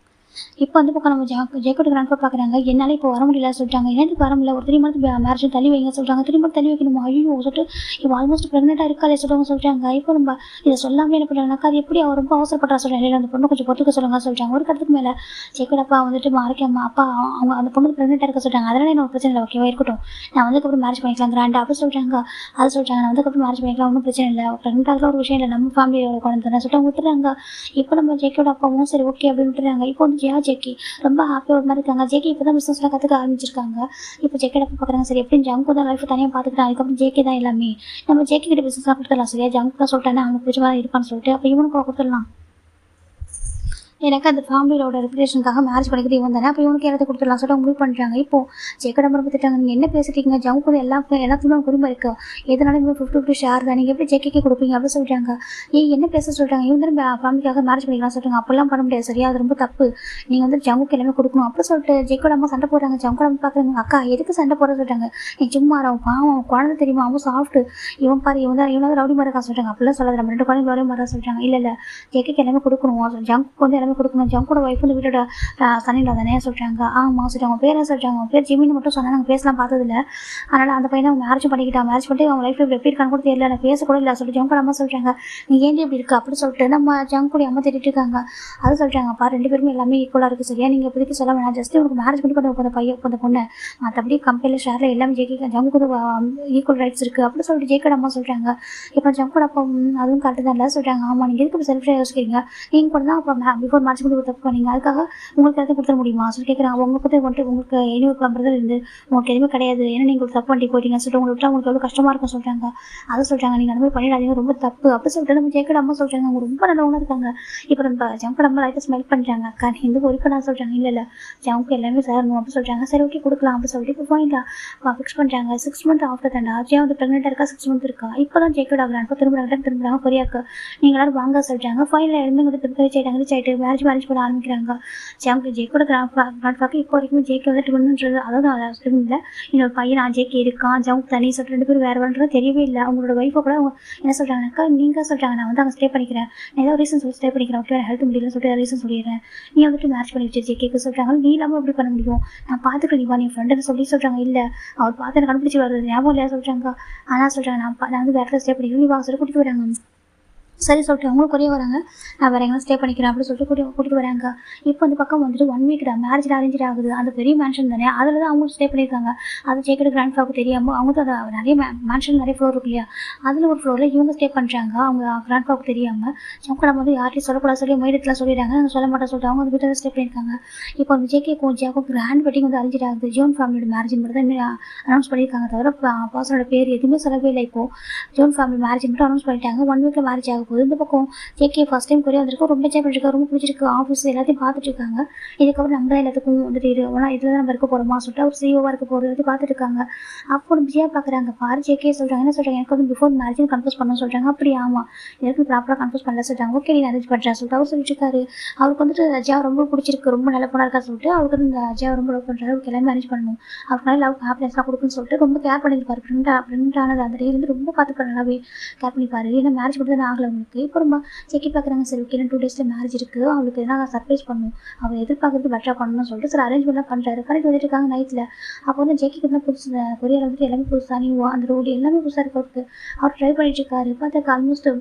இப்போ வந்து பக்கம் நம்ம ஜெயக்கோட கிராண்ட் பார்க்குறாங்க. என்னால் இப்போ வர முடியல சொல்லிட்டாங்க. எனக்கு வர முடியல, ஒரு 3 months மேரேஜ் தள்ளி வைங்க சொல்கிறாங்க. 3 months தள்ளி வைக்கணுமா, ஐயோ சொல்லிட்டு இப்போ ஆல்மோஸ்ட் ப்ரெக்னெண்ட்டாக இருக்காளே சொல்கிறாங்க. இப்போ நம்ம இதை சொல்லாமல் என்ன பண்ணுறாங்கனாக்கா அது எப்படி அவர் ரொம்ப அவசரப்படுறா சொல்கிறாங்க. இல்லை அந்த பொண்ணு கொஞ்சம் பொறுத்துக்க சொல்லுங்க சொல்கிறாங்க. ஒரு கட்டத்துக்கு மேலே ஜெயக்கோட அப்பா வந்துட்டு மாறிக்காம அப்பா அவங்க அந்த பொண்ணு ப்ரெக்னெண்ட்டாக இருக்க சொல்கிறாங்க. அதனால் என்ன ஒரு பிரச்சனை இல்லை, ஓகேவா இருக்கட்டும், நான் வந்ததுக்கப்புறம் மேரேஜ் பண்ணிக்கலாம் கிராண்டாக அப்படி சொல்கிறாங்க. அதை சொல்கிறாங்க. நான் வந்ததுக்கப்புறம் மேரேஜ் பண்ணிக்கலாம், ஒன்றும் பிரச்சனை இல்லை, ப்ரெக்னெண்ட்டாக ஒரு விஷயம் இல்லை, நம்ம ஃபேமிலியோட குழந்தை சொல்லிட்டு அவங்க விட்டுறாங்க. இப்போ நம்ம ஜெயக்கோட அப்பாவும் சரி ஓகே அப்படின்னு விட்டுறாங்க. இப்போ வந்து ஜியா ஜேகி ரொம்ப ஹாப்பியாக ஒரு மாதிரி இருக்காங்க. ஜேகி இப்போ தான் பிஸ்னஸ்லாம் கற்றுக்க ஆரம்பிச்சிருக்காங்க. இப்போ ஜேகே பார்க்குறாங்க, சரி எப்படி ஜங்கு தான் லைஃப் தனியாக பார்த்துக்கிட்டான், அதுக்கப்புறம் ஜேகே தான் எல்லாமே, நம்ம ஜேகே கிட்ட பிஸ்னஸ்லாம் கொடுத்துடலாம். சரியா ஜங்கு தான் சொல்லிட்டானே அவனுக்கு பிடிச்ச மாதிரி இருப்பான்னு சொல்லிட்டு அப்போ இவனுக்கு கொடுத்துடலாம். எனக்கு அந்த ஃபேமிலியோட ரெப்புடேஷனுக்காக மேரேஜ் பண்ணிக்கிட்டு இவன் தானே, அப்போ இவனுக்கு எல்லாத்தையும் கொடுத்துடலாம் சொல்லிட்டு முடிவு பண்ணுறாங்க. இப்போ ஜேக்கோட ரொம்ப திட்டாங்க, நீங்கள் என்ன பேசிட்டீங்க, ஜங்கு எல்லாத்துக்குமே உரிமை இருக்குது, எதனாலும் இவங்க 50-50 ஷேர் தான், நீங்கள் எப்படி ஜேகேக்கு கொடுப்பீங்க அப்படின்னு சொல்லிட்டாங்க. என்ன பேச சொல்லிட்டாங்க, இவங்க தான் ஃபேமிலிக்காக மேரேஜ் பண்ணிக்கலாம் சொல்லிட்டாங்க. அப்போல்லாம் பண்ண முடியாது சரியா, அது ரொம்ப தப்பு, நீங்கள் ஜங்குக்கு எல்லாமே கொடுக்கணும் அப்படி சொல்லிட்டு ஜேக்கோட அம்மா சண்டை போடுறாங்க. ஜங்கோட அம்மா பார்க்குறாங்க, அக்கா எதுக்கு சண்டை போட சொல்லிட்டாங்க, நீ சும்மா அவன் பாவம் குழந்தை தெரியுமா, அவன் சாஃப்ட்டு, இவன் பாரு இவன் ரவுடி மாதிரி இருக்கா சொல்லிட்டாங்க. அப்படிலாம் சொல்லாது, நம்ம 2 குழந்தை ரவுடி மாதிரி சொல்லிட்டாங்க. இல்லை ஜேகேக்கு எல்லாமே கொடுக்கணும், ஜங்குக்கு எல்லாமே கொடுக்கணும், ஜங்கோட ஒய்ஃப் வீட்டோட சனியில் தானே சொல்கிறாங்க. ஆமாம் சொல்லிட்டாங்க. அவங்க பேரை சொல்கிறாங்க, அவங்க பேர் ஜிமின்னு மட்டும் சொன்னால் நாங்கள் பேசலாம் பார்த்ததில்ல, அதனால் அந்த பையனை அவங்க மேரேஜ் பண்ணிக்கிட்டா, மேரேஜ் பண்ணிட்டு அவங்க லைஃப்பில் எப்படி இருக்கான்னு கூட தெரியல, நான் பேசக்கூட இல்லை சொல்லிட்டு ஜங்கோட அம்மா சொல்கிறாங்க. நீ ஏன் இப்படி இருக்குது அப்படி சொல்லிட்டு நம்ம ஜங்கோட அம்மா திட்டிட்டு இருக்காங்க. அது சொல்கிறாங்கப்பா 2 பேருமே எல்லாமே ஈக்குவலாக இருக்குது சரியா, நீங்கள் இப்போதைக்கு சொல்ல வேணாம், ஜஸ்ட் உனக்கு மேரேஜ் பண்ணி கொண்டு அந்த பையன் அந்த பொண்ணு, மற்றபடி கம்பெனியில் ஷேரில் எல்லாமே ஜங்குக்கு ஈக்குவல் ரைட்ஸ் இருக்குது அப்படி சொல்லிட்டு ஜேக்கோட அம்மா சொல்கிறாங்க. இப்போ ஜங்கோட அப்பா அதுவும் கரெக்டு தான் இல்லை சொல்கிறாங்க. ஆமாம் நீங்கள் எதுக்கு செல்ஃபியாக யோசிக்கிறீங்க, நீங்கள் கூட தான் அப்போ பிஃபோர் மேரேஜ் பண்ணி தப்பு பண்ணீங்க, அதுக்காக உங்களுக்கு எல்லாத்தையும் கொடுத்துட முடியுமா சொல்லி கேட்குறாங்க. உங்களுக்கு வந்துட்டு உங்களுக்கு இன்னொரு பிரதர் இருந்து உங்களுக்கு எதுவுமே கிடையாது, ஏன்னா நீங்கள் தப்பு பண்ணி போயிட்டீங்கன்னு சொல்லிட்டு உங்களுக்கு விட்டு உங்களுக்கு எவ்வளோ கஷ்டமாக இருக்கும் சொல்கிறாங்க. அதை சொல்கிறாங்க, நீங்கள் அந்த மாதிரி பண்ணிடாதீங்க ரொம்ப தப்பு அப்படி சொல்லிட்டு நம்ம ஜேக்கோட அம்மா சொல்கிறாங்க. அவங்க ரொம்ப நல்லவங்க இருக்காங்க. இப்போ நம்ம ஜங்கோட அம்மா லைட்டாக ஸ்மெல் பண்ணுறாங்க. அக்கா நீ எந்த ஒரு பண்ண சொல்கிறாங்க. இல்லை ஜங்கு எல்லாமே சேரணும் அப்படி சொல்கிறாங்க. சரி ஓகே கொடுக்கலாம் அப்படி சொல்லிட்டு இப்போ ஃபைனலாக ஃபிக்ஸ் பண்ணுறாங்க. 6 மந்த் ஆஃப்டர் தாண்டா ஜியா வந்து ப்ரெக்னெண்ட்டாக இருக்கா, 6 மந்த் இருக்கா. இப்போ தான் ஜேக்கோட ஆகிறாங்க, திரும்புறாங்க கொரியாவுக்கு, நீங்கள் எல்லாரும் வாங்க சொல்கிறாங்க. ஃபைனலாக எல்லாமே வந்து திரும்ப ரீச் ஆகிட்டு மேரேஜ் பண்ண ஆரம்பிக்கிறாங்க. ஜேக்கோட கிராண்ட்ஃபாக்கு இப்போ வரைக்கும் ஜேகே வந்து ட்வின்னுன்றது, அதாவது இல்லை இன்னொரு பையன் ஜேகே இருக்கான், ஜங்கு தனி சொல்லிட்டு 2 பேரும் வேறு வேறுன்றது தெரியவே இல்லை. அவங்களோட ஒய்ஃபை கூட அவங்க என்ன சொல்கிறாங்கனாக்கா, நீங்கள் சொல்கிறாங்க நான் வந்து அங்கே ஸ்டே பண்ணிக்கிறேன், நான் ஏதாவது ரீசன் சொல்லி ஸ்டே பண்ணிக்கிறேன், ஓகே ஹெல்த் முடியலன்னு சொல்லிட்டு ரீசன் சொல்லிடுறேன், நீ வந்துட்டு மேரேஜ் பண்ணி வச்சு ஜேகேக்கு சொல்கிறாங்க. நீ இல்லாமல் எப்படி பண்ண முடியும், நான் பார்த்துக்கிறேன் நீ என் ஃப்ரெண்டுன்னு சொல்லி சொல்கிறாங்க. இல்லை அவர் பார்த்து எனக்கு கண்டுபிடிச்சி வருது ஞாபகம் இல்லையா சொல்கிறாங்க. ஆனால் சொல்கிறாங்க நான் வந்து வேறு இடத்துல ஸ்டே பண்ணிக்கிறேன், நீ வாங்க சொல்லி கூட்டிகிட்டு வராங்க. சரி சொல்லிட்டு அவங்களும் கொரிய வராங்க, நான் வேறு எங்கே ஸ்டே பண்ணிக்கிறேன் அப்படின்னு சொல்லிட்டு கூட்டிகிட்டு வராங்க. இப்போ அந்த பக்கம் வந்துட்டு 1 வீக் தான் மேரேஜில் அரேஞ்ச் ஆகுது. அந்த பெரிய மேன்ஷன் தானே, அதில் தான் அவங்களும் ஸ்டே பண்ணியிருக்காங்க. அது ஜேக்கோட கிராண்ட்ஃபாவுக்கு தெரியாமல் அவங்க தான் அதை நிறைய மேன்ஷன் நிறைய ஃப்ளோர் இருக்கு இல்லையா, அதில் ஒரு ஃப்ளோரில் இவங்க ஸ்டே பண்ணுறாங்க. அவங்க கிராண்ட்ஃபாவுக்கு தெரியாமல் ஜங்கோட வந்து யார்ட்டையும் சொல்லக்கூடாது சொல்லி மைடத்தில் சொல்லிடுறாங்க. நாங்கள் சொல்ல மாட்டேன் சொல்லிட்டு அவங்க வந்து வீட்டில் ஸ்டே பண்ணியிருக்காங்க. இப்போ அந்த ஜேகேக்கும் ஜியாவுக்கும் கிராண்ட் வெட்டிங் வந்து அரேஞ்ச் ஆகுது. ஜோன் ஃபேமிலியோட மேரேஜ் மட்டும் தான் இன்னும் அனௌன்ஸ் பண்ணியிருக்காங்க, தவிர பர்சனோட பேர் எதுவுமே சொல்லவே இல்லை. இப்போது ஜோன் ஃபேமிலி மேரேஜ் மட்டும் அனௌன்ஸ் பண்ணிட்டாங்க. 1 வீக்கில் மேரேஜ் ஆக போகுது. இந்த பக்கம் ஜேகே ஃபர்ஸ்ட் டைம் கொரியா வந்திருக்கு, ரொம்ப என்ஜாய் பண்ணிருக்காரு, ரொம்ப பிடிச்சிருக்கு, ஆஃபீஸ் எல்லாத்தையும் பார்த்துட்டு இருக்காங்க. இதுக்கப்புறம் நம்ம தான் எல்லாத்துக்கும் வந்துட்டு இதில் தான் நம்ம இருக்க போகிறோமா சொல்லிட்டு அவர் சிஓவாக இருக்க போகிறது எல்லாத்தையும் பார்த்துட்டு இருக்காங்க. அப்போ நம்ம ஜியா பார்க்குறாங்க, பாரு ஜேகே சொல்கிறாங்க, என்ன சொல்கிறாங்க, எனக்கு வந்து பிஃபோர் மேரேஜ் கன்ஃபர்ஸ் பண்ண சொல்கிறாங்க. அப்படி ஆமாம் எனக்கு ப்ராப்பராக கன்ஃபர்ஸ் பண்ணல சொல்கிறாங்க. ஓகே நீ அரேஞ்ச் பண்ணுறேன் சொல்லிட்டு அவர் சொல்லிட்டு இருக்காரு. அவருக்கு வந்துட்டு ஜியா ரொம்ப பிடிச்சிருக்கு, ரொம்ப நல்ல பொண்ணாக இருக்கா சொல்லிட்டு அவருக்கு வந்து இந்த ஜியா ரொம்ப லவ் பண்ணுறாரு, அவருக்கு எல்லாமே அரேஞ்ச் பண்ணணும், அவருக்கு நல்ல லவ் ஹாப்பினஸ்லாம் கொடுக்குன்னு சொல்லிட்டு ரொம்ப கேர் பண்ணியிருப்பாரு. ஃப்ரெண்ட் ஆனது அந்த டே வந்து ரொம்ப பார்த்துப்பாரு, நல்லாவே கேர் பண்ணிப்பாரு. ஏன்னா மேரேஜ் மட்டும் தான் ஆகலை உங்களுக்கு. இப்போ ரொம்ப ஜேகே பார்க்குறாங்க, சரி ஓகே 2 டேஸில் மேரேஜ் இருக்குது, அவளுக்கு எதனா சர்ப்ரைஸ் பண்ணணும், அவள் எதிர்பார்க்குறது பெட்டராக பண்ணணும்னு சொல்லிட்டு சில அரேஞ்ச்மெண்ட்லாம் பண்ணுறாரு. கரெக்ட் வந்துட்டு இருக்காங்க நைட்டில். அப்போ வந்து ஜேகேக்கு தான் புதுசு, கொரியாவில் வந்துட்டு எல்லாமே புதுசாக நியூ, அந்த ரோடு எல்லாமே புதுசாக இருக்கிறதுக்கு அவர் ட்ரை பண்ணிட்டு இருக்காரு. பார்த்தாக்க ஆல்மோஸ்ட்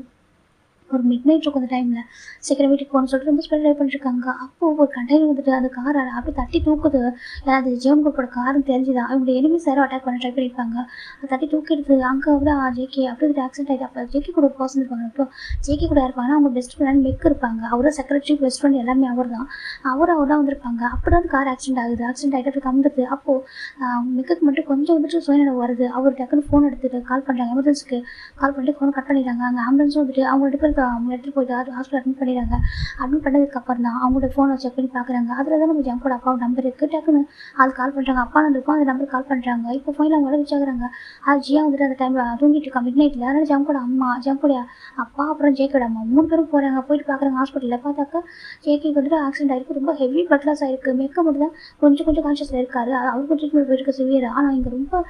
ஒரு மிட் நைட் இருக்கும் அந்த டைமில். சீக்கிரம் வீட்டுக்கு போகணும்னு சொல்லிட்டு ரொம்ப ஸ்பெண்ட் ட்ரைவ் பண்ணிருக்காங்க. அப்போது ஒரு கண்டெய்னர் வந்துட்டு அந்த காரை அப்படியே தட்டி தூக்குது. ஏன்னா அது ஜியோன் குரூப்போட காருன்னு தெரிஞ்சுதான் அவங்களுடைய எனிமீஸ் யாரும் அட்டாக் பண்ண ட்ரை பண்ணியிருப்பாங்க. அதை தட்டி தூக்கிடுது. அங்கே வந்து ஜேகே அப்படியே ஆக்சிடென்ட் ஆகிட்டு. அப்போ ஜேகே கூட ஒரு பர்சன் இருப்பாங்க. இப்போ ஜேகே கூட இருப்பாங்கன்னா அவங்க பெஸ்ட் ஃப்ரெண்ட் மெக் இருப்பாங்க, அவரோட செக்ரட்டரி பெஸ்ட் ஃப்ரெண்ட் எல்லாமே அவர் தான் வந்திருப்பாங்க. அப்படி தான் கார் ஆக்சிடென்ட் ஆகுது. ஆக்சிடென்ட் ஆகிட்டு அப்படி கம்புது. அப்போது மெக்குக்கு மட்டும் கொஞ்சம் வந்துட்டு சுயநலம் வருது. அவர் டக்குன்னு ஃபோன் எடுத்துட்டு கால் பண்ணுறாங்க, எமர்ஜென்சிக்கு கால் பண்ணிட்டு ஃபோன் கட் பண்ணிடுறாங்க. அங்கே ஆம்புலன்ஸும் வந்துட்டு அவங்க 2 பேருக்கு அவங்க எடுத்துகிட்டு போயிட்டு ஹாஸ்பிட்டல் அட்மிட் பண்ணிடுறாங்க. அட்மிட் பண்ணதுக்கப்புறம் தான் அவங்களோட ஃபோனை செக் பண்ணி பார்க்குறாங்க. அதில் தான் நம்ம ஜங்கோட அக்காவோட நம்பர் இருக்குது. டக்குன்னு அது கால் பண்ணுறாங்க, அப்பா நம்பருக்கும் அந்த நம்பருக்கு கால் பண்ணுறாங்க. இப்போ ஃபைனல் அவங்க ரீச் ஆகுறாங்க. அது ஜியா வந்துட்டு அந்த டைமில் தூங்கிட்டு இருக்கா மிட் நைட்டில். அதனால் ஜங்கோட அம்மா, ஜங்கோட அப்பா, அப்புறம் ஜேகேட அம்மா 3 பேரும் போகிறாங்க. போயிட்டு பார்க்குறாங்க ஹாஸ்பிட்டலில். பார்த்தாக்கா ஜேகேக்கு வந்துட்டு ஆக்சிடென்ட் ஆகிருக்கு, ரொம்ப ஹெவி பிளட் லாஸ் ஆகிருக்கு. மெக்க மட்டும் தான் கொஞ்சம் கான்ஷியஸில் இருக்காரு. அவருக்கு ட்ரீட்மெண்ட் போயிருக்கு சிவியர். ஆனால் இங்கே ரொம்ப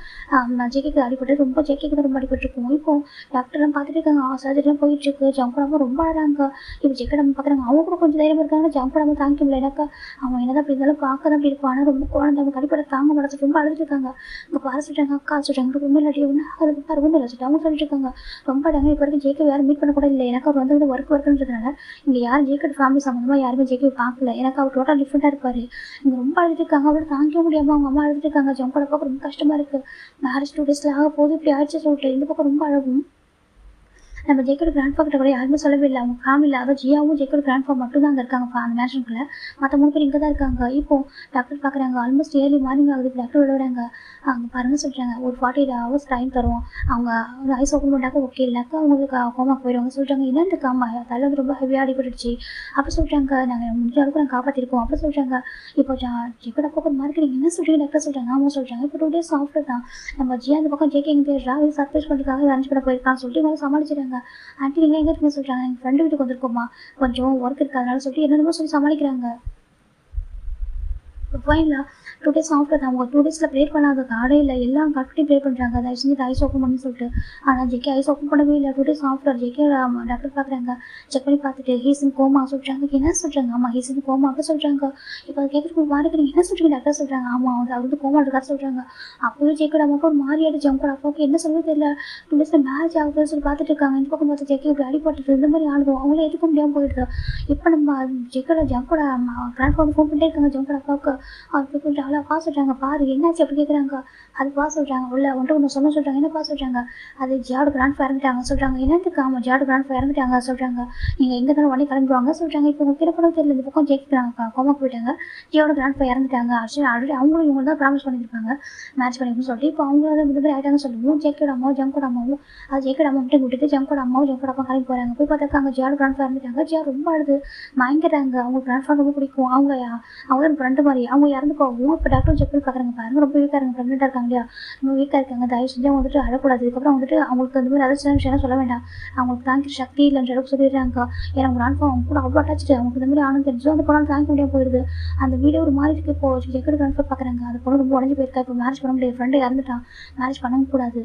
ஜேகேக்கு அடிபட்டு ஜேகேக்கு தான் ரொம்ப அடிபட்டுருக்கும். இப்போ டாக்டர்லாம் பார்த்துட்டு இருக்காங்க, சர்ஜரிலாம் போயிட்டுருக்கு. ஜங்கோட அம்மா ரொம்ப அழகாங்க. இப்போ ஜேகேட அம்மா பார்க்குறாங்க, அவங்க கூட கொஞ்சம் தைரியம் இருக்காங்க. ஜங்கோட அம்மா தாங்கிக்க முடியல. எனக்கு அவன் என்னதான் அப்படி இருந்தாலும் பார்க்க தான் அப்படி இருப்பான், ஆனால் ரொம்ப குழந்தை அவங்க அடிப்படை தாங்க மாட்டேன் ரொம்ப அழுதுட்டு இருக்காங்க. இங்கே பாரு சொல்லிட்டாங்க, அக்கா சொல்லிட்டாங்க ரொம்ப இல்லாட்டி ஒன்று அதுக்கு பாரு ஒன்றும் இல்லை சொல்லிட்டு அவங்க சொல்லிட்டு இருக்காங்க. ரொம்ப அடங்க இப்போ வரைக்கும் ஜேகே யாரும் மீட் பண்ண கூட இல்லை. எனக்கு அவர் வந்து ஒர்க்குன்றதுனால இங்கே யாரும் ஜேகேட் ஃபேமிலி சம்மந்தமாக யாருமே ஜேகே பார்க்கல. எனக்கு அவர் டோட்டல் டிஃப்ரெண்ட்டாக இருப்பார். இங்கே ரொம்ப அழுதுட்டு இருக்காங்க. அவரோட தாங்கிக்க முடியாமல் அவங்க அம்மா அழுதுட்டு இருக்காங்க. ஜங்கோட பார்க்க ரொம்ப கஷ்டமாக இருக்குது. மேரேஜ் 2 டேஸில் ஆக போது இப்படி ஆயிடுச்சு சொல்லிட்டு இந்த பக்கம் ரொம்ப அழகும். நம்ம ஜேக்கோட கிராண்ட்பா கிட்ட கூட யாருமே சொல்லவே இல்லை. அவங்க ஃபேமிலியில் அதாவது ஜியாவும் ஜேக்கோட கிராண்ட்பா மட்டும் தான் அங்கே இருக்காங்க அந்த மேன்ஷனுக்குள்ள. மற்ற 3 பேர் இங்கே தான் இருக்காங்க. இப்போ டாக்டர் பார்க்குறாங்க. ஆல்மோஸ்ட் ஏர்லி மார்னிங் ஆகுது. டாக்டர் விடுறாங்க. அங்கே பாருங்க சொல்கிறாங்க, ஒரு 48 ஹவர்ஸ் டைம் தருவோம். அவங்க ஐஸ் ஓப்பன் பண்ணாக்க ஓகே இல்லைனாக்கா அவங்களுக்கு கோமாக்கு போயிடுவாங்க சொல்கிறாங்க. என்னன்னு இருக்காமா தலை வந்து ரொம்ப ஹெவியாக அடிபட்டுருச்சு அப்படி சொல்கிறாங்க. நாங்கள் முடிஞ்ச அளவுக்கு நாங்கள் காப்பாற்றிருக்கோம் அப்படி சொல்கிறாங்க. இப்போ ஜேக்கோட பக்கம் மார்க்கெட்டிங் என்ன சொல்கிறீங்க டாக்டர் சொல்கிறாங்க. ஆமாம் சொல்கிறாங்க. இப்போ 2 days ஆஃப்டர் தான் நம்ம ஜியா அந்த பக்கம் ஜேகே எங்கே தேடுறா இது சர்ப்ரைஸ் பண்ணுறதுக்காக அரேஞ்ச் பண்ண போயிருக்கான்னு சொல்லிட்டு இவங்க சமாளிச்சிடுறாங்க. ஆண்டி நீங்கள் எங்கே இருக்குன்னு சொல்கிறாங்க. எங்கள் ஃப்ரெண்டு வீட்டுக்கு வந்திருக்கோமா, கொஞ்சம் ஒர்க் இருக்காதனால சொல்லிட்டு என்னென்னமோ சொல்லி சமாளிக்கிறாங்க. ஃபைனலாக 2 days ஆஃப்டர் அவங்க 2 days ப்ரேயர் பண்ணாத கார்டே இல்லை. எல்லாம் கட்டி ப்ரேயர் பண்ணுறாங்க. அதை செஞ்சு ஐஸ் ஓப்பன் பண்ணி சொல்லிட்டு. ஆனால் ஜேகே ஐஸ் ஓப்பன் பண்ணவே இல்லை. 2 days ஆஃப்டர் ஜேகே டாக்டர் பார்க்குறாங்க. செக் பண்ணி பார்த்துட்டு ஹீசன் கோமா சொல்கிறாங்க. என்ன சொல்கிறாங்க. ஆமாம் ஹீசன் கோமா அப்படி சொல்கிறாங்க. இப்போ அதை கேட்குறதுக்கு மாறிக்கு நீங்கள் என்ன சொல்கிறீங்க டாக்டர் சொல்கிறாங்க. ஆமாம் அவர் வந்து கோமா இருக்காரு சொல்கிறாங்க. அப்போவே ஜேக்கோட அம்மாவுக்கு ஒரு மாறி ஆகிடுச்சு. அவங்க அப்பாவுக்கு என்ன சொல்லவே தெரியல. 2 days மேரேஜ் ஆகுதுன்னு சொல்லி பார்த்துட்டு இருக்காங்க. இந்த பக்கம் பார்த்து ஜேகே இப்படி அடிபட்டுட்டு இந்த மாதிரி ஆடுவோம். அவங்களே எதுக்க முடியாமல் போயிடுது. இப்போ நம்ம ஜேக்கோட ஜங்கோட கிராண்ட்பா வந்து ஃபோன் பண்ணிட்டே இருக்காங்க ஜங்கோட அப்பாவுக்கு. அவருக்கு கொஞ்சம் அவ்வளோ பா சொல்கிறாங்க. பாரு என்னாச்சு அப்படி கேட்குறாங்க. அது பா சொல்கிறாங்க. உள்ள ஒன்று சொல்ல சொல்கிறாங்க. என்ன பா சொல்கிறாங்க. அது ஜியாவோட கிராண்ட்பா இறந்துட்டாங்க சொல்கிறாங்க. என்னத்துக்கு. ஆமாம் ஜியாவோட கிராண்ட்பா இறந்துட்டாங்க சொல்கிறாங்க. நீங்கள் எங்கே தானே உடனே கிளம்புவாங்க சொல்கிறாங்க. இப்போ உங்களுக்கு கூட தெரியல. இந்த பக்கம் ஜெயிக்கிறாங்க கோமாக்கு போயிட்டாங்க. ஜியாவோட கிராண்ட்பா இறந்துட்டாங்க. ஆல்ரெடி அவங்களும் இவங்க தான் ப்ராமிஸ் பண்ணியிருப்பாங்க மேட்ச் பண்ணிக்கணும்னு சொல்லிட்டு. இப்போ அவங்களும் இந்த மாதிரி ஆகிட்டாங்கன்னு சொல்லுவோம். ஜேக்கோட அம்மாவும் ஜங்கோட அம்மாவும் அது ஜேக்கோட அம்மா மட்டும் விட்டுட்டு ஜங்கோட அம்மாவும் ஜங்கோட அப்பா கிளம்பி போகிறாங்க. போய் பார்த்தாங்க ஜியாவோட கிராண்ட்பா இறந்துட்டாங்க. ஜியா ரொம்ப அழுது மயங்கிறாங்க. அவங்க கிராண்ட்பா ரொம்ப பிடிக்கும். அவங்க தான் ஃப்ரெண்டு மாதிரி அவங்க இறந்து போகும். இப்போ டாக்டர் செக் பண்ணி பார்க்குறாங்க. பாருங்க ரொம்ப வீக்காக இருக்காங்க. ப்ரெக்னெண்ட்டாக இருக்காங்க இல்லையா, ரொம்ப வீக்காக இருக்காங்க. தயவு செஞ்சு அவங்க வந்துட்டு அழக்கூடாது. இதுக்கப்புறம் வந்துட்டு அவங்களுக்கு அந்த மாதிரி அதிர்ச்சியான விஷயம் சொல்ல வேண்டாம். அவங்களுக்கு தாங்கிற சக்தி இல்லைன்ற அளவுக்கு சொல்லிடுறாங்க. ஏன்னா கிராண்ட்பா அவங்க கூட அவ்வளோ அட்டாச்சு. அவங்களுக்கு இந்த மாதிரி ஆனது தெரிஞ்சோ அந்த பொண்ணால் தாங்க முடியாமல் போயிடுது. அந்த வீடியோ ஒரு மாதிரி இருக்கு. இப்போ ஜெக்கோட கிராண்ட்பா பார்க்குறாங்க. அந்த பொண்ணு ரொம்ப உடஞ்சி போயிருக்கா. இப்போ மேரேஜ் பண்ண முடியாது. ஃப்ரெண்டு இறந்துட்டான். மேரேஜ் பண்ணவும் கூடாது.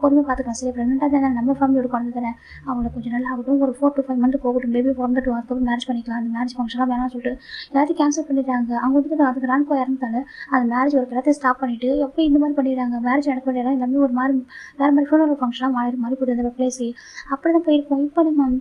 பொறுமையாக பார்த்துக்கலாம். சரி ப்ரெக்னெண்ட்டாக தானே நம்ம ஃபேமிலியோட குழந்தை தானே, அவங்களுக்கு கொஞ்சம் நல்லா ஆகட்டும். ஒரு 4 to 5 months போகட்டும். பேபி பிறந்துட்டு அதுக்கப்புறம் மேரேஜ் பண்ணிக்கலாம். அந்த மேரேஜ் ஃபங்க்ஷனாக வேணாம்னு சொல்லிட்டு எல்லாத்தையும் கேன்சல் பண்ணிடுறாங்க. அவங்க வந்துட்டு அது கிராண்ட்பா இறந்துட்டாலும் அந்த மேரேஜ் ஒரு எல்லாத்தையும் ஸ்டாப் பண்ணிவிட்டு எப்போ இந்த மாதிரி பண்ணிடுறாங்க. மேரேஜ் நடக்க வேண்டியதான் எல்லாமே ஒரு மாதிரி வேறு மாதிரி ஃபுனரல் ஃபங்க்ஷனாக மாறி போய்ட்டு அந்த பிளேஸு அப்படி தான் போயிருக்கோம். இப்போ நம்ம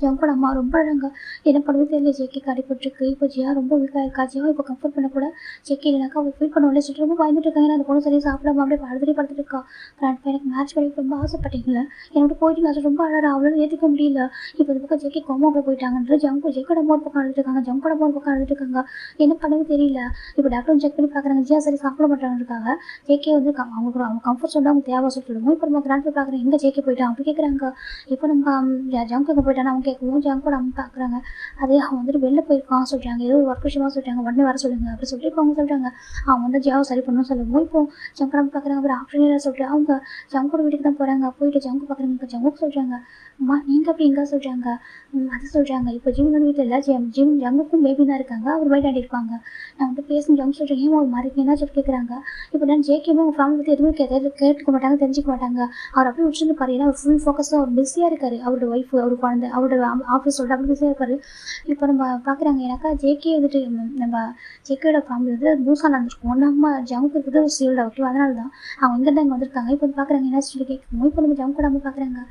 ஜங்கோட அம்மா ரொம்ப அழகாங்க. என்ன பண்ணுறது தெரியல. ஜேகேக்கு அடிபட்டுருக்கு. இப்போ ஜியா ரொம்ப வீக்காக இருக்கா. ஜியா இப்போ கம்ஃபர்ட் பண்ண கூட ஜேகே இல்லைனாக்கா அவள் ஃபீல் பண்ண சொல்லிட்டு ரொம்ப பயந்துட்டு இருக்காங்க. ஏன்னா அந்த பொண்ணு சரியாக சாப்பிடாம அப்படியே படுத்துட்டு இருக்கா. கிராண்ட்பா எனக்கு மேட்ச் பண்ணி ரொம்ப ஆசைப்பட்டீங்களே, என்னோட போயிட்டு நான் ரொம்ப அழகா அவளால் ஏற்றுக்க முடியல. இப்போ இது பக்கம் ஜேகே கோமாவில் போயிட்டாங்கன்ற ஜேக்கோட அம்மா ஒரு பக்கம் அழுதுருக்காங்க. ஜங்கோட அம்மா ஒரு பக்கம் அழுதுருக்காங்க. என்ன பண்ணவே தெரியல. இப்போ டாக்டரும் செக் பண்ணி பார்க்குறாங்க. ஜியா சரி சாப்பிட மாட்டாங்கன்றக்காக ஜேகே வந்து அவங்க கம்ஃபர்ட் சொன்னால் அவங்க தேவை சொல்லிடுவோம். இப்போ நம்ம கிராண்ட்பா பார்க்குறேன் எங்கே ஜேகே போயிட்டான் அப்படி கேட்குறாங்க. இப்போ நம்ம ஜங்கு எங்கே போயிட்டானா கேட்கவும் ஜங்கோட அம்மா பார்க்குறாங்க. அதே அவன் வந்துட்டு வெளில போயிருக்கான் சொல்கிறாங்க. ஏதோ ஒரு ஒர்க் விஷயமா சொல்கிறாங்க. உடனே வர சொல்லுங்க அப்படி சொல்லிட்டு இப்போ அவங்க சொல்கிறாங்க. அவன் வந்து ஜியாவை சரி பண்ணணும்னு சொல்லுவோம். இப்போ ஜங்கோட அம்மா பார்க்குறாங்க. அப்புறம் ஆஃப்டர்நூன் சொல்லிட்டு அவங்க ஜங்கோட வீட்டுக்கு தான் போகிறாங்க. போயிட்டு ஜங்கு பார்க்குறாங்க. இப்போ ஜங்குக்கு சொல்கிறாங்க. அம்மா நீங்கள் அப்படி எங்கே சொல்கிறாங்க. அது சொல்கிறாங்க. இப்போ ஜிம் வந்து வீட்டில் இல்லை. ஜங்குக்கும் பேபி தான் இருக்காங்க. அவர் விளையாடி இருப்பாங்க. நான் வந்து பேசணும் ஜங்கு சொல்கிறேன். ஏன் ஒரு மாதிரி என்ன சொல்லி கேட்குறாங்க. இப்போ நான் ஜேகேமே அவங்க ஃபேமிலி பற்றி எதுவுமே கேட்டுக்க மாட்டாங்க, தெரிஞ்சிக்க மாட்டாங்க. அவர் அப்படியே வச்சுருந்து பாரு. ஏன்னா அவர் ஃபுல் ஃபோக்கஸாக அவர் பிஸியாக இருக்கார். அவரோட ஒய்ஃப் அவர் குழந்தை அவரோட ஆஃபீஸ் சொல்லிட்டு அப்படி பிஸியாக இருப்பார். இப்போ நம்ம பார்க்குறாங்க. எனக்கா ஜேகே வந்துட்டு நம்ம ஜேகேயோட ஃபேமிலி வந்து பூசான் இருந்திருக்கோம். நம்ம ஜங்குக்கு இருக்குது ஒரு சீல்டாக ஓகே. அதனால தான் அவங்க இங்கே தான் இங்கே வந்திருக்காங்க. இப்போ வந்து பார்க்குறாங்க என்ன சொல்லி கேட்கணும். இப்போ நம்ம ஜங்கு நம்ம பார்க்குறாங்க.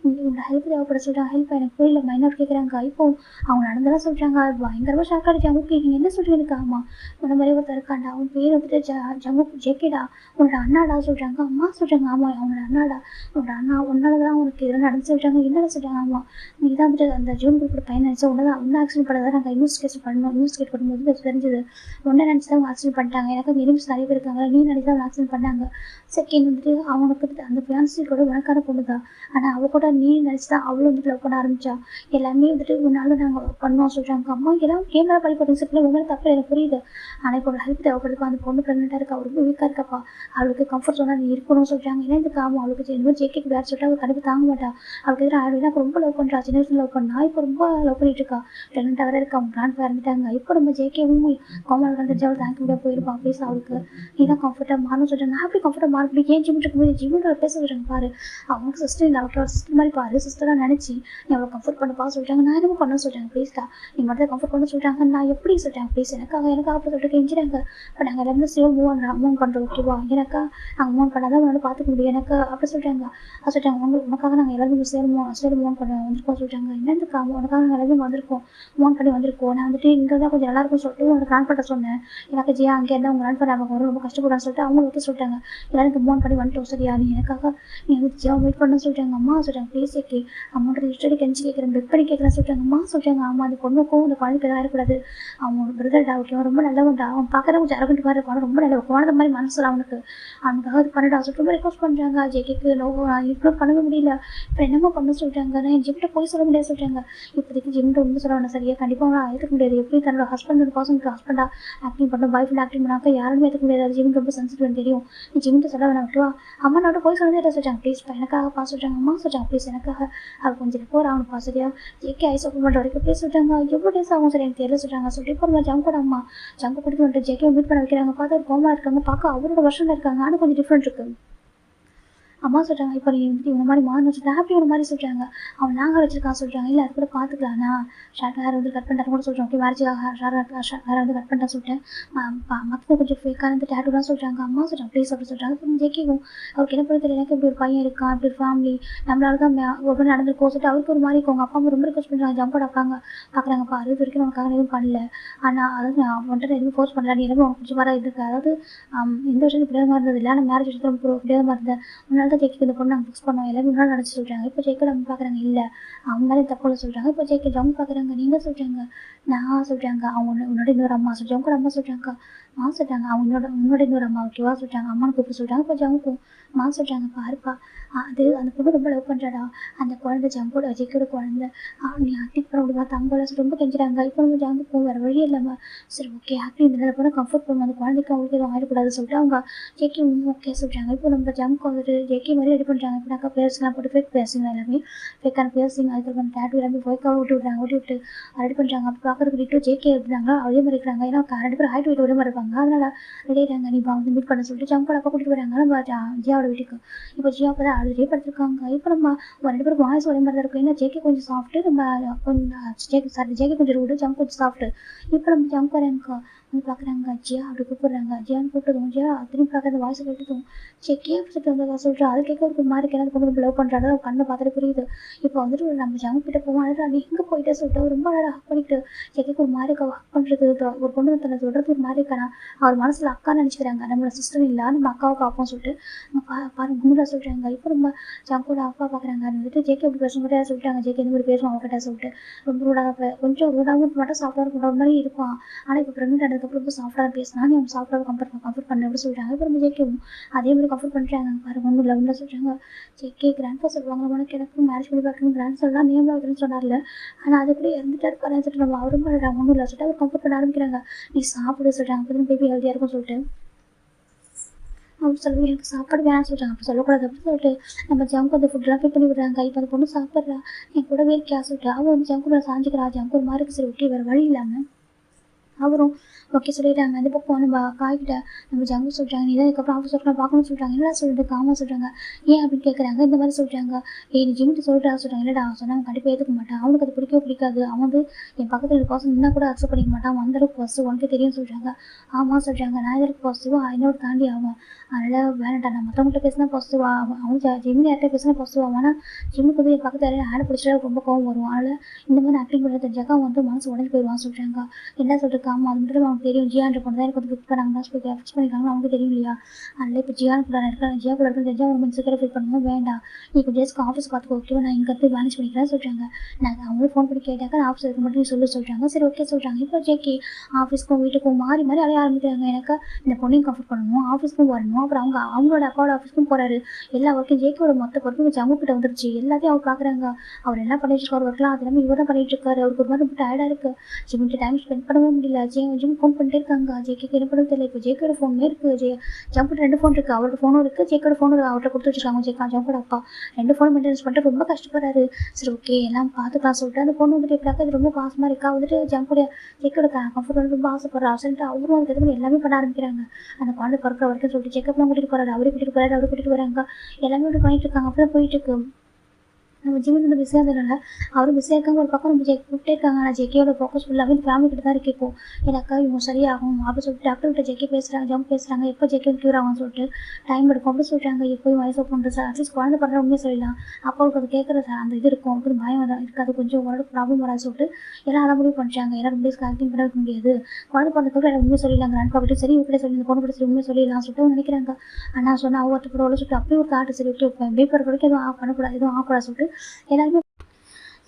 இவங்க ஹெல்ப் தேவைப்பட சொல்கிறாங்க. ஹெல்ப் எனக்கு புரியல மைனாக கேட்குறாங்க. இப்போ அவங்க நடந்தெல்லாம் சொல்கிறாங்க. பயங்கரமாக ஷாக் ஆகிடுச்சு. ஜங்குக்கு நீங்கள் என்ன சொல்கிறீங்க. ஆமாம் இந்த மாதிரி ஒருத்தர் இருக்காண்டா. அவன் பேர் வந்துட்டு ஜங்குக்கு ஜேகேடா உன்னோட அண்ணாடா சொல்கிறாங்க. அம்மா சொல்கிறாங்க. ஆமாம் அவனோட அண்ணாடா. உன்னோட அண்ணா உன்னால தான் உனக்கு இதெல்லாம் நடந்து சொல்கிறாங்க. என்னடா சொல்கிறாங்க. ஆமாம் நீ தான் வந்துட்டு அந்த ஜூன் குரூப்போட பையன் நினச்சா ஒன்றும் ஆக்சிடென்ட் பண்ணதை நாங்கள் இன்வெஸ்டிகேஷன் பண்ணோம். இன்வெஸ்டிகேட் பண்ணும்போது தெரிஞ்சது ஒன்றை நினச்சி தான் அவங்க ஆக்சிடென்ட் பண்ணிட்டாங்க. எனக்கு எனிமிஸ் நிறைய பேர் இருக்காங்க. நீ நினச்சி தான் அவங்க ஆக்சிடென்ட் பண்ணாங்க. செகண்ட் வந்துட்டு அவனுக்கு வந்துட்டு அந்த ஃபியான்சி கூட உனக்கான பொண்ணு தான். ஆனால் அவள் கூட நீ நினச்சி தான் அவளும் வந்துட்டு லவ் பண்ண ஆரம்பித்தா. எல்லாமே வந்துட்டு உன்னால் நாங்கள் பண்ணோம் சொல்கிறாங்க. அம்மா எல்லாம் கேமரா பழி போட்டு சில உண்மையில தப்பு எனக்கு புரியுது. ஆனால் இப்போ ஹெல்ப் தேவைப்படுது. அந்த பொண்ணு ப்ரெக்னெண்ட்டாக இருக்கா. ரொம்ப வீக்காக இருக்கப்பா. அவளுக்கு கம்ஃபர்ட் சொன்னால் நீ இருக்கணும்னு சொல்கிறாங்க. ஏன்னா இதுக்கு ஆமாம் அவளுக்கு இந்த மாதிரி ஜேகேக்கு வேறு சொல்லிட்டு அவள் கண்டிப்பாக தாங்க மாட்டா. அவளுக்கு எதிராக ஆடுனா அப்போ ரொம்ப லவ் பண்ணுறா. சின்ன வயசுல லவ் பண்ணா. இப்போ ரொம்ப லவ் பண்ணிட்டு இருக்கா. ப்ரெக்னெண்ட்டாக வேறு இருக்கா. அவங்க கிராண்ட்பா இறந்துட்டாங்க. இப்போ நம்ம ஜேகேவும் கோமாவில் வந்துட்டு அவள் தாங்க முடியாது போயிருப்பான். ப்ளீஸ் அவளுக்கு நீ தான் கம்ஃபர்ட்டாக மாறணும்னு சொல்கிறேன். நான் எப்படி கம்ஃபர்ட்டாக மாற முடியும். ஏன் ஜிம் இருக்கும்போது ஜிம்மில் பேச சொல்கிறாங்க. பாரு அவங்க சிஸ்டர் இல்லை அவளோட சிஸ்டர் மாதிரி பாரு. சிஸ்டராக நினச்சி நீ அவளை கம்ஃபர்ட் பண்ணப்பா சொல்லிட்டாங்க. நான் என்னமோ பண்ண சொல்கிறாங்க. ப்ளீஸ்டா நீ மட்டும் கம்ஃபர்ட் பண்ண சொல்கிறாங்க. நான் எப்படி சொல்லிட்டாங்க. ப்ளீஸ் எனக்காக அப்படி சொல்லிட்டு கெஞ்சிறாங்க. இப்போ நாங்கள் எல்லாருமே சேவ் மூவ் பண்ணுறோம் ஓகேவா. எனக்கா நாங்கள் மூவ் பண்ணாதான் உன்னால பார்த்துக்க முடியும் எனக்கு அப்படி சொல்கிறாங்க. சொல்லிட்டாங்க உனக்காக நாங்கள் எல்லாருமே சேவ் மூவ் பண்ண வந்துருக்கோம் சொல்லிட்டாங்க. என்னதுக்கா உனக்காக எல்லாமே வந்திருக்கோம், ஃபோன் பண்ணி வந்திருக்கோம், நான் வந்துட்டு இங்கே தான் கொஞ்சம் நல்லாயிருக்கும்னு சொல்லிட்டு உனக்கு கிராண்ட் பண்ண சொன்னேன். எனக்கு ஜியா அங்கே இருந்தால் உங்கள் கிராண்ட் பண்ண அவங்க ரொம்ப கஷ்டப்படுறான்னு சொல்லிட்டு அவங்களும் ஓகே சொல்லிட்டாங்க. எல்லாரும் ஃபோன் பண்ணி வந்துட்டோம் சரியா, நீ எனக்காக நீ வந்து ஜியா வெயிட் பண்ண சொல்லிட்டாங்க. அம்மா சொல்லிட்டாங்க ப்ளீஸ் கேட்கி அமௌண்ட் ரிஜிஸ்டர் கெஞ்சி கேட்குறேன், பெக் பண்ணி கேட்குறேன் சொல்லிட்டாங்க. அம்மா சொல்லிட்டாங்க ஆமாம் அந்த பொண்ணுக்கும் அந்த குழந்தைக்கு எதாவது இருக்கக்கூடாது, அவன் பிரதர்டா ஓகே ரொம்ப நல்லவன்டா, அவன் பார்க்குற கொஞ்சம் அரகண்ட் மாதிரி இருப்பான், ரொம்ப நல்ல குழந்தை மாதிரி மனசில் அவனுக்காக அது பண்ணிடா சொல்லிட்டு ரொம்ப ரெக்வஸ்ட் பண்ணுறாங்க. ஜேகேக்கு இக்னோர் பண்ணவே முடியல. இப்போ என்னமோ பண்ண சொல்லிட்டாங்க. நான் என் ஜிம்கிட்ட போய் சொல்ல முடியாது சொல்லிட்டாங்க. இப்போதைக்கு ஜிம்கிட்ட ஒன்று சொல்ல வேண்டாம் சரியா, கண்டிப்பாக அவனை ஏற்றுக்க முடியாது. எப்படி தன்னோட ஹஸ்பண்ட் பர்சனுக்கு ஹஸ்பண்டாக ஆக்டிங் பண்ணணும், பாய் ஃப்ரெண்ட் ஆக்டிங் பண்ணாக்க யாருமே ஏற்றுக்க முடியாது. அது ஜிம்க்கு ரொம்ப சென்சிட்டிவ் தெரியும். நீ ஜிம்கிட்ட சொல்ல வேணாம் விட்டுவா. அம்மா நான் போய் சொல்லவே சொல்லிட்டாங்க. ப்ளீஸ் எனக்காக பா சொல்லிட்டாங்க. அம்மா சொல்லிட்டாங்க ப்ளீஸ் எனக்காக அவள் கொஞ்சம் ரெக்கவர் ஆகணும்ப்பா சரியா, ஜேகே ஐஸ் ஓப்பன் பண்ணுற வரைக்கும் ப்ளீஸ் சொல்லிட்டாங்க. எவ்வளோ டேஸ் ஆகும் சரி எனக்கு தெரியல சொல்லிட்டாங்க. சொல்லிட்டு இப்போ ஜங்கோட அம்மா ஜங்கு பிடிக்க வந்துட்டு ஜேகே மீட் பண்ண வைக்கிறாங்க. பார்த்து ஒரு கோமா இருக்காங்க, பார்க்க அவரோட வருஷனில் இருக்காங்க, ஆனால் கொஞ்சம் டிஃப்ரெண்ட் இருக்குது. அம்மா சொல்கிறாங்க இப்போ நீ வந்துட்டு இவங்க மாதிரி மாறணும் சொல்லிட்டு ஹாப்பி ஒரு மாதிரி சொல்கிறாங்க. அவன் நாங்கள் வச்சிருக்கான் சொல்கிறாங்க. இல்லை அது கூட பார்த்துக்கலாண்ணா ஷார்ட் ஹேர் வந்து கட் பண்ணிட்டாரு கூட சொல்கிறாங்க. ஓகே மேரேஜுக்காக ஹேர் வந்து கட் பண்ணிட்டேன் சொல்லிட்டேன். மற்ற கொஞ்சம் ஃபேக்காக வந்து டேட்டூலாம் சொல்கிறாங்க. அம்மா சொல்கிறாங்க ப்ளீஸ் அப்படி சொல்கிறாங்க. இப்போ ஜேகேவும் அவருக்கு என்ன பண்ண தெரியல, எனக்கு இப்படி ஒரு பையன் இருக்கான், இப்படி ஒரு ஃபேமிலி நம்மளால தான் ஒரு நடந்துருக்கோம் சொல்லிட்டு அவருக்கு ஒரு மாதிரி இருக்கும். அப்பா அம்மா ரொம்ப ரிக்வஸ்ட் பண்ணுறாங்க. ஜம்போட அப்பாங்க பார்க்குறாங்கப்பா 60 வரைக்கும் நமக்காக எதுவும் பண்ணல, ஆனால் அதாவது நான் வந்துட்டு எதுவும் ஃபோர்ஸ் பண்ணல, நீ எல்லாமே உனக்கு பிடிச்ச மாதிரி இருக்கு, அதாவது எந்த விஷயத்துக்கு பிடிவாதமாக இருந்தது இல்லை, ஆனால் மேரேஜ் விஷயத்தில் ரொம்ப பிடிவாதமாக இருந்தேன், முன்னாள் தான் ஜேக்கு இந்த பொண்ணு நாங்கள் ஃபிக்ஸ் பண்ணோம், எல்லாமே முன்னாள் நினச்சி சொல்கிறாங்க. இப்போ ஜேக்கோட அவங்க பார்க்குறாங்க இல்லை அவங்க மேலே தப்பு சொல்கிறாங்க. இப்போ ஜேக்கே ஜவுங்க பார்க்குறாங்க. நீங்கள் சொல்கிறாங்க நான் சொல்கிறாங்க அவங்க உன்னோட இன்னொரு அம்மா சொல்கிறாங்க. ஜவுங்கோட அம்மா சொல்கிறாங்க சொல்கிறாங்க அவங்க உன்னோட இன்னொரு அம்மா ஓகேவா சொல்கிறாங்க. அம்மானு கூப்பிட்டு சொல்கிறாங்க. இப்போ ஜவுக்கும் சொல்கிறாங்க பாருப்பா அது அந்த பொண்ணு ரொம்ப லவ் பண்ணுறாடா, அந்த குழந்தை ஜங்கோட ஜேக்கோட குழந்தை, நீ ஆக்டிங் பண்ண முடியுமா தங்கோட ரொம்ப கெஞ்சுறாங்க. இப்போ நம்ம ஜங்குக்கும் வேறு வழி இல்லாமல் சரி ஓகே ஆக்டிங் இந்த பொண்ணு கம்ஃபர்ட் பண்ணுவோம், அந்த குழந்தைக்கு அவங்களுக்கு எதுவும் ஆகிடக்கூடாது சொல்லிட்டு அவங்க ஜேகே ஓகே சொல்கிறாங்க. இப்போ நம்ம ஜங்க் வந்துட்டு ஜேகே மாதிரி ரெடி பண்ணுறாங்க. இப்போனாக்கா பேர்ஸ்லாம் போட்டு ஃபேக் பேர்ஸிங் எல்லாமே ஃபேக்கான பேர்ஸிங், அதுக்கப்புறம் டேட்டூ எல்லாமே ஃபேக்காக விட்டு ரெடி பண்ணுறாங்க. அப்போ பார்க்குறதுக்கு டிட்டோ ஜேகே எடுத்தாங்க அதே மாதிரி இருக்கிறாங்க. ஏன்னா 2 பேரும் ஹைட் வெயிட் ஒரே மாதிரி இருப்பாங்க, அதனால் ரெடி ஆகிட்டாங்க. நீ வந்து மீட் பண்ண சொல்லிட்டு ஜங்கோட அப்பா கூட்டிகிட்டு வராங்க நம்ம ஜியாவோட வீட்டுக்கு. இப்போ ஜியா அப்போ தான் அழுதுகிட்டே படுத்துருக்காங்க. இப்போ நம்ம 2 பேரும் வாய்ஸ் ஒரே மாதிரி தான் இருக்கும். ஏன்னா ஜேகே கொஞ்சம் சாஃப்ட்டு, நம்ம கொஞ்சம் ஜேகே கொஞ்சம் ரூடு, ஜங்க் கொஞ்சம் சாஃப்ட்டு. இப்போ நம்ம ஜங்க் வராங்க வந்து பார்க்குறாங்க. ஜியா அப்படி கூப்பிட்றாங்க. ஜியான்னு கூப்பிட்டதும் ஜியா திரும்பி பார்க்குறது வாய்ஸ் கேட்டதும் ஜேகே அப்படி வந்ததா சொல்கிறா. அது கேட்க ஒரு மாதிரி எனக்கு பொண்ணு லவ் பண்ணுறாரு, கண்ணை பார்த்துட்டு புரியுது. இப்போ வந்துட்டு நம்ம ஜங்க் கிட்ட போவோம், அழகா நீ எங்கே போயிட்டே சொல்லிட்டு ரொம்ப அழகாக ஹக் பண்ணிட்டு ஜேகேக்கு ஒரு மாதிரி ஹக் பண்ணுறது ஒரு பொண்ணு தன்னை சொல்கிறது ஒரு மாதிரி இருக்கானா அவர் மனசில் அக்கா நினச்சிக்கிறாங்க. நம்மளோட சிஸ்டர் இல்லை நம்ம அக்காவை பார்ப்போம் சொல்லிட்டு பாருங்க முன்னாடி சொல்கிறாங்க. இப்போ நம்ம ஜங்கோட அப்பா பார்க்குறாங்க. வந்துட்டு ஜேகே அப்படி பேச முடியாது சொல்லிட்டாங்க. ஜேகே இந்த மாதிரி பேசுவோம் அவங்ககிட்ட சொல்லிட்டு ரொம்ப ரூடாக கொஞ்சம் ரூடாகவும் மட்டும் சாஃப்டாக இருக்கும் ஒரு மாதிரி இருக்கும். ஆனால் இப்போ ப்ரெக்னென்ட் ஆனதுக்கப்புறம் ரொம்ப சாஃப்டாக பேசினா நீ அவங்க சாஃப்டாக கம்ஃபர்ட் பண்ண எப்படி சொல்லிட்டாங்க. இப்போ நம்ம ஜேகேவும் அதே மாதிரி கம்ஃபர்ட் பண்ணுறாங்க. பாருங்க ஒன்றும் லவ்னு சொல்கிறாங்க. ஜேகே கிராண்ட்ஃபா சொல்லுவாங்க உனக்கு எனக்கும் மேரேஜ் பண்ணி பார்க்கணும் கிராண்ட் சொல்லலாம் நேம் ஆகுதுன்னு சொன்னார்ல, ஆனால் அது எப்படி இருந்துட்டாரு பாருன்னு சொல்லிட்டு நம்ம அவரும் ஒன்றும் இல்லை சொல்லிட்டு அவர் கம்ஃபர்ட் பண்ண ஆரம்பிக்கிறாங்க. நீ சாப்பிட சொல்கிறாங்க. அப்போ பேபி ஹெல்த்தியாக இருக்கும் சொல்லிட்டு அப்படி சொல்லுவோம். எனக்கு சாப்பாடு வேணாம்னு சொல்கிறாங்க. அப்படி சொல்லக்கூடாது அப்படின்னு சொல்லிட்டு நம்ம ஜங்க் வந்து ஃபுட்டெல்லாம் பே பண்ணி விடுறாங்க. இப்போ அந்த பொண்ணு சாப்பிட்றா என் கூட வேர்க்கியா சொல்லிட்டு அவள் வந்து ஜங்கு சாஞ்சிக்கிறா. ஜங்கு ஒரு மாதிரி சரி ஓகே வேறு வழி இல்லாமல் அவரும் ஓகே சொல்லிட்டாங்க. அந்த பக்கம் நம்ம காய்கிட்ட நம்ம ஜங்கு சொல்கிறாங்க நீ தான் இதுக்கப்புறம் ஆஃபீஸ் ஒர்க் பார்க்கணும்னு சொல்கிறாங்க. என்னடா சொல்லிட்டு காமா சொல்கிறாங்க ஏன் அப்படின்னு கேட்குறாங்க. இந்த மாதிரி சொல்கிறாங்க நீ ஜிம்மிட்டு சொல்கிறா சொல்கிறாங்க. இல்லைடா அவன் சொன்னால் அவன் கண்டிப்பாக ஏற்றுக்க மாட்டான், அவனுக்கு அது பிடிக்காது, அவன் வந்து என் பக்கத்தில் இருக்க பர்சன் இன்னும் கூட அக்செப்ட் பண்ணிக்க மாட்டான், அவன் அந்தளவுக்கு பாசிட்டிவ் உனக்கு தெரியும்னு சொல்கிறாங்க. ஆமாம் சொல்கிறாங்க நான் இதற்கு பாசிட்டிவாக என்னோட தாண்டி அவன் அதனால் வேணாண்டா நான் மற்றவங்கள்ட்ட பேசினா பாசிட்டிவாக அவன் ஜிம்மில் யார்கிட்ட பேசினா பாசிட்டிவ் ஆகும், ஆனால் ஜிம்முக்கு வந்து என் பக்கத்தில் யாரையும் ஆடை பிடிச்சிட்டா ரொம்ப கோவம் வரும், அதனால் இந்த மாதிரி ஆக்டிங் பண்ண தெரிஞ்சாக்கா அவன் வந்து மனசு உடஞ்சி போயிடுவான்னு சொல்கிறாங்க. என்ன சொல்லிட்டு ஆமாம் அது மட்டும் அவனுக்கு தெரியும் ஜியான்ற பொண்ணு தான் எனக்கு வந்து ஃபிக்ஸ் பண்ணாங்க ஃபிக்ஸ் பண்ணியிருக்காங்க அவனுக்கு தெரியும் இல்லையா, அதனால் இப்போ ஜியானுக்குள்ள இருக்கேன் ஜியா கூட இருக்க தெரிஞ்சால் ஒரு மனசு ஃபீல் பண்ணணும் வேண்டாம் நீ கொஞ்சம் டேஸ்க்கு ஆஃபீஸ் பார்த்துக்கோ ஓகேவா நான் இங்கே வந்து மேனேஜ் பண்ணிக்கிறேன்னு சொல்கிறாங்க. நான் அவங்களும் ஃபோன் பண்ணி கேட்டாக்கா நான் ஆஃபீஸ் இருக்க மட்டும் நீ சொல்லி சொல்கிறாங்க. சரி ஓகே சொல்கிறாங்க. இப்போ ஜேகே ஆஃபீஸ்க்கும் வீட்டுக்கும் மாறி அலைய ஆரம்பிக்கிறாங்க. எனக்கு இந்த பொண்ணையும் கம்ஃபர்ட் பண்ணணும் ஆஃபீஸ்க்கும் வரணும், அப்புறம் அவங்களோட அப்பாவோட ஆஃபீஸ்க்கும் போகிறாரு, எல்லா ஒர்க்கும் ஜேகேயோட மொத்த பொறுப்பும் ஜங்கு கிட்ட வந்துருச்சு, எல்லாத்தையும் அவர் பார்க்குறாங்க. அவர் என்ன பண்ணிட்டு இருக்காரு ஒர்க்லாம் அது எல்லாமே இவர் தான் பண்ணிட்டு இருக்காரு. அவருக்கு ஒரு மாதிரி ரொம்ப டயர்டாக இருக்குது, ஜிம்மிட்ட டைம் ஸ்பெண்ட் பண்ணவே முடியல. ஜிம் ஃபோன் பண்ணிட்டே இருக்காங்க. ஜேகேக்கு என்ன பண்ண தெரியல. இப்போ ஜேகேயோட ஃபோன் இருக்குது, ஜங்குட்ட 2 ஃபோன் இருக்குது, அவரோட ஃபோனும் இருக்குது, ஜேகேயோட ஃபோனும் அவர்கிட்ட கொடுத்து வச்சிருக்காங்க. ஜங்கோட அப்பா 2 ஃபோன் மெயின்டெனன்ஸ் பண்ணிட்டு ரொம்ப கஷ்டப்படுறாரு. சரி ஓகே எல்லாம் பார்த்துக்கலாம் சொல்லிட்டு அந்த பொண்ணு வந்துட்டு எப்படியாக்கா இது ரொம்ப பாசமாக இருக்கா வந்துட்டு ஜேகேயோட கம்ஃபர்ட் வந்து ரொம்ப ஆசைப்படுறா சொல்லிட்டு அவரும் அதுக்கு எதுவும் எல்லாமே பண்ண ஆரம்பிக்கிறாங்க. அந்த குழந்தை பிறக்கிற வரைக்கும் சொல்லிட்டு செக்கப்லாம் கூட்டிகிட்டு போகிறாரு, அவரே கூட்டிகிட்டு போகிறாரு, அவரு கூட்டிகிட்டு வராங்க, எல்லாமே பண்ணிட்டு இருக்காங்க. அப்படி தான் போயிட்டு இருக்கு. நம்ம ஜிம்மில் வந்து பிஸியாக இருந்ததுனால அவரும் பிஸியாக இருக்காங்க. ஒரு பக்கம் நம்ம கூப்பிட்டே இருக்காங்க. ஆனால் ஜெக்கியோட ஃபோக்கஸ் ஃபுல்லாகவே இந்த ஃபேமிலி கிட்ட தான் இருக்கு. இப்போ எனக்கா இவங்க சரியாகும் அப்படின்னு சொல்லிட்டு டாக்டர் கிட்ட ஜெக்கி பேசுகிறாங்க, ஜம்ப் பேசுகிறாங்க. எப்போ ஜெக்கி க்யூர் ஆகும்னு சொல்லிட்டு டைம் எடுக்கும் அப்படின்னு சொல்லிட்டாங்க. எப்போயும் வயசு பண்ணுறது சார், அட்லீஸ்ட் குழந்தை பண்ணுற உண்மையை சொல்லலாம். அப்போ அவருக்கு அது கேட்குற அந்த இது இருக்கும், அப்படின்னு பயம் தான் இருக்காது, கொஞ்சம் ஓரளவுக்கு ப்ராப்ளம் வராது சொல்லிட்டு எல்லாம் அதை முடிவு பண்ணிட்டாங்க. எல்லாரும் முடிவு ஆக்டிங் பண்ண வைக்க முடியாது, குழந்தை பண்ணுறதுக்கு எல்லாம் உண்மையை சொல்லிடலாம். கிராண்ட் பாக்கிட்டு சரி இவக்கிட்ட சொல்லி இந்த பொண்ணு கிட்ட சரி உண்மையை சொல்லிடலாம் சொல்லிட்டு நினைக்கிறாங்க. ஆனால் சொன்னால் ஒருத்தப்பட சொல்லிட்டு அப்படியே ஒரு தாட்டு சரி ஓகே பேப்பர் வரைக்கும் எதுவும் பண்ணக்கூடாது, எதுவும் ஆகக்கூடாது சொல்லிட்டு எல்லாருமே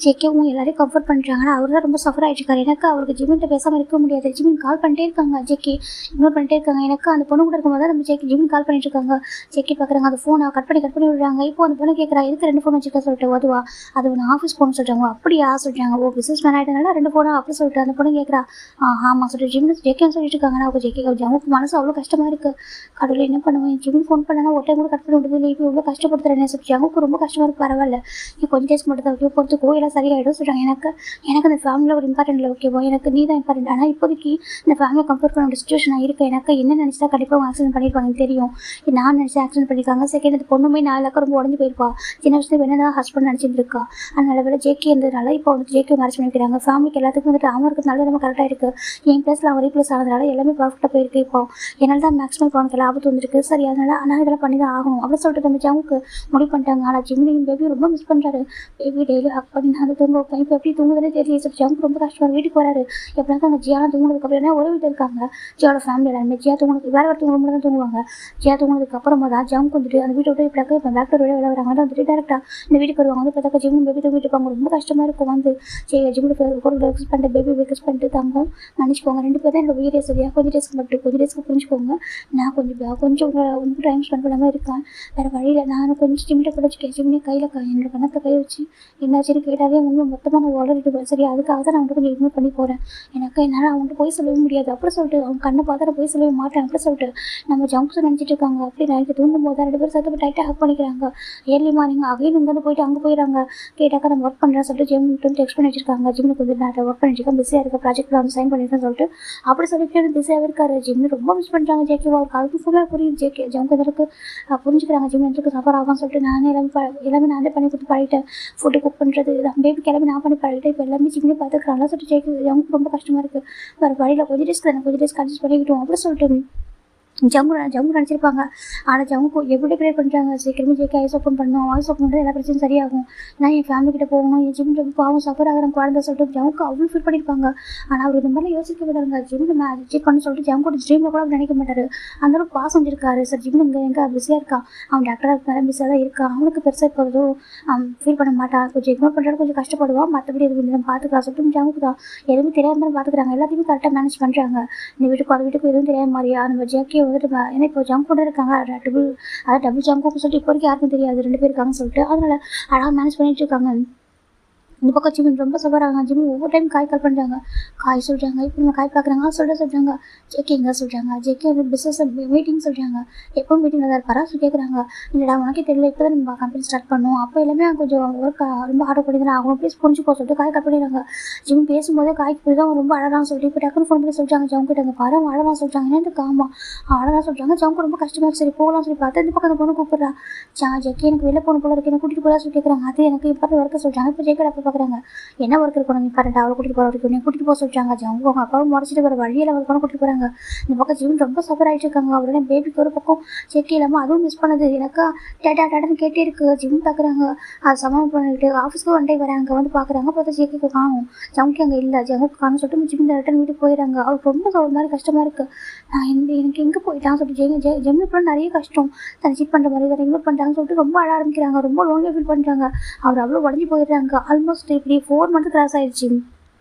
ஜெக்கியும் எல்லாரையும் கம்ஃபர்ட் பண்ணுறாங்க. ஆனால் அவர் தான் ரொம்ப சஃபர் ஆகிட்டுருக்காரு. எனக்கு அவருக்கு ஜிமின்கிட்ட பேசாமல் இருக்க முடியாது. ஜிமின் கால் பண்ணிட்டே இருக்காங்க, ஜெக்கி இக்னோர் பண்ணிட்டே இருக்காங்க. எனக்கு அந்த பொண்ணு கூட இருக்கும்போது தான் நம்ம ஜிமின் கால் பண்ணிட்டு இருக்காங்க. ஜெக்கி பார்க்குறாங்க, அந்த ஃபோனை கட் பண்ணி விடுறாங்க. இப்போ அந்த பொண்ணு கேட்குறா, எதுக்கு 2 ஃபோன் வச்சுக்க சொல்லிட்டு அதுவா அது ஒன்று ஆஃபீஸ் ஃபோன் சொல்கிறாங்க. அப்படியா சொல்கிறாங்க. ஓ பிஸ்னஸ் மேன் ஆகிட்டனால 2 ஃபோனா அப்படி சொல்லிட்டு அந்த பொண்ணு கேட்குறா. ஆமாம் சொல்லிட்டு ஜிமின் ஜெக்கின்னு சொல்லிட்டு இருக்காங்க. நான் ஜெக்கி ஜமுக்கு மனசு அவ்வளோ கஷ்டமாக இருக்குது. கடவுள் என்ன பண்ணுவேன், ஜிமின் ஃபோன் பண்ணனா ஒரு டைம் கூட கட் பண்ணி விடுது இல்லை, இப்போ இவ்வளோ கஷ்டப்படுத்துறேன் சொல்லி ஜமுக்கு ரொம்ப கஷ்டமாக இருக்குது. பரவாயில்ல நீ கொஞ்சம் டேஸ்ட் மட்டும் தான் பொறுத்துக்கோ, எல்லாம் சரியாயிடும் சொல்கிறாங்க. எனக்கு அந்த ஃபேமிலியில் ஒரு இம்பார்ட்டன்ட் இல்லை, ஓகேவா எனக்கு நீ தான் இம்பார்ட்டன்ட். ஆனால் இப்போதைக்கு இந்த ஃபேமிலியை கம்ஃபர்ட் பண்ண வேண்டிய சுச்சுவேஷனாக இருக்குது. எனக்கு என்ன நினச்சா கண்டிப்பாக அவங்க ஆக்சிடென்ட் பண்ணியிருப்பாங்க தெரியும். நான் நினச்சா ஆக்சிடென்ட் பண்ணியிருக்காங்க. செகண்ட் அந்த பொண்ணுமே 4 லக்கம் ரொம்ப உடஞ்சி போயிருப்பா. சின்ன வயசுல வேணா ஹஸ்பண்ட் நினச்சிட்டு இருக்கா. அதனால வேலை ஜேகே இருந்ததுனால இப்போ வந்து ஜேகே மேரேஜ் பண்ணிக்கிறாங்க. ஃபேமிலிக்கு எல்லாத்துக்கும் வந்துட்டு அவன் இருக்கிறதுனால நம்ம கரெக்டாக இருக்குது. என் ப்ளஸில் அவன் ரீப்ளேஸ் ஆனதுனால எல்லாமே பர்ஃபெக்டாக போயிருக்கு. இப்போ என்னால் தான் மேக்ஸிமம் இப்போ அவனுக்கு ஆபத்து வந்துருக்கு. சரி அதனால் ஆனால் இதெல்லாம் பண்ணி தான் ஆகணும் அப்படின்னு சொல்லிட்டு நம்ம ஜாமுக்கு முடிவு பண்ணிட்டாங்க. ஆனால் ஜிம்மியும் பேபி ரொம்ப மிஸ் பண்ணுறாரு. பேபி டெய்லி ஹக் பண்ணி நான் தூங்க வைப்பேன். இப்போ எப்படி தூங்குதுன்னே தெரியல. ஜம்ப் ரொம்ப கஷ்டமாக வீட்டுக்கு வராரு. எப்படின்னா அங்கே ஜியாலாம் தூங்குனதுக்கு அப்புறம் என்ன ஒரு வீட்டில் இருக்காங்க ஜியோட ஃபேமிலி எல்லாருமே. ஜியா தூங்குனதுக்கு வேறு ஒரு தூங்குற தான் தூங்குவாங்க. ஜியா தூங்குனதுக்கு அப்புறமா தான் ஜம்ப் வந்துட்டு அந்த வீட்டை விட்டு இப்படி இப்போ பேக்டர் விட விட வராங்க. வந்துட்டு டேரெக்டாக இந்த வீட்டுக்கு வருவாங்க. வந்து பார்த்தா ஜிம்மும் பேபி தூங்கிட்டு இருப்பாங்க. ரொம்ப கஷ்டமாக இருக்கும். வந்து ஜிம்முக்கு ரெக்வஸ்ட் பண்ணிட்டு பேபி ரெக்வஸ்ட் பண்ணிட்டு தாங்க மன்னிச்சுக்கோங்க, 2 பேர் தான் என்னோட உயிரே சரியா கொஞ்சம் டேஸ்க்கு புரிஞ்சுக்கோங்க. நான் கொஞ்சம் உங்களுக்கு டைம் ஸ்பெண்ட் பண்ணாமல் இருக்கேன். வேறு வழியில் நான் கொஞ்சம் ஜிம்மிட்ட பிடிச்சிக்கேன். ஜிம்மியை கையில் என்னோட கணத்தை கை வச்சு என்னாச்சுன்னு கேட்டாலே உண்மை மொத்தமாக நான் வளர்ட்டு சரி அதுக்காக தான் நான் வந்து கொஞ்சம் இக்னோர் பண்ணி போகிறேன். எனக்கு என்னால் அவங்கள்ட்ட போய் சொல்லவே முடியாது அப்படி சொல்லிட்டு அவங்க கண்ணை பார்த்தா போய் சொல்லவே மாட்டேன் அப்படி சொல்லிட்டு நம்ம ஜங்க்ஸ் நினச்சிட்டு இருக்காங்க. அப்படி நைட்டு தூங்கும் போது 2 பேர் சேர்த்து டைட்டாக ஹக் பண்ணிக்கிறாங்க. ஏர்லி மார்னிங் அகைன் இங்கேருந்து போயிட்டு அங்கே போயிடறாங்க. கேட்டாக்கா நம்ம ஒர்க் பண்ணுறேன் சொல்லிட்டு ஜிம்மிட்டு டெக்ஸ்ட் பண்ணி வச்சிருக்காங்க. ஜிம்முக்கு வந்து நான் ஒர்க் பண்ணிருக்கேன், பிஸியாக இருக்க ப்ராஜெக்ட்டில் வந்து சைன் பண்ணியிருக்கேன் சொல்லிட்டு அப்படி சொல்லிட்டு பிஸியாக இருக்காரு. ஜிம்மு ரொம்ப மிஸ் பண்ணுறாங்க. ஜேகே அவருக்கு அதுக்கு ஃபுல்லாக புரியும். ஜேகே ஜம்க்கு இதற்கு புரிஞ்சுக்கிறாங்க. ஜிம் எனக்கு சஃபர் ஆகும் சொல்லிட்டு நானே எல்லாமே நானே பண்ணி கொடுத்து பழகிட்டேன். ஃபுட்டு குக் பண்ணுறது பேபிக்கு எல்லாமே நான் பண்ணி பழகிட்டேன். இப்போ எல்லாமே ஜிம்மே பார்த்துக்கிறாங்க சொல்லிட்டு ஜேகே ஜம்க்கு ரொம்ப கஷ்டமாக இருக்குது. வேறு வழியில் கொஞ்சம் டேஸ்க்கு அட்ஜஸ்ட் பண்ணிக்கிட்டோம் அப்படி சொல்லிட்டு ஜம்மு நினச்சிருப்பாங்க. ஆனால் ஜம்முக்கு எப்படி ப்ரே பண்ணுறாங்க, சீக்கிரமே ஜேகே ஐஸ் ஓப்பன் பண்ணணும், வாய்ஸ் ஓப்பன் பண்ணுறது எல்லா பிரச்சனையும் சரியாகும், நான் என் ஃபேமிலி கிட்ட போகணும், என் ஜிம் ரொம்ப பாவம் சஃபர் ஆகிறேன் குழந்தை சொல்லிட்டு ஜம்முக்கு அவ்வளோ ஃபீல் பண்ணியிருப்பாங்க. ஆனால் அவர் இந்த மாதிரிலாம் யோசிக்க விடாங்க. ஜிம்மில் அச்சீவ் பண்ணு சொல்லிட்டு ஜம்முக்கு ட்ரீமில் கூட நினைக்க மாட்டார். அந்தளவுக்கு பாசம் இருக்காரு. சார் ஜிம் எங்கே பிஸியாக இருக்கான், அவன் டாக்டராக இருக்காரு, பிஸியாக தான் இருக்கான். அவனுக்கு பெருசாக இப்போ எதுவும் ஃபீல் பண்ண மாட்டான். கொஞ்சம் இக்னோர் பண்ணுறது கொஞ்சம் கஷ்டப்படுவான், மற்றபடி எதுவும் நம்ம பார்த்துக்கலாம் சொல்லிட்டு ஜம்முக்கு தான் எதுவும் தெரியாமல் பார்த்துக்கிறாங்க. எல்லாத்தையுமே கரெக்டாக மேனேஜ் பண்ணுறாங்க. இந்த வீட்டுக்கு அது வீட்டுக்கு எதுவும் தெரியாத மாதிரியா நம்ம ஜேகே வந்துட்டு ஏன்னா இப்போ ஜம்ப் கூட இருக்காங்க. டபுள் ஜம்ப் சொல்லிட்டு இப்போ வரைக்கும் யாருக்கும் தெரியாது 2 பேர் இருக்காங்கன்னு சொல்லிட்டு அதனால் அழகாக மேனேஜ் பண்ணிட்டு இருக்காங்க. இந்த பக்கம் ஜிமின் ரொம்ப சஃபராங்க. ஜிமின் ஒவ்வொரு டைம் கால் பண்ணுறாங்க, காய் சொல்கிறாங்க. இப்போ நம்ம காய் பார்க்குறாங்க சொல்கிறாங்க. ஜேகே எங்கே சொல்கிறாங்க, ஜேகே வந்து பிஸ்னஸ் மீட்டிங் சொல்கிறாங்க. எப்போ மீட்டிங்கில் தான் இருப்பாரா சொல்லி கேட்குறாங்க. இல்லைடா உனக்கே தெரியல, இப்போ தான் நம்ம கம்பெனி ஸ்டார்ட் பண்ணோம், அப்போ எல்லாமே கொஞ்சம் ஒர்க் ரொம்ப ஹார்ட் பண்ணி தான் ஆகணும், ப்ளீஸ் புரிஞ்சுக்கோ சொல்லிட்டு காய் கட் பண்ணிடுறாங்க. ஜிமின் பேசும்போதே காய்க்கு போய் தான் ரொம்ப அழகான்னு சொல்லிட்டு இப்போ டக்குன்னு ஃபோன் பண்ணி சொல்கிறாங்க ஜம் கிட்ட பாரு அழகாக சொல்கிறாங்க. என்னென்னு காமா அழகாக சொல்கிறாங்க. ஜம்க்கு ரொம்ப கஷ்டமாக சரி போகலாம் சொல்லி பார்த்தா இந்த பக்கம் அந்த பொண்ணு கூப்பிட்றா. ஜேகே எனக்கு வெளில போன போல இருக்கு, எனக்கு கூட்டிகிட்டு போகிறா சொல்லி கேட்குறாங்க. அது எனக்கு இப்போ ஒர்க்கு சொல்கிறாங்க. இப்போ ஜேகே அப்போ பார்க்குறாங்க என்ன ஒர்க் இருக்கணும் இம்பார்ட்டன்ட் அவரை கூட்டிகிட்டு போகிற வரைக்கும் கூட்டிகிட்டு போக சொல்லிட்டாங்க. ஜம்முக்கு அவங்க அப்பாவை முறைச்சிட்டு வர வழியில் அவர் கூட கூட்டிகிட்டு போகிறாங்க. இந்த பக்கம் ஜிம் ரொம்ப சஃபர் ஆகிட்டு இருக்காங்க. அவரோட பேபிக்கு ஒரு பக்கம் ஜேகே இல்லாமல் அதுவும் மிஸ் பண்ணுது. எனக்கா டேட்டான்னு கேட்டே இருக்குது. ஜிம் பார்க்குறாங்க, அது சமாளம் பண்ணிட்டு ஆஃபீஸ்க்கு ஒன் டே வராங்க. வந்து பார்க்குறாங்க, பார்த்தா ஜேகேக்கு காணும், ஜம்முக்கு அங்கே இல்லை, ஜம்முக்கு காணும் சொல்லிட்டு ஜிம் ரிட்டன் வீட்டுக்கு போயிடறாங்க. அவருக்கு ரொம்ப ஒரு மாதிரி கஷ்டமாக இருக்குது. நான் எனக்கு எங்கே போயிட்டான்னு சொல்லிட்டு ஜெம்மில் இப்போ நிறைய கஷ்டம் தன்னை சீட் பண்ணுற மாதிரி அதை இக்னோர் பண்ணுறாங்கன்னு சொல்லிட்டு ரொம்ப அழ ஆரம்பிக்கிறாங்க. ரொம்ப லோன்லியாக ஃபீல் பண்ணுறாங்க. அவர் அவ்வளோ உடஞ்சி போயிடுறாங்க. ஆல்மோஸ்ட் இப்படி 4 மந்த் கிராஸ் ஆயிடுச்சு.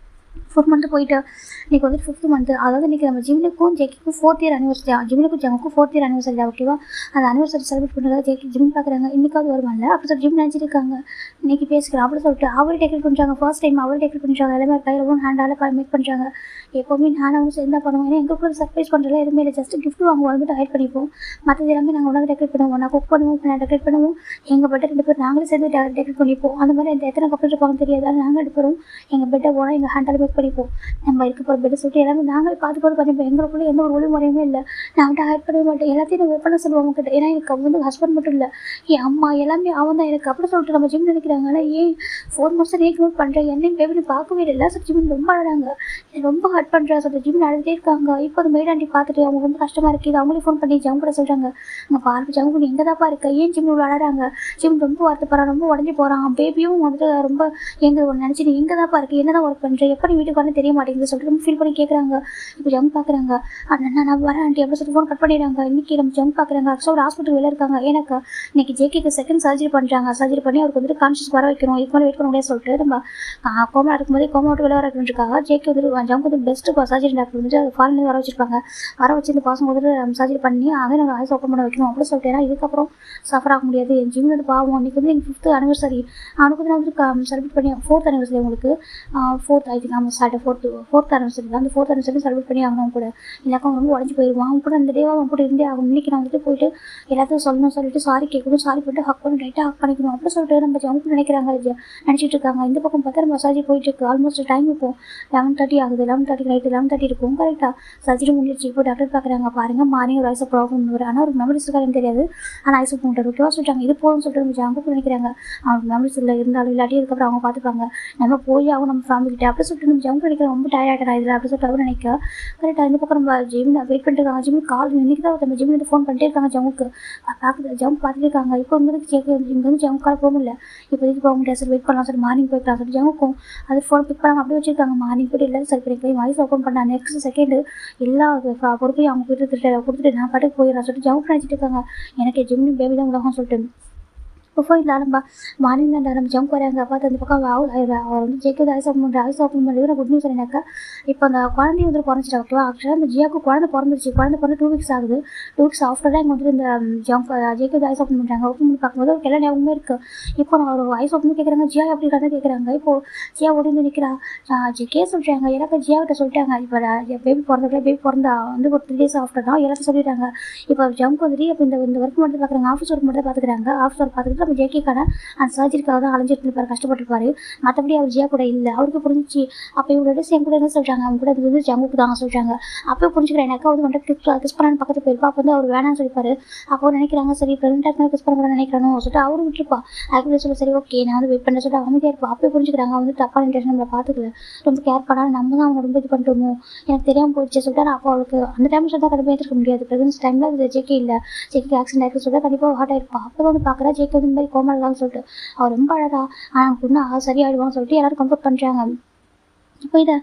4 மந்த்து போயிட்டு இன்றைக்கி வந்துட்டு 5th மந்த்து. அதாவது இன்றைக்கி நம்ம ஜிம்முக்கும் ஜேகேக்கும் 4th இயர் அனிவர்சரி, ஜிம்முக்கும் ஜம்முக்கும் 4th இயர் அனிவர்சரி தான். ஓகேவா, அந்த அனிவர்சரி செலிப்ரேட் பண்ணுறதா ஜேகே ஜிம் பார்க்குறாங்க. இன்றைக்காவது வருவாங்க அப்படி சொல்லிட்டு ஜிம் நினச்சிட்டு இருக்காங்க. இன்றைக்கி பேசுகிறேன் அப்படி சொல்லிட்டு அவரே டேக்கிள் பண்ணுறாங்க. ஃபர்ஸ்ட் டைம் அவரே டேக்கிள் பண்ணுறாங்க. எல்லாமே கையில் ஒன்று ஹேண்டால் மேக் பண்ணுறாங்க. எப்போவுமே நானும் சேர்ந்தா பண்ணுவோம். ஏன்னா எங்களுக்கு சர்ப்ரைஸ் பண்ணுறதுல எதுவுமே இல்லை, ஜஸ்ட் கிஃப்ட் வாங்குவோம், வந்துட்டு ஹைட் பண்ணிப்போம். மற்றது எல்லாமே நாங்கள் ஒன்றாக டெக்கரேட் பண்ணுவோம், நான் குக் பண்ணுவோம், நான் டெக்கரேட் பண்ணுவோம். எங்கள் பெட்டை 2 பேர் நாங்களே சேர்ந்து டெக்கரேட் பண்ணிப்போம். அந்த மாதிரி எத்தனை கப்பல் இருப்பாங்க தெரியாது. நாங்கள் 2 பேரும் எங்கள் பெட்டை போனால் எங்கள் ஹேண்டால் மேக் பண்ணிப்போம், நம்ம இருக்க போகிற பெட்டை சொல்லிட்டு எல்லாமே நாங்களே பார்த்து பார்த்து பண்ணிப்போம். எங்களுக்குள்ளே எந்த ஒரு ஒளி முறையுமே இல்லை. நான் அவன்கிட்ட ஹைட் பண்ணவே மாட்டேன், எல்லாத்தையும் நான் பண்ண சொல்லுவேன் அவங்ககிட்ட. ஏன்னா எனக்கு அவன் வந்து ஹஸ்பண்ட் மட்டும் இல்லை, என் அம்மா எல்லாமே அவன் தான் எனக்கு. அப்படி சொல்லிட்டு நம்ம ஜிம் நினைக்கிறாங்க. ஆனால் ஏன் 4 மாதம் இக்னோர் பண்ணுறேன், என்னையும் பேபி பார்க்கவே இல்லை சார். ஜிம் ரொம்ப அழகாங்க, ரொம்ப ஹர்ட் பண்ணுறா சார். ஜிம் அழுதுகிட்டே இருக்காங்க. இப்போ அது மெய்டாண்டி பார்த்துட்டு அவங்க ரொம்ப கஷ்டமாக இருக்குது. அவங்களே ஃபோன் பண்ணி ஜம் கூட சொல்கிறாங்க, அங்கே பாரு ஜம் நீ எங்கே தான்ப்பா இருக்க, ஏன் ஜிம் இவ்வளோ அழகாங்க. ஜிம் ரொம்ப வருத்தப்படுறான், ரொம்ப உடஞ்சி போகிறான். பேபியும் வந்துட்டு ரொம்ப எங்கே ஒன்று நினச்சி நீ எங்கே தான்ப்பா இருக்குது, என்ன தான் ஒர்க் பண்ணுறேன், எப்போ நீ வீட்டுக்கு வரணும் தெரிய மாட்டேங்குது சொல்லிட்டு ரொம்ப ஃபீல் பண்ணி கேட்குறாங்க. இப்போ ஜம் பார்க்குறாங்க. அண்ணா நான் வரேன் ஆண்டி அப்படின்னு சொல்லிட்டு ஃபோன் கட் பண்ணிடுறாங்க. இன்றைக்கி நம்ம ஜம் பார்க்குறாங்க. ஆக்சுவலாக ஒரு ஹாஸ்பிட்டல் வெளில இருக்காங்க. எனக்கு இன்னைக்கு ஜேகேக்கு செகண்ட் சர்ஜரி பண்ணுறாங்க. சர்ஜரி பண்ணி அவருக்கு வந்துட்டு கான்ஷியஸ் வர வைக்கணும், இதுக்கு மேலே வெயிட் பண்ண முடியாது சொல்லிட்டு நம்ம கோமா இருக்கும்போதே கோமா விட்டு வெளில வர வைக்கணுக்காக ஜேகே வந்து ஜம்க்கு வந்து பெஸ்ட்டு சர்ஜரி டாக்டர் வந்துட்டு அது ஃபாரின்லேருந்து வர வச்சிருப்பாங்க. வர வச்சு இந்த பாசம் வந்துட்டு சர்ஜரி பண்ணி அங்கே நம்ம ஐஸ் ஓப்பன் பண்ண வைக்கணும் அப்படின்னு சொல்லிட்டு. ஏன்னா இதுக்கப்புறம் சஃபர் ஆக முடியாது. என் ஜிம் வந்து பாவம், அன்றைக்கி வந்து எங்கள் 5th anniversary அவனுக்கு வந்து நான் வந்து செலிப்ரேட் பண்ணி 4th anniversary உங்களுக்கு 4th ஐ திங்க் நம்ம சாட்டர் 4th anniversary தான். அந்த 4th anniversary செலிப்ரேட் பண்ணி ஆகணும். கூட இல்லாக்கா ரொம்ப உடஞ்சி போயிடுவான். அவன் கூட அந்த டேவாக அவன் கூட இருந்தே ஆகும். இன்றைக்கி நான் வந்துட்டு போயிட்டு எல்லாத்தையும் சொல்லணும் சொல்லிட்டு சாரி கேட்கணும், சாரி போட்டு ஹக் பண்ணி ரைட்டாக ஹக் பண்ணிக்கணும் அப்படின்னு சொல்லிட்டு நம்ம ஜம்க்கு நினைக்கிறாங்க, நினச்சிட்டு இருக்காங்க. இந்த பக்கம் பார்த்தா நம்ம மசாஜ் போயிட்டு இருக்கு. ஆல்மோஸ்ட் டைம் இப்போ 11:30 ஆகுது. 11:30 நைட்டு 11:30 இருக்கும் கரெக்டாக. சர்ஜரி முடிஞ்சிருச்சு. இப்போ டாக்டர் பார்க்குறாங்க. பாருங்கள் மார்னிங் ஒரு ஐஸ் ப்ராப்ளம் வரும். ஆனால் ஒரு மெமரிஸ் இருக்காதுன்னு தெரியாது, ஆனால் ஐஸ் பண்ணிட்டார். ஓகேவா சொல்லிட்டாங்க. இது போதும்னு சொல்லிட்டு நம்ம ஜம்க்கு நினைக்கிறாங்க. அவங்களுக்கு மெமரிஸ் இல்லை இருந்தாலும் இல்லாட்டி இதுக்கப்புறம் அவங்க பார்த்துப்பாங்க, நம்ம போய் ஆகும் நம்ம ஃபேமிலி கிட்ட அப்படி சொல்லிட்டு நம்ம ஜம்க்கு நினைக்கிறோம். ரொம்ப டயர்டாக இதில் அப்படி சொல்லிட்டு அவர் நினைக்க கரெக்டாக. இந்த பக்கம் நம்ம ஜிம் வெயிட் பண்ணிட்டு இருக்காங்க. ஜிம் கால் இன்றைக்கி தான் நம்ம ஜிம் ஃபோன் பண்ணிட்டே இருக்காங்க. ஜம்முக்கு பார்க்குறது ஜம்ப் பார்த்துட்டு இருக்காங்க. இப்போ வந்து இங்கே வந்து ஜம்ப் கால் போக முடியல, இப்போதைக்கு போக முடியாது சார், வெயிட் பண்ணலாம் சார், மார்னிங் போய்க்கலாம் சார். ஜம்முக்கும் அது ஃபோன் பிக் பண்ணாமல் அப்படியே வச்சிருக்காங்க. மார்னிங் போய்ட்டு எல்லாரும் சரி பண்ணி போய் வாய்ஸ் ஓப்பன் பண்ணாங்க. நெக்ஸ்ட் செகண்டு எல்லா பொறுப்பையும் அவங்க கொடுத்துட்டு நான் பாட்டுக்கு போயிடலாம் சொல்லிட்டு ஜம்ப் நினச்சிட்டு இருக்காங்க. எனக்கு ஜிம் பேபி தான் உலகம் சொல்லிட்டு இப்போ இல்லாதப்பா மார்னிங் தான் நம்ம ஜம்ப் வராங்க. பார்த்து அந்த பக்கம் அவர் வந்து ஜேக்கு ஐஸ் ஓப்பன் பண்ணுற ஐஸ் ஓப்பன் பண்ணுறது குட் நியூஸ் என்னக்கா. இப்போ அந்த குழந்தைய வந்து பிறந்துச்சு ஓகேவா. ஆக்சுவலாக அந்த ஜியாவுக்கு குழந்தை பிறந்துருச்சு. குழந்தை பிறந்து 2 weeks ஆகுது. 2 weeks ஆஃப்டர் தான் இங்கே வந்து இந்த ஜம்ப் ஜேக்கு ஐஸ் ஓப்பன் பண்ணுறாங்க. ஓப்பன் பண்ணி பார்க்கும்போது ஒரு எல்லா ஞாபகமே இருக்குது. இப்போ நான் ஒரு ஐஸ் ஓப்பன் கேட்குறாங்க, ஜியா எப்படி இருக்கான்னு கேட்குறாங்க. இப்போது ஜியா ஓடி வந்து நிற்கிறா. ஜேகே சொல்கிறாங்க, எனக்கு ஜியாவிட்ட சொல்லிட்டாங்க. இப்போ பேபி பிறந்தா வந்து ஒரு 3 days ஆஃப்டர் தான் எல்லாத்தையும் சொல்லிட்டாங்க. இப்போ ஜம்ப் வந்துட்டு இப்போ இந்த ஒர்க் மட்டும் பார்க்குறாங்க, ஆஃபீஸ் ஒர்க் மட்டும் தான் பார்த்துக்கிறாங்க. ஆஃபீஸ் ஒர்க் பார்த்துக்கிட்டு நம்ம ஜேகேக்கான அந்த சர்ஜரிக்காக தான் அலைஞ்சிருப்பாரு, கஷ்டப்பட்டுருப்பாரு. மற்றபடி அவர் ஜியா கூட இல்லை. அவருக்கு புரிஞ்சிச்சு. அப்போ இவரோட டேஸ் என் கூட என்ன சொல்கிறாங்க, அவங்க கூட அது வந்து ஜம்முக்கு தாங்க சொல்கிறாங்க. அப்போ புரிஞ்சுக்கிறேன். எனக்கு வந்து வந்துட்டு கிஸ் பண்ணான்னு பக்கத்து போயிருப்பா. அப்போ வந்து அவர் வேணாம்னு சொல்லிப்பாரு. அப்போ நினைக்கிறாங்க சரி ப்ரெக்னெண்ட்டாக கிஸ் பண்ண கூட நினைக்கிறணும் சொல்லிட்டு அவரும் விட்டுருப்பா. அதுக்கு சொல்ல சரி ஓகே நான் வந்து வெயிட் பண்ண சொல்லிட்டு அமைதியாக இருப்பா. அப்போ புரிஞ்சுக்கிறாங்க வந்து தப்பான இன்டென்ஷன் நம்மளை பார்த்துக்கல, ரொம்ப கேர் பண்ணாலும் நம்ம தான் அவங்க ரொம்ப இது பண்ணிட்டோமோ, எனக்கு தெரியாமல் போயிடுச்சு சொல்லிட்டு. அப்போ அவளுக்கு அந்த டைம் சொல்லிட்டு கண்டிப்பாக ஏற்றுக்க முடியாது. ப்ரெக்னன்சி டைமில் அது ஜேகே இல்லை, ஜேகே ஆக்சிடென்ட் ஆகிருக்கு சொல்லிட்டு கண்டிப்பாக ஹார்ட் ஆகிருப்பா. அப்போ வந்து பார்க்குறா ஜேகே வந்து இந்த மாதிரி கோமாலாம் சொல்லிட்டு அவர் ரொம்ப அழகா ஆனால் பொண்ணு சரியாயிடுவான்னு சொல்லிட்டு எல்லாரும் கம்ஃபர்ட் பண்ணுறாங்க. இப்போ இதை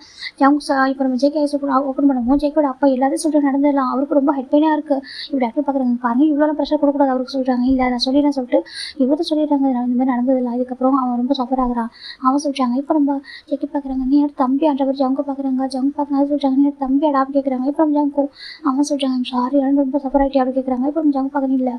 இப்போ நம்ம ஜேகே ஐஸ் ஓப்பன் பண்ணுவோம். ஜேகேயோட அப்பா எல்லாத்தையும் சொல்லிட்டு நடந்துடலாம். அவருக்கு ரொம்ப ஹெட் பெயினாக இருக்குது. இப்போ டாக்டர் பார்க்குறாங்க, பாருங்க இவ்வளோ ப்ரெஷர் கொடுக்கூடாது அவருக்கு சொல்கிறாங்க. இல்லை நான் சொல்லிடுறேன் சொல்லிட்டு இவ்வளோ சொல்லிடுறாங்க. இந்த மாதிரி நடந்ததில்லை. அதுக்கப்புறம் அவன் ரொம்ப சஃபர் ஆகுறான். அவன் சொல்கிறாங்க. இப்போ நம்ம ஜேகே பார்க்குறாங்க, நீ எடுத்து தம்பி ஆன்ற மாதிரி ஜங்க பார்க்குறாங்க. ஜங்க பார்க்குறாங்க சொல்கிறாங்க, நீ எடுத்து தம்பி அடாப்ட் கேட்குறாங்க. இப்போ நம்ம ஜங்கும் அவன் சொல்கிறாங்க, சாரி எல்லாம் ரொம்ப சஃபர் ஆகிட்டே அப்படி கேட்குறாங்க. இப்போ நம்ம ஜங்க பார்க்குறீங்க, இல்லை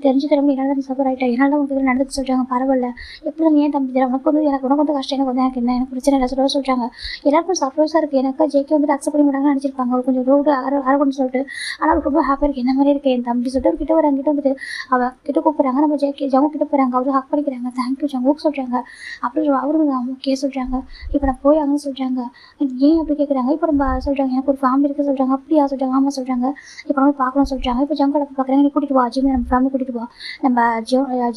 தெரிஞ்சு தரம்பு என்னால் நீ சஃபர் ஆகிட்டா, என்னால் உங்களுக்கு நடந்துட்டு சொல்கிறாங்க. பரவாயில்ல எப்படி தான் ஏன் தம்பி தர உனக்கு வந்து எனக்கு வந்து கஷ்டம், எனக்கு வந்து எனக்கு என்ன எனக்கு பிரச்சனை இல்லை சொல்கிறாங்க. எல்லாருக்கும் சர்ப்ரைஸாக இருக்குது. எனக்கு ஜேகே வந்துட்டு அக்செப்ட் பண்ணி விடாங்கன்னு நினச்சிருப்பாங்க. அவர் கொஞ்சம் ரோடு அரகொண்டு சொல்லிட்டு. ஆனால் அவருக்கு ரொம்ப ஹாப்பியாக இருக்குது, என்ன மாதிரி இருக்குது என் தம்பி சொல்லிட்டு அவர் கிட்ட வராங்க. கிட்ட வந்துட்டு அவள் கிட்ட கூப்பிட்றாங்க. நம்ம ஜேகே ஜங்கு கிட்ட போகிறாங்க. அவர் ஹக் பண்ணிக்கிறாங்க. தேங்க்யூ ஜங்குக்கு சொல்கிறாங்க. அப்படி அவருக்கு ஓகே சொல்கிறாங்க. இப்போ நான் போய் அங்கே சொல்கிறாங்க, ஏன் அப்படி கேட்குறாங்க. இப்போ நம்ம சொல்கிறாங்க எனக்கு ஒரு ஃபேமிலி இருக்குது சொல்கிறாங்க. அப்படியா சொல்கிறாங்க. ஆமாம் சொல்கிறாங்க. இப்போ நம்ம பார்க்கணும் சொல்கிறாங்க. இப்போ ஜங்கு பார்க்குறாங்க, நீ கூட்டிகிட்டு வா ஜிம், நம்ம ஃபேமிலி கூட்டிகிட்டு வா, நம்ம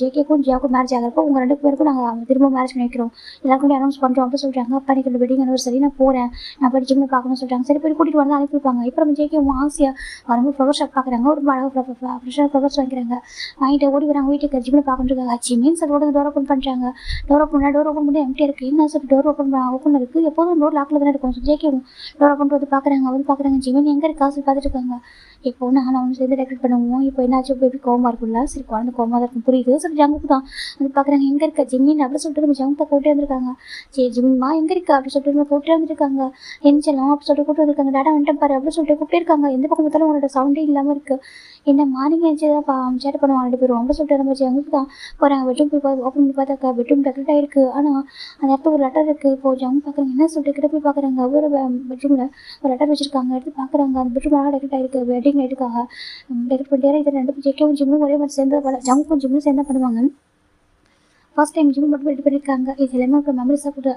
ஜேகேக்கும் ஜியாவுக்கும் மேரேஜ் ஆகிறப்போ உங்கள் 2 பேருக்கும் நாங்கள் திரும்ப மேரேஜ் பண்ணி வைக்கிறோம், எல்லாருக்கும் அனௌன்ஸ் பண்ணுறோம் அப்படின்னு சொல்கிறாங்க. அப்போ எனக்கு வெட்டிங் anniversary நான் போகிறேன், நான் போய் ஜிம்மில் பார்க்கணும்னு சொல்கிறாங்க. சரி போய் கூட்டிகிட்டு வந்து அனுப்பியிருப்பாங்க. இப்போ நம்ம ஜேகே ஆசையாக வரும்போது ஃப்ளவர் ஷாப் பார்க்குறாங்க. ஒரு ஃப்ரெஷ்ஷாக ஃப்ளவர்ஸ் வாங்கிக்கிறாங்க. வாங்கிட்டு ஓடி வராங்க வீட்டுக்கு. ஜிம்மில் பார்க்கணுருக்காங்க. மீன்ஸ் அதோட டோர் ஓப்பன் பண்ணுறாங்க. டோர் ஓப்பன் பண்ணி எம்டி இருக்குது. என்ன சார் டோர் ஓப்பன் இருக்குது, எப்போதும் டோர் லாக்கில் தானே இருக்கும். ஜேகே டோர் ஓப்பன் வந்து பார்க்குறாங்க. வந்து பார்க்குறாங்க ஜிமின் எங்கே இருக்கா சொல்லி பார்த்துட்டு இருக்காங்க. இப்போ நான் ஒன்று சேர்ந்து டெக்கரேட் பண்ணுவோம். இப்போ என்னாச்சு பேபி கோவமாக இருக்கும்ல, சரி குழந்தை கோவமாக தான் இருக்கும் புரியுது சரி. ஜங்குக்கு தான் வந்து பார்க்குறாங்க, எங்கே இருக்க ஜிம்மின் அப்படி சொல்லிட்டு நம்ம ஜங்கு கூட்டே வந்திருக்காங்க. சரி ஜிம்மா எங்கே இருக்கா அப்படி சொல்லிட்டு நம்ம கூட்டே வந்துருக்காங்க. எஞ்சலாம் அப்படி சொல்லிட்டு கூட்டு வந்திருக்காங்க. டாடா வந்துட்டு பாரு அப்படி சொல்லிட்டு கூப்பிட்டே இருக்காங்க. எந்த பக்கம் பார்த்தாலும் உங்களோட சவுண்டே இல்லாமல் இருக்குது. என்ன மார்னிங் எழுந்துதான் சேட்டை பண்ணுவாங்க 2 பேரும் அப்படி சொல்லிட்டு நம்ம ஜங்குக்கு தான் போகிறாங்க. பெட்ரூம் போய் ஓப்பன் பண்ணி பார்த்தாக்கா பெட்ரூம் டெக்கரேட் ஆகிருக்கு. ஆனால் அந்த இடத்துல ஒரு லெட்டர் இருக்குது. இப்போ ஜங்கு பார்க்குறாங்க, என்ன சொல்லிட்டு கிட்ட போய் பார்க்குறாங்க. ஒரு பெட்ரூமில் ஒரு லெட்டர் வச்சிருக்காங்க. எடுத்து பார்க்குறாங்க. அந்த பெட்ரூம் அழகாக டெக்கரேட் ஆகிருக்கு. வெட்டிங் நைட்டுக்காக டெக்கரேட் பண்ணிட்டே இதை 2 ஜேகேவும் ஜிம்மும் ஒரே மாதிரி சேர்ந்து ஜங்குக்கும் ஜிம்மும் சேர்ந்து பண்ணுவாங்க. ஃபர்ஸ்ட் டைம் ஜிம் மட்டும் ரெடி பண்ணியிருக்காங்க. இது எல்லாமே உங்களோட மெமரிஸாக கூட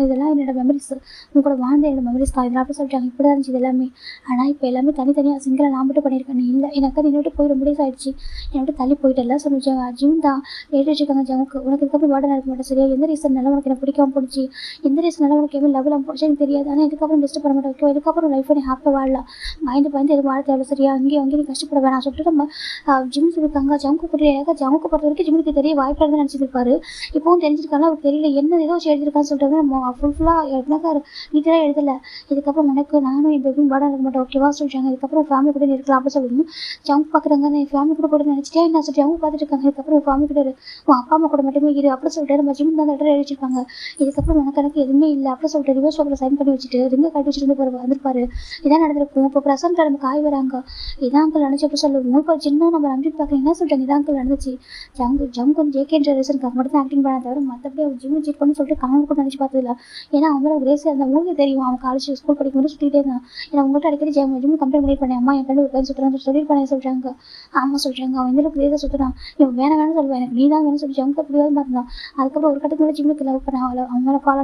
இதெல்லாம் என்னோட மெமரிஸ், உங்களோட வாழ்ந்த என்னோட மெமரிஸ் தான் இதெல்லாம் அப்படி சொல்லிட்டாங்க. இப்படி தான் இருந்துச்சு இது எல்லாமே. ஆனால் இப்போ எல்லாமே தனித்தனியாக சிங்கிளாக நான் மட்டும் பண்ணியிருக்கேன். நீ இல்லை எனக்கு அது என்னோட போய் ரொம்ப டேஸ் ஆயிடுச்சு, என்னோட தள்ளி போயிட்டெல்லாம் சொன்னிச்சு. ஜிம் தான் எழுதி வச்சுருக்காங்க ஜமுக்கு. உனக்கு இதுக்கப்புறம் வார்டன் இருக்க மாட்டேன் சரியா? எந்த ரீசன்னால உனக்கு எனக்கு பிடிக்காம போச்சு, எந்த ரீசனால உனக்கு எவ்வளோ லெவலாம் போச்சு எனக்கு தெரியாது. ஆனால் இதுக்கப்புறம் டிஸ்டர்ப் பண்ண மாட்டேன் ஓகே? இதுக்கப்புறம் லைஃப் நீ ஹாப்பியாக வாழலாம், பயந்து எதுவும் வாழ தேவை சரியா? அங்கேயும் நீ கஷ்டப்பட வேணாம் சொல்லிட்டு நம்ம ஜிம் சொல்லியிருக்காங்க. ஜமுக்கு புரியல. ஜமுக்கு பொறுத்த வரைக்கும் ஜிம்முக்கு தெரிய வாய்ப்பாக இருந்து நினச்சிருப்பாரு. இப்போவும் தெரிஞ்சிருக்காங்க அவருக்கு தெரியல என்ன ஏதோ எழுதியிருக்கான்னு சொல்லிட்டு நம்ம ஃபுல்லாக எனக்கு நீட்டாக எழுதலை. இதுக்கப்புறம் உனக்கு நானும் என் பேபியும் வாடகை இருக்க மாட்டோம் ஓகேவா சொல்லிட்டாங்க. இதுக்கப்புறம் ஃபேமிலி கூட இருக்கலாம் அப்படின்னு சொல்லணும். ஜம்ப் பார்க்குறாங்க. நான் ஃபேமிலி கூட நினச்சிட்டே என்ன சொல்லி அவங்க பார்த்துட்டு இருக்காங்க. இதுக்கப்புறம் ஃபேமிலி கூட உன் அப்பா அம்மா கூட மட்டுமே இரு அப்படி சொல்லிட்டு நம்ம ஜிம் தான் லெட்டர் எழுதிச்சிருப்பாங்க. இதுக்கப்புறம் எனக்கு எதுவுமே இல்லை அப்படி சொல்லிட்டு ரிவர்ஸ் பேப்பரில் சைன் பண்ணி வச்சுட்டு ரிங்கை கட்டி வச்சுட்டு வந்திருப்பாரு. இதான் நடந்திருக்கும். இப்போ ப்ரெசென்ட் நம்ம காய் வராங்க. இதான் அங்கிள் நினச்சி அப்படி சொல்லுவோம். இப்போ சின்ன நம்ம நம்பிட்டு பார்க்குறேன் என்ன சொல்லிட்டாங்க. இதான் அங்கிள் நடந்துச்சு. ஜம்ப் வந்து ஜேகேன்ற ரீசனுக்காக மட்டும் தான் ஆக்டிங் பண்ண தவிர மற்றபடி அவர் ஜிம் சீட் பண்ணி சொல்லிட்டு கனவு கூட நினச்சி பார்த்ததில்ல. ஏன்னா அவங்க கிரேஸாக இருந்தால் உங்களுக்கு தெரியும். அவன் காலேஜ் ஸ்கூல் படிக்கும்போது சுற்றிட்டே இருந்தான். ஏன்னா உங்கள்கிட்ட அடிக்கடி ஜிம் கம்ப்ளைண்ட் பண்ணியிருப்பேன். அம்மா என் ஃப்ரெண்டு ஒரு பையன் சுற்றுறான்னு சொல்லியிருப்பானே சொல்கிறாங்க. ஆமாம் சொல்கிறாங்க. அவன் எந்த கிரேஸாக சுற்றுறான். இவன் வேணாம் சொல்லுவேன். எனக்கு நீ தான் வேணும்னு சொல்லி ஜம்க்கு அப்படியாவது இருந்தான். அதுக்கப்புறம் ஒரு கட்டத்துக்கு மேலே ஜிம்முக்கு லவ் பண்ண அவங்க மேலே ஃபாலோ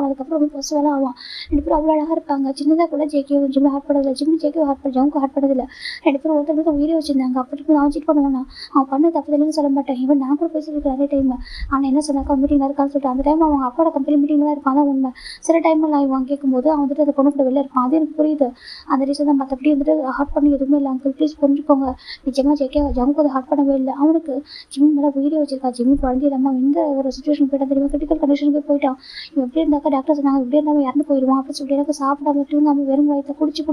அதுக்கப்புறம் ரொம்ப ஃபர்ஸ்ட் வேலை ஆகும். 2 பேரும் அவ்வளோ அழகாக இருப்பாங்க. சின்னதாக கூட ஜேகே ஜிம் ஹார்ட் பண்ணதில்லை. ஜேகே ஹார்ட் பண்ண ஜம்க்கு ஹார்ட் பண்ணதில்லை. 2 பேரும் ஒருத்தருக்கு உயிரை வச்சிருந்தாங்க. அப்படி அவன் சீட் பண்ணுவானா அவன் பண்ண தப்பு இல்லைன்னு சொல்ல மாட்டேன். இவன் நான் கூட போய் சொல்லியிருக்கேன் நிறைய டைம். ஆனால் என்ன சொன்னாக்கா மீட்டிங்கில் இருக்கான்னு சொல்லிட்டு அந்த டைம் அவங்க அப்போட கம்பெனி மீட்டிங்கில் தான் இருப்பான். தான் உண்மை. சில டைமில் இவன் கேட்கும்போது அவன் வந்துட்டு அதை பொண்ணு கூட வெளில இருப்பான். அது எனக்கு புரியுது. அந்த ரீசன் தான். மற்றபடி வந்துட்டு ஹார்ட் பண்ணி எதுவுமே இல்லை. அங்கிள் ப்ளீஸ் புரிஞ்சுக்கோங்க. நிஜமாக ஜேகே ஜம்க்கு அதை ஹார்ட் பண்ணவே இல்லை. அவனுக்கு ஜிம் மேலே உயிரை வச்சிருக்கா. ஜிம் குழந்தை நம்ம எந்த ஒரு சுச்சுவேஷன் போயிட்டா தெரியுமா? கிரிட்டிக்கல் கண்டிஷனுக்கு போயிட்டான். இவன் எப்படி இருந்தாக்கா டாக்டர் சொன்னாங்க இப்படி இருந்தாலும் இறந்து போயிடுவான் அப்படின்னு சொல்லிட்டு எனக்கு சாப்பிடாம தூங்காம வெறும் வயிற்ற குடிச்சு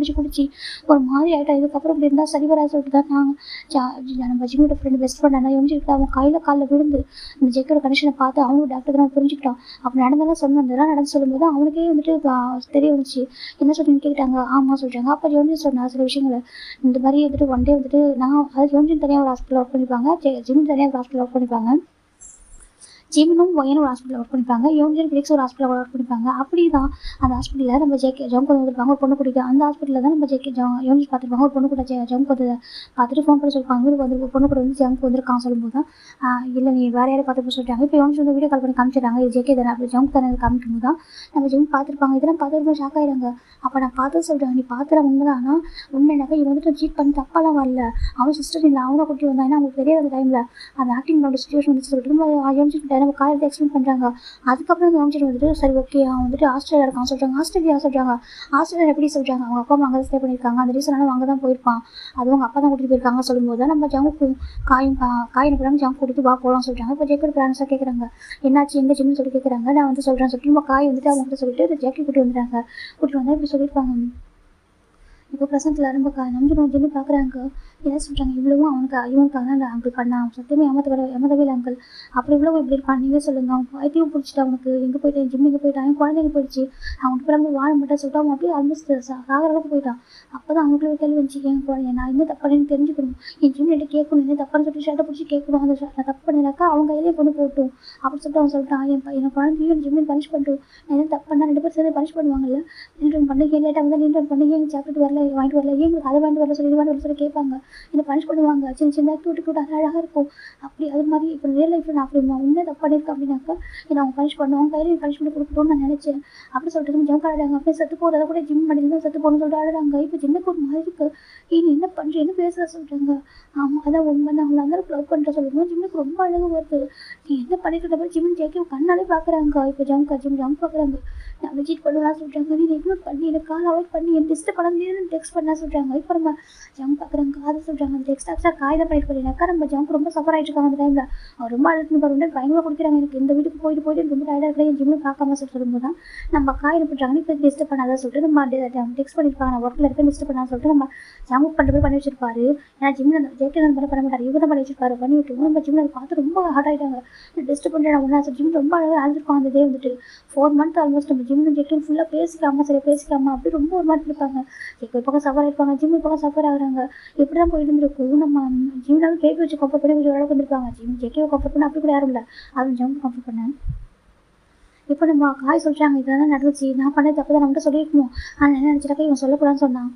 ஒரு மாதிரி ஆகிட்டான். இதுக்கப்புறம் இப்படி இருந்தால் சரி வராது சொல்லிட்டு தான் நம்ம ஜிம்மோட ஃப்ரெண்டு பெஸ்ட் ஃப்ரெண்ட் ஆனால் எரிஞ்சுக்கிட்டு அவன் காலில் விழுந்து இந்த ஜெக்கோட கண்டிஷனை பார்த்து அவனும் டாக்டர் தான் புரிஞ்சுக்கிட்டான். அப்போ நடந்தெல்லாம் சொன்னோம். இதெல்லாம் நடந்து சொல்லும்போது அவனுக்கே வந்துட்டு தெரிய வந்துச்சு. என்ன சொல்லின்னு கேட்டாங்க. ஆமாம் சொல்கிறாங்க. அப்போ ஜோன்ஜின் சொன்னா சில விஷயங்களை இந்த மாதிரி வந்துட்டு ஒன் டே வந்துட்டு நான் அது ஜோன்ஜின் தனியாக ஒரு ஹாஸ்பிட்டல் ஒர்க் பண்ணிப்பாங்க. ஜிம் தனியாக ஒரு ஹாஸ்பிட்டல் ஒர்க் பண்ணிப்பாங்க. ஜிமினும் ஒயனும் ஒரு ஹாஸ்பிட்டல் ஒர்க் பண்ணிப்பாங்க. யோன்ஜன் ஃபிலிக்ஸ் ஒரு ஹாஸ்பிட்டல் ஒர்க் பண்ணிப்பாங்க. அப்படி தான் அந்த ஹாஸ்பிட்டலில் நம்ம ஜம்க்கு வந்துருப்பாங்க ஒரு பொண்ணு கூட்டிட்டு. அந்த ஹாஸ்பிட்டலில் தான் நம்ம யோன்ஜன் பார்த்துருப்பாங்க. ஒரு பொண்ணு கூட ஜம்க்கு வந்து பார்த்துட்டு ஃபோன் பண்ணி சொல்லிப்பாங்க. இவருக்கு வந்து ஒரு பொண்ணு கூட வந்து ஜம்க்கு வந்துருக்கான் சொல்லும்போது தான் இல்லை நீ வேறு யாரையும் பார்த்து சொல்லிட்டாங்க. இப்போ யோன்ஜன் வந்து வீடியோ கால் பண்ணி காமிச்சிடுறாங்க. இது ஜேகே தானே அப்படி ஜம்க்கு தானே காமிக்கும் போது தான் நம்ம ஜிம் பார்த்துருப்பாங்க. இதெல்லாம் பார்த்து ரொம்ப ஷாக் ஆகிடுறாங்க. அப்போ நான் பார்த்து சொல்கிறேன் நீ பார்த்துலாம் உண்மை தான். ஆனால் உண்மைனாக்கா இவன் வந்துட்டு சீட் பண்ணி தப்பாலாம் வரல. அவன் சிஸ்டர் இல்லை அவனை கூட்டி வந்தான். ஏன்னா அவங்களுக்கு தெரியாத டைமில் அந்த ஆக்டிங்கோட சுச்சுவேஷன் வந்து சொல்லிட்டு யோன்ஜன் நம்ம காலையில் எக்ஸ்பிளைன் பண்ணுறாங்க. அதுக்கப்புறம் யோன்ஜன் வந்துட்டு சரி ஓகே அவன் வந்துட்டு ஆஸ்திரேலியா இருக்கான் சொல்கிறாங்க. ஆஸ்திரேலியா எப்படி சொல்கிறாங்க. அவங்க அப்பா அம்மா அங்கே ஸ்டே பண்ணியிருக்காங்க. அந்த ரீசனால அங்கே தான் போயிருப்பான். அது அவங்க அப்பா தான் கூட்டிட்டு போயிருக்காங்க சொல்லும்போது தான் நம்ம ஜம்முக்கும் காயின் போடாமல் ஜம்ப் கூட்டிட்டு வா போகலாம் சொல்கிறாங்க. இப்போ ஜேக்கோட பிளான்ஸாக கேட்குறாங்க என்னாச்சு எங்கே ஜிம்னு சொல்லி கேட்குறாங்க. நான் வந்து சொல்கிறேன் சொல்லிட்டு நம்ம காய் வந்துட்டு அவங்க கிட்ட சொல்லிட்டு ஜேக்கி கூட்டி வந்துடுறாங்க. கூட்டிட்டு வந்தால் இப்படி சொல்லியிருப்பாங்க. இப்போ ப்ரெசென்ட்டில் ரொம்ப நம்பிக்கை பார்க்குறாங்க. என்ன சொல்கிறாங்க இவ்வளவும் இவனுக்காக தான் அந்த அங்கிள் பண்ணான். சத்தியமே ஏமாத்தவே இல்லை அங்கிள். அப்படி இவ்வளோ இப்படி இருப்பான் நீங்கள் சொல்லுங்கள். அவன் வைத்தியம் பிடிச்சிட்டு அவனுக்கு எங்கே போயிட்டான் ஜிம் எங்கே போயிட்டான் அவன் குழந்தைங்க போயிடுச்சு அவனுக்கு பிறகு வாழ மாட்டேன் சொல்லிட்டு அவன் அப்படியே ஆல்மோஸ்ட் சாகிற அளவுக்கு போயிட்டான். அப்போ தான் அவங்களுக்கு கேள்வி வந்துச்சு என் குழந்தை நான் என்ன தப்பானு தெரிஞ்சுக்கணும். என் ஜிம் கிட்ட கேட்கணும் என்ன தப்பான்னு சொல்லிட்டு ஷர்ட்டை பிடிச்சி கேட்கணும். அந்த நான் தப்பு பண்ணினாக்கா அவங்க கையிலேயே கொண்டு போட்டும் அப்படின்னு சொல்லிட்டு அவன் சொல்லிட்டான். என் குழந்தையும் ஜிம்மில் பனிஷ் பண்ணிட்டு நான் என்ன தப்பு பண்ணால் 2 பேர் சேர்ந்து பனிஷ் பண்ணுவாங்கல்ல. நீண்டன் பண்ணி லேட்டாக வந்து நீண்டன் பண்ணி ஏன் சாக்லேட் வரல வாங்கிட்டு வரல எங்களுக்கு அதை வாங்கிட்டு வரல சொல்லி இது வாங்கிட்டு சொல்லி கேட்பாங்க. என்ன பனிஷ் பண்ணுவாங்க. சின்ன கியூட்டு அழகாக இருக்கும். அப்படி அது மாதிரி இப்போ ரியல் லைஃப்பில் நான் அப்படி உண்மையாக தப்பு பண்ணியிருக்கேன் அப்படின்னாக்கா என்ன அவங்க பனிஷ் பண்ணுவாங்க கையில் பனிஷ் பண்ணி கொடுக்கணும்னு நான் நினச்சேன். அப்படி சொல்லிட்டு ஜம்ப் ஆடுறாங்க. அப்படியே செத்து போகிறத கூட ஜிம் பண்ணி தான் செத்து போகணும்னு சொல்லிட்டு ஆடுறாங்க. இப்போ ஜிம்முக்கு ஒரு மாதிரி இருக்கு. நீ என்ன பண்ணுற என்ன பேசுகிற சொல்கிறாங்க. ஆமாம் அதான் உண்மை தான் அவங்களை அந்த அளவுக்கு லவ் பண்ணுற சொல்லுவோம். ஜிம்முக்கு ரொம்ப அழகாக வருது. நீ என்ன பண்ணிட்டு இருக்க ஜிம்னு ஜேக்கி கண்ணாலே பார்க்குறாங்க. இப்போ ஜம்ப் பார்க்குறாங்க. நான் விஜிட் பண்ணலாம் சொல்கிறாங்க. நீ இக்னோர் பண்ணி எனக்கு கால் அவாய்ட் பண்ணி என் டிஸ்டர்ப் பண்ணி டெக்ஸ்ட் பண்ண சொல்கிறாங்க. இப்போ நம்ம ஜம்ப் பார்க்குறாங்க. அதை சொல்கிறாங்க. அந்த டெக்ஸ்ட் ஆக்சுவலாக காய்தான் பண்ணிட்டு போயிருந்தாக்கா நம்ம ஜம்ப் ரொம்ப சஃபர் ஆகிட்டு இருக்காங்க. அந்த டைமில் அவர் ரொம்ப அழுத்து பாருங்க பயங்கரமாக கொடுக்குறாங்க. எனக்கு இந்த வீட்டுக்கு போயிட்டு எனக்கு ரொம்ப டயர்டாக இருக்கிறேன். என் ஜிம்மில் பார்க்காம சொல்லும்போது தான் நம்ம காய் என்ன பண்ணுறாங்கன்னு இப்போ டிஸ்டர்ப் பண்ணாதான் சொல்லிட்டு நம்ம டெக்ஸ்ட் பண்ணியிருப்பாங்க. நான் ஒர்க்கில் இருக்க டிஸ்டர்ப் பண்ணான்னு சொல்லிட்டு நம்ம ஜம்ப் பண்ணுறது பண்ணி வச்சிருப்பாரு. ஏன்னா ஜிம்மில் ஜேக்கே தான் பண்ண மாட்டார். இவங்க தான் பண்ணி வச்சிருப்பாரு. பண்ணி விட்டு நம்ம ஜிம்மில் அதை பார்த்து ரொம்ப ஹார்ட் ஆகிட்டாங்க. டிஸ்டர்ப் பண்ணுறேன் ஒன்றா ஜிம் ரொம்ப அழகாக அழுதுருப்பாங்க. அந்த டே வந்துட்டு 4 months ஆல்மோஸ்ட் நம்ம ஜிம்மில் ஜேக்கே ஃபுல்லாக பேசிக்காம அப்படி ரொம்ப ஒரு மாதிரி இருப்பாங்க. ஜேக்கே ஒரு பக்கம் சஃபர் ஆகிருப்பாங்க. ஜிம் ஒரு பக்கம் சஃபர் ஆகுறாங்க. இப்படி தான் போயிட்டு இருந்திருக்கும். நம்ம ஜிம்னாலும் பேபி வச்சு கம்ஃபர்ட் பண்ணி கொஞ்சம் ஓரளவுக்கு வந்துருப்பாங்க. ஜேக்கே கம்ஃபர்ட் பண்ண அப்படி கூட யாரும் இல்லை. அதுவும் ஜம்ப் கம்ஃபர்ட் பண்ணேன். இப்போ நம்ம காய் சொல்கிறாங்க இதெல்லாம் நடந்துச்சு நான் பண்ண தப்பு தான் நம்மகிட்ட சொல்லியிருக்கணும். ஆனால் என்ன நினச்சிட்டாக்கா இவன் சொல்லக்கூடாதுன்னு சொன்னான்.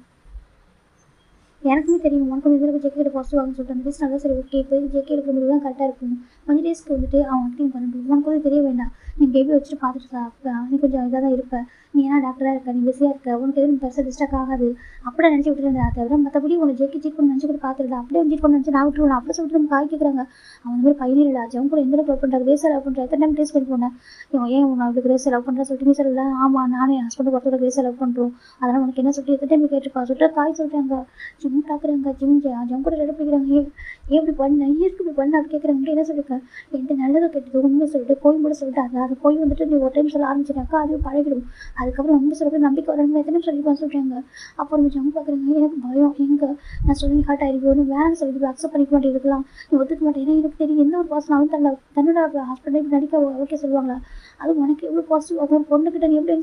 எனக்குமே தெரியும் உனக்கு வந்து இதில் ஜேகே பாசிட்டிவ் ஆகுன்னு சொல்லிட்டு அந்த டேஸ் நல்லா சரி ஓகே இப்போ ஜேகே இருக்கிற முடிவு தான் கரெக்டாக இருக்கும். கொஞ்சம் டேஸ்க்கு வந்துட்டு அவன் ஆக்டிங் பண்ணட்டும். உனக்கு வந்து தெரிய வேண்டாம். நீ பேபி வச்சுட்டு பார்த்துட்டு நீ கொஞ்சம் இதாக தான் இருப்ப. நீ ஏன்னா டாக்டராக இருக்க, நீ பிஸியாக இருக்க, உனக்கு எதுவும் பெருசாக டிஸ்டர்க் ஆகாது அப்படியே நினச்சி விட்டுருந்தா தவிர மற்றபடி உனக்கு ஜேகே சீட் பண்ணி நினச்சி கூட பார்த்துருந்தா அப்படியே சீட் பண்ணி நினச்சி நான் விட்டுருவேன் அப்படி சொல்லிட்டு நம்ம காய் கேட்குறாங்க. அவன் இந்த மாதிரி பையன் இல்லை ஜம் கூட எந்த லவ் பண்ணுறாங்க ரேஸ் லவ் பண்ணுறேன் எத்தனை டைம் டேஸ்ட் பண்ணி போனேன். இவன் ஏன் உன் அவளுக்கு ரேஸ் லவ் பண்ணுறேன் சொல்லிட்டு நீ சொல்லல. ஆமாம் நானும் என் ஹஸ்பண்ட் ஒருத்தோட ரேஸ் லவ் பண்ணுறோம் அதனால் உனக்கு என்ன சொல்லிட்டு எத்தனை டைம் கேட்டிருப்பா சொல்லிட்டு தாய் சொல்கிறாங்க. ஜிம் பார்க்குறாங்க ஜம் கூட ரெடி பண்ணிக்கிறாங்க. ஏன் இப்படி பண்ண ஏன் இப்படி பண்ண அப்படி கேட்குறாங்க. என்ன சொல்லியிருக்கேன் என்கிட்ட நல்லதை கெட்டது உண்மையை சொல்லிட்டு போய் கூட சொல்லிட்டு அது போய் வந்துட்டு நீ ஒரு டைம் சொல்ல ஆரம்பிச்சிட்டாக்கா அதுவும் பழகிடும். அதுக்கப்புறம் உண்மை சொல்லிட்டு நம்பிக்கை வரணும் எத்தனை சொல்லிப்பான்னு சொல்கிறாங்க. அப்புறம் ஜம் பார்க்குறாங்க. எனக்கு பயம் எங்கே நான் சொல்லி ஹார்ட் ஆகிருக்கோன்னு வேணாம்னு சொல்லிட்டு அக்செப்ட் பண்ணிக்க மாட்டேங்குதுலாம் நீ ஒத்துக்க மாட்டேன். ஏன்னா எனக்கு தெரியும் எந்த ஒரு பர்சன் அவன் தன்னோட ஹஸ்பண்ட் நடிக்க ஓகே சொல்லுவாங்களா. அதுவும் உனக்கு எவ்வளோ பாசிட்டிவ் ஆகும் பொண்ணுக்கிட்ட நீ எப்படி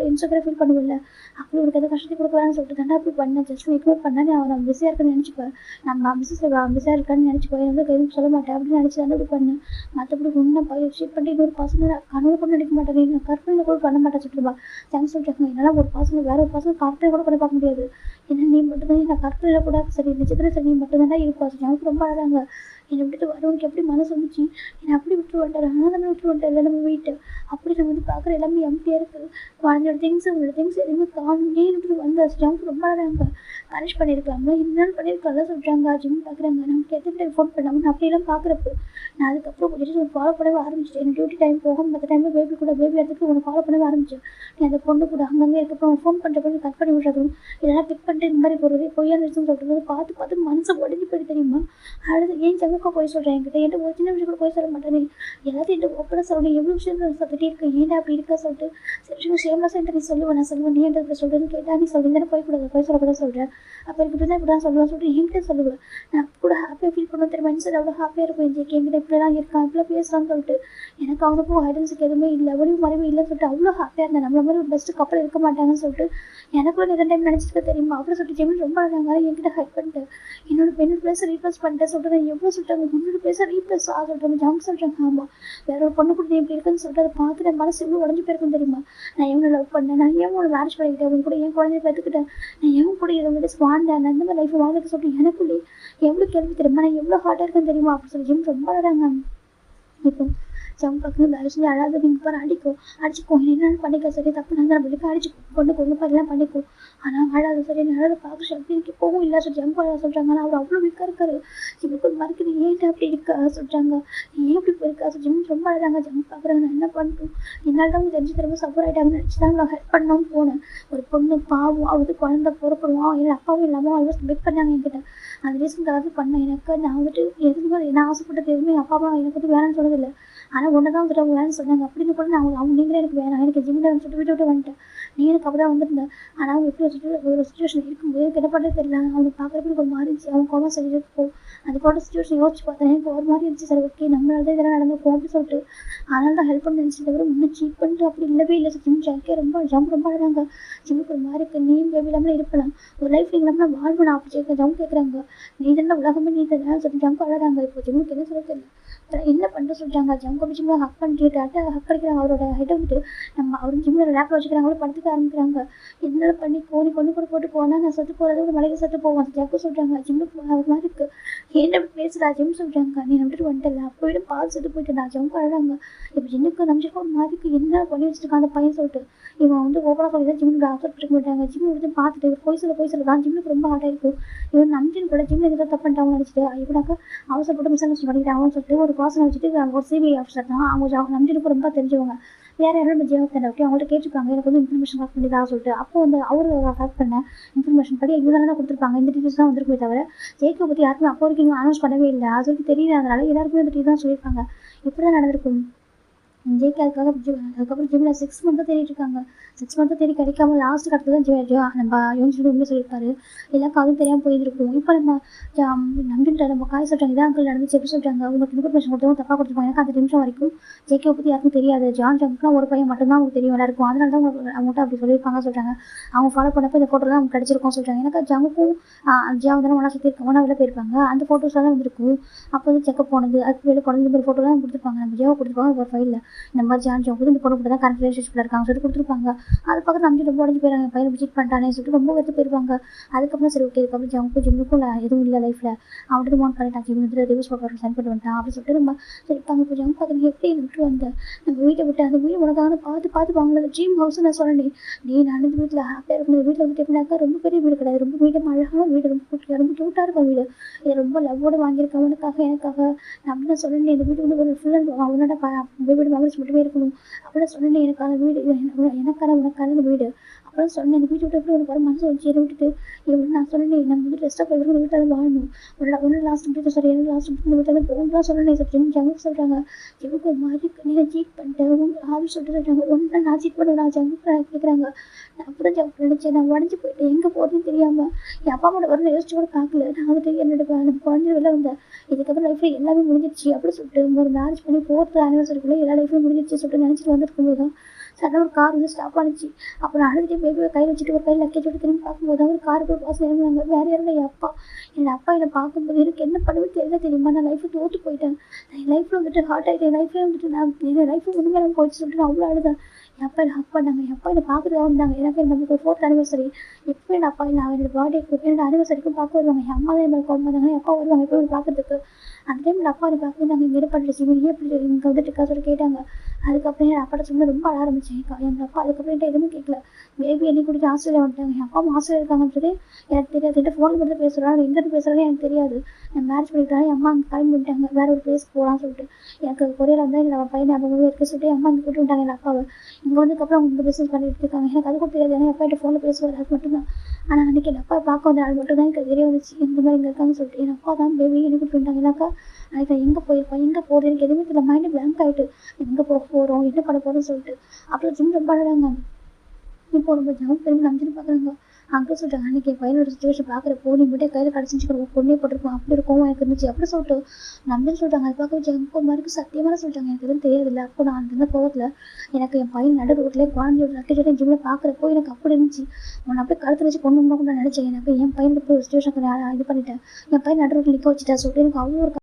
இன்ஸ்டாகிராம் ஃபீல் பண்ணுவில்ல அப்படி உனக்கு எதை கஷ்டத்தை கொடுக்க வேணாம்னு சொல்லிட்டு தானே அப்படி பண்ணேன். ஜஸ்ட் இக்னோர் பண்ணால் நீ அவன் பிஸியாக இருக்குன்னு நினச்சிப்பேன். நம்ம பிஸியாக இருக்கான்னு நினச்சிப்பேன். வந்து எதுவும் சொல்ல மாட்டேன் அப்படின்னு நினச்சி தானே அப்படி பண்ணேன். மற்றபடி உன்னை ஷீட் பண்ணி இன்னொரு பசங்க கனவு கூட நினைக்க மாட்டேன். நான் கற்பனை கூட பண்ண மாட்டேன் சொல்லிட்டுருப்பா. தேங்க்ஸ் சொல்லிட்டாங்க. என்னால் ஒரு பசங்க வேற ஒரு பசங்க கற்பனை கூட பண்ணி பார்க்க முடியாது. ஏன்னா நீ மட்டும்தான் நான் கற்பனையில் கூட சரி நிச்சயத்தில் சரி நீ மட்டும்தான்டா இருப்பா. எனக்கு ரொம்ப அழகாங்க என்னை விட்டுட்டு வரவனுக்கு எப்படி மனசு வந்துச்சு. என்னை அப்படி விட்டு வந்துட்டார். ஆனால் நம்ம விட்டு வந்துட்டார் இல்லை நம்ம வீட்டை அப்படி நம்ம வந்து பார்க்குற எல்லாமே எம்டியாக இருக்குது. குழந்தையோட திங்ஸ் அவங்களோட திங்ஸ் எதுவுமே காணுன்னே இப்படி வந்தாச்சு. ஜம்க்கு ரொம்ப அழகாங்க பனிஷ் பண்ணியிருக்கலாம்ல இருந்தாலும் பண்ணியிருக்கலாம் சொல்கிறாங்க. ஜிம் பார்க்குறாங்க. நமக்கு எத்தனை டைம் ஃபோன் பண்ணாமல் நான் அப்படியெல்லாம் பார்க்குறப்ப நான் அதுக்கப்புறம் கொஞ்சம் ஃபாலோ பண்ணவே ஆரம்பிச்சிட்டேன். எனக்கு டியூட்டி டைம் போக மற்ற டைமில் பேபி இடத்துக்கு உனக்கு ஃபாலோ பண்ணவே ஆரம்பிச்சேன். நீ அந்த பொண்ணு கூட அங்கங்கே இருக்கப்போ ஃபோன் பண்ணுறப்ப கட் பண்ணி விடுறதும் இதெல்லாம் பிக் பண்ணிட்டு இந்த மாதிரி ஒரு பொய்யா நிறுத்தம் சொல்கிறது பார்த்து பார்த்து மனசு உடஞ்சி போயிட்டு தெரியுமா. அடுத்து ஏன் ஜம்முக்கா போய் சொல்கிறேன் என்கிட்ட என்கிட்ட ஒரு சின்ன விஷயம் கூட போய் சொல்ல மாட்டேனே எல்லாத்தையும் என்கிட்ட ஓப்பனாக சொல்லணும். எவ்வளோ விஷயம் சத்துட்டே இருக்கேன் ஏன்டா அப்படி இருக்கா சொல்லிட்டு சரி ஷேம்லெஸ் என்கிட்ட நீ சொல்லுவேன் நான் சொல்லுவேன் நீ என்கிட்ட சொல்கிறேன்னு கேட்டால் நீ சொல்லி தானே போய் சொல்லக்கூட சொல்கிறேன். அப்போ எனக்கு இப்படி தான் இப்படி தான் சொல்லுவேன் சொல்லிட்டு என்கிட்ட சொல்லுவேன். நான் கூட ஹாப்பியாக ஃபீல் பண்ணுவேன் தெரியுமா. மைண்ட் அவ்வளோ ஹாப்பியாக இருக்கும் என்கிட்ட இப்படிலாம் இருக்கான் இப்படிலாம் பேசுகிறான்னு சொல்லிட்டு எனக்கு அவனுக்கும் ஐடன்ஸுக்கு எதுவுமே இல்லை அவளையும் மறைவும் இல்லைன்னு சொல்லிட்டு அவ்வளோ ஹாப்பியாக இருந்தேன். நம்மள மாதிரி ஒரு பெஸ்ட்டு கப்பல் இருக்க மாட்டாங்கன்னு சொல்லிட்டு எனக்குள்ள நிறைய டைம் நினச்சிருக்க தெரியுமா. அப்புறம் சொல்லிட்டு ஜெமின் ரொம்ப அழகாங்க என்கிட்ட ஹைட் பண்ணிட்டேன். என்னோட பிளேஸை ரீப்ளேஸ் பண்ணிட்டேன் சொல்லிட்டு நான் எவ்வளோ சொல்லிட்டாங்க உன்னோட பிளேஸை ரீப்ளேஸ் சொல்கிறாங்க. ஜாம் சொல்கிறாங்க. ஆமாம் வேற ஒரு பொண்ணு கூட எப்படி இருக்குன்னு சொல்லிட்டு அதை பார்த்துட்டு என் மனசு எவ்வளோ உடஞ்சி போயிருக்கும் தெரியுமா. நான் எவ்வளோ லவ் பண்ணேன் நான் ஏன் உங்களை மேரேஜ் பண்ணிக்கிட்டேன் அவங்க கூட என் குழந்தைய பார்த்துக்கிட்டேன் நான் எவன் கூட இதை விட வாழ்ந்தேன் நான் இந்த மாதிரி லைஃப் வாழ்ந்துட்டு சொல்லிட்டு எனக்குள்ளே எவ்வளோ கேள்வி தெரியுமா நான் எவ்வளோ ஹார்ட்டாக இருக்குன்னு தெரியுமா. அப்படி சொல்லி ஜிம் ரொம்ப அழகாங்க. இப்போ ஜம் பக்கம் வேலை செஞ்சு அழாது நீங்கள் பாரு அடிச்சுக்கோ என்னென்னு பண்ணிக்க சரி தப்பு நான் நம்மளுக்கு அடிச்சு கொண்டு பாருலாம் பண்ணிக்கோ ஆனால் அழாது சரி அழாத பார்க்க சக்தி எனக்கு போகும் இல்லை சொல்லி ஜம் அழகா சொல்கிறாங்க. ஆனால் அவர் அவ்வளோ வீக்காக இருக்காரு. ஜிம்முக்கு மறுக்கு நீ ஏன்ட்டு அப்படி இருக்கா சொல்கிறாங்க. நீ ஏன் அப்படி போயிருக்கா ஜிம் ரொம்ப அழகாங்க. ஜம் பார்க்குறாங்க நான் என்ன பண்ணட்டும் என்னால் தான் தெரிஞ்சு திரும்ப சப்போர்ட் ஆகிட்டாங்கன்னு நினச்சி தான் நான் ஹெல்ப் பண்ணணும்னு போனேன். ஒரு பொண்ணு பாவம் அவது குழந்தை பொறுப்படுவான் இல்லை அப்பாவும் இல்லாமல் ஆல்மோஸ்ட் பெக் பண்ணாங்க என்கிட்ட அந்த ரீசனுக்காக பண்ணேன். எனக்கு நான் வந்துட்டு எதுவுமே நான் ஆசைப்பட்டது எதுவுமே அப்பா அம்மா எனக்கு வந்து வேணான்னு சொன்னதில்லை. ஆனால் ஒன்று தான் வந்துட்டு அவங்க வேணும்னு சொன்னாங்க. அப்படின்னு கூட நான் அவங்க நீங்களே எனக்கு வேணாம் எனக்கு ஜிம்மில் சொல்லிட்டு விட்டு வந்துட்டேன். நீ எனக்கு அப்போ தான் வந்துருந்தேன். ஆனால் அவங்க எப்படி வச்சுட்டு ஒரு சுச்சுவேஷன் இருக்கும்போது எனக்கு என்ன பண்ணுறது தெரியல. அவங்க பார்க்குறப்ப எனக்கு ஒரு மாதிரி இருந்துச்சு. அவங்க கோமா சொல்லிட்டு போ அதுக்கோட சுச்சுவேஷன் யோசிச்சு பார்த்தேன். எனக்கு ஒரு மாதிரி இருந்துச்சு. சரி ஓகே நம்மளால தான் இதெல்லாம் நடந்திருக்கும் அப்படின்னு சொல்லிட்டு அதனால தான் ஹெல்ப் பண்ணி நினச்சி தவிர முன்னே சீட் பண்ணிட்டு அப்படி இல்லவே இல்லை. ஜிம் ஜாக்கே ரொம்ப அழகாங்க. ஜிம்முக்கு ஒரு மாதிரி இருக்குது நீ பேபி இல்லாமல் இருப்பலாம் ஒரு லைஃப் இல்லாமல் வாழ்வு அப்படி ஜம் கேட்குறாங்க. நீ இதெல்லாம் உலகமே நீ தான் சொல்லி ஜம்க்கு அழகாங்க. இப்போ ஜிம்முக்கு என்ன சொல்ல தெரியல என்ன பண்ணுற சொல்கிறாங்க. ஜம்க்கு அப்படி ஜிம்மில் ஹக் பண்ணிட்டு ஹக் அடிக்கிறாங்க. அவரோட ஹெட்டை விட்டு நம்ம அவர் ஜிம்மில் லேப்பில் வச்சுக்கிறாங்க. அவரும் படுத்துக்க ஆரம்பிக்கிறாங்க. என்னால் பண்ணி கோணி கொண்டு கூட போட்டு போனால் நான் சத்து போகிறத மலைக்கு சத்து போவேன். ஜம்க்கு சொல்கிறாங்க ஜிம்முக்கு ஒரு மாதிரி இருக்குது என்ன பேசுகிறா ஜிம் சொல்கிறாங்க. நீ நம்பிட்டு வந்துட்டல அப்போ விட பால் செத்து போயிட்டு நான் ஜம்க்கு அழகாங்க. இப்போ ஜிம்முக்கு நம்பிட்டு ஒரு மாதிரிக்கு என்ன பண்ணி வச்சுருக்கான் அந்த பையன் சொல்லிட்டு இவன் வந்து ஓப்பனாக சொல்லி தான் ஜிம்முக்கு அக்செப்ட் பண்ணிக்க மாட்டாங்க. ஜிம் வந்து பார்த்துட்டு இவர் போய் சொல்ல தான் ஜிம்முக்கு ரொம்ப ஹார்டாக இருக்கும். இவன் நம்பிட்டு கூட ஜிம்மில் எதாவது தப்பு பண்ணிட்டாங்கன்னு நினச்சிட்டு இப்படினாக்கா அவசரப்பட்டு மிஸ் பண்ணிக்கிட்டாங்கன்னு சொல்லிட்டு ஒரு பர்சனை வச்சுட்டு ஒரு சிபிஐ ஆஃபீஸர் தான் அவங்க நம்பிட்டு ரொம்ப தெரிஞ்சவங்க வேறு யாரும் நம்ம ஜீவத்தனை ஓகே அவங்கள்ட்ட கேட்டுருக்காங்க எனக்கு வந்து இன்ஃபர்மேஷன் கலெக்ட் பண்ணிதாக சொல்லிட்டு அப்போ வந்து அவர் கலெக்ட் பண்ண இன்ஃபர்மேஷன் படி இதுதானே தான் கொடுத்துருப்பாங்க இந்த டீச்சர்ஸ் தான் வந்துருக்குமே தவிர ஜேகே பற்றி யாருக்குமே அப்போ வரைக்கும் அனௌன்ஸ் பண்ணவே இல்லை. அது வரைக்கும் தெரியல. அதனால எல்லாருக்குமே வந்துட்டு தான் சொல்லியிருப்பாங்க. இப்படி தான் நடந்திருக்கும். ஜேகே அதுக்கப்புறம் ஜிம்மில் 6 மந்த்தாக தேடிட்டு இருக்காங்க. 6 மந்த்தாக தேடி கிடைக்காம லாஸ்ட் கட்டத்தில் தான் நம்ம யோசிச்சுட்டு உண்மை சொல்லியிருப்பாரு. எல்லாருக்கும் அதுவும் தெரியாமல் போயிருக்கும். இப்போ நம்ம நம்பிட்டு நம்ம காய் சொல்கிறாங்க இதான் அங்கிள் நடந்துச்சு எப்படி சொல்கிறாங்க உங்களுக்கு இன்ஃபர்மேஷன் கொடுத்தவங்க தப்பாக கொடுத்துருப்பாங்க. எனக்கு அந்த நிமிஷம் வரைக்கும் ஜேகே பற்றி யாருக்கும் தெரியாது. ஜம்க்குலாம் ஒரு பையன் மட்டும்தான் அவங்களுக்கு தெரியும் எல்லாருக்கும். அதனால தான் அவங்கள்ட்ட அப்படி சொல்லியிருப்பாங்க சொல்கிறாங்க. அவங்க ஃபாலோ பண்ணப்போ இந்த ஃபோட்டோ தான் அவங்க கிடச்சிருக்கோம் சொல்கிறாங்க. எனக்கு ஜம்முக்கும் ஜியாவும் தானே ஒன்றா சுற்றி இருக்காங்க ஒன்றா வெளில போயிருப்பாங்க. அந்த ஃபோட்டோஸ் தான் வந்துருக்கும். அப்போ வந்து செக்கப் போனது அதுக்கு வெளியே போனது இந்த மாதிரி ஃபோட்டோ தான் கொடுத்துருப்பாங்க. நம்ம ஜியாவை கொடுத்துருப்பாங்க ஒரு ஃபைலில் இந்த மாதிரி ஜான் போது இந்த பொண்ணு கூட தான் கரண்ட் ரிலேஷன்ஷிப்பில் இருக்காங்க சொல்லிட்டு கொடுத்துருப்பாங்க. அது பக்கம் நம்பி ரொம்ப உடஞ்சி போயிறாங்க, என் பையனை சீட் பண்ணிட்டானே சொல்லிட்டு ரொம்ப எடுத்து போயிருப்பாங்க. அதுக்கப்புறம் சரி ஓகே இதுக்கப்புறம் ஜிம்முக்கும் எதுவும் இல்லை லைஃப்பில் அவன்கிட்ட மோன் பண்ணிட்டான், ஜிம் வந்து டிவோர்ஸ் பேப்பர் சைன் பண்ணி வந்துட்டான் அப்படின்னு சொல்லிட்டு நம்ம சரி இருப்பாங்க. இப்போ ஜங்க் பார்த்து எப்படி விட்டு வந்தேன் நம்ம வீட்டை விட்டு அந்த வீடு உனக்காக பார்த்து வாங்கினது ட்ரீம் ஹவுஸ் நான் சொன்னேன். நீ நான் இந்த வீட்டில் ஹாப்பியாக இருக்கும். இந்த வீட்டில் வந்துட்டு எப்படின்னாக்கா ரொம்ப பெரிய வீடு கிடையாது, ரொம்ப வீடு அழகான வீடு, ரொம்ப குட்டியாக ரொம்ப க்யூட்டாக இருக்கும் வீடு. இதை ரொம்ப லவ்வோடு வாங்கியிருக்கேன் உனக்காக எனக்காக. நான் அப்படி தான் சொன்னேன், இந்த வீடு வந்து ஒரு ஃபுல் அண்ட் அவனோட வீடு மகிழ்ச்சி மட்டுமே இருக்கணும் அப்படின்னு சொன்னேன். எனக்கான வீடு உனக்கான இந்த வீடு அப்புறம் சொன்னேன். இந்த வீட்டை விட்டு எப்படி உனக்கு வர மனசு வச்சு விட்டுட்டு இவன் நான் சொன்னேன் நம்ம வந்து ரெஸ்ட்டாக போய் இந்த வீட்டில் வாழணும். ஒன்று லாஸ்ட் வீட்டு சரி எனக்கு லாஸ்ட் இந்த வீட்டில் வந்து போகலாம் சொன்னேன். ஜங்குக்கு சொல்கிறாங்க ஜங்குக்கு மாதிரி நீ சீட் பண்ணிட்டேன் அப்படின்னு சொல்லிட்டு சொல்கிறாங்க. ஒன்று நான் சீட் பண்ணுவேன் நான் ஜங்குக்கு கேட்குறாங்க. நான் அப்புறம் ஜங்கு நினச்சேன், நான் உடஞ்சி போயிட்டேன் எங்கே போகிறதுன்னு தெரியாமல் என் அப்பா அம்மாவோட வரணும் யோசிச்சு கூட பார்க்கல. நான் வந்துட்டு என்னோட குழந்தை வெளில வந்தேன். இதுக்கப்புறம் லைஃப்பில் எல்லாமே முடிஞ்சிருச்சு அப்படின்னு சொல்லிட்டு ஒரு மேரேஜ் பண்ணி 4th anniversary எல்லா லைஃப்லையும் முடிஞ்சிருச்சு சொல்லிட்டு நினச்சிட்டு வந்துருக்கும்போது தான் சடனாக ஒரு கார் வந்து ஸ்டாப் ஆனிச்சு. அப்புறம் அழுதுகிட்டே பேபியை கையில் வச்சுட்டு ஒரு கையில் லக்கேஜ் விட்டு திரும்பி பார்க்கும்போது ஒரு கார் போய் பாஸ் இறங்குறாங்க. வேறு யாரும் என் அப்பா. என்னை பார்க்கும்போது எனக்கு என்ன பண்ணுவேன்னு தெரியல தெரியுமா. நான் லைஃப்பை தோற்று போயிட்டேன். என் லைஃப்பில் வந்துட்டு ஹார்ட் ஆகிட்டேன். என் லைஃப்லேயே வந்துட்டு நான் என் லைஃப்பை உண்மையில போயிடுச்சு சொல்லிட்டு நான் அவ்வளோ அழுதேன். என் அப்பா என்னை ஹக் பண்ணாங்க. என் அப்பா என்னை பார்க்குறதா வந்தாங்க. எனக்கு நமக்கு 4th anniversary எப்போ என் அப்பா நான் என்னோட பர்த்டேக்கு என்னோட அனிவர்சரிக்கும் பார்க்க வருவாங்க. என் அம்மா தான் என் மேலே கோவம் வந்தாங்க. என் அப்பா வருவாங்க எப்போ பார்க்கறதுக்கு. அந்த டைமில் அப்பா அதை பார்க்க நாங்கள் இங்கே பண்ணிட்டு நீ எப்படி இங்கே வந்துட்டு இருக்கா சொல்லி கேட்டாங்க. அதுக்கப்புறம் என் அப்பாட்ட சொன்ன ரொம்ப அழ ஆரம்பிச்சேன். என் அப்பா அதுக்கப்புறம் என்கிட்ட எதுவுமே கேட்கல. பேபி என்னை கூட்டிட்டு ஆஸ்திரேலியா வந்துட்டாங்க. என் அப்பா ஆஸ்திரேலியா இருக்காங்கன்னு சொல்லி எனக்கு தெரியாது. என்கிட்ட ஃபோன் மட்டும் பேசுகிறாங்க, எங்கேருந்து பேசுகிறாங்க எனக்கு தெரியாது. நான் மேரேஜ் பண்ணிட்டாங்க. என் அம்மா அங்கே கிளம்பி விட்டாங்க வேற ஒரு பிளேஸ்க்கு போகலான்னு சொல்லிட்டு. எனக்கு கொரியரில் வந்து என்னோட பையனை அவங்க இருக்க சொல்லிட்டு என் அம்மா இங்கே கூப்பிட்டு விட்டாங்க என் அப்பாவை. இங்கே வந்ததுக்கப்புறம் அவங்க இந்த பிஸ்னஸ் பண்ணிட்டு இருக்காங்க. எனக்கு அது கூட தெரியாது. ஏன்னா அப்பா ஃபோனில் பேசுவார் அது மட்டும்தான். ஆனால் அன்றைக்கி என் அப்பா பார்க்க வந்த நாள் மட்டும் தான் எனக்கு தெரிய வந்துச்சு இந்த மாதிரி இங்கே இருக்காங்கன்னு சொல்லிட்டு. என் அப்பா தான் பேபி என்னை கூப்பிட்டு விட்டாங்க. எனக்கா அதுக்கு எங்கே போயிருப்போம் எங்கே போகிறது எனக்கு எதுவுமே தெரியல. மைண்டு பிளாங்க் ஆகிட்டு எங்கே போக போகிறோம் என்ன பண்ண போகிறோம்னு சொல்லிட்டு. அப்புறம் ஜிம் ரொம்ப அழகாங்க. இப்போ ரொம்ப ஜாப் திரும்பி நம்பிச்சுட்டு பார்க்குறாங்க. அங்கே சொல்லிட்டாங்க அன்றைக்கி என் பையனோட சுச்சுவேஷன் பார்க்குறப்போ நீ மட்டும் கையில் கிடச்சிச்சு பொண்ணே போட்டிருப்போம் அப்படி இருக்கும் எனக்கு இருந்துச்சு அப்படி சொல்லிட்டு நம்பின்னு சொல்லிட்டாங்க. அது பார்க்க ஜங்க் ஒரு மாதிரி சத்தியமான சொல்லிட்டாங்க. எனக்கு எதுவும் தெரியாதில்ல. அப்போ நான் அந்த கோவத்தில் எனக்கு என் பையன் நடு ரோட்லேயே குழந்தையோட லக்கேஜோட ஜிம்மில் பார்க்குறப்போ எனக்கு அப்படி இருந்துச்சு. உன்னை அப்படியே கழுத்து வச்சு கொண்டு கூட நினச்சேன். எனக்கு என் பையனுக்கு ஒரு சுச்சுவேஷன் இது பண்ணிட்டேன். என் பையன் நடு ரோட்டில் நிற்க வச்சுட்டா சொல்லிட்டு எனக்கு அவ்வளோ ஒரு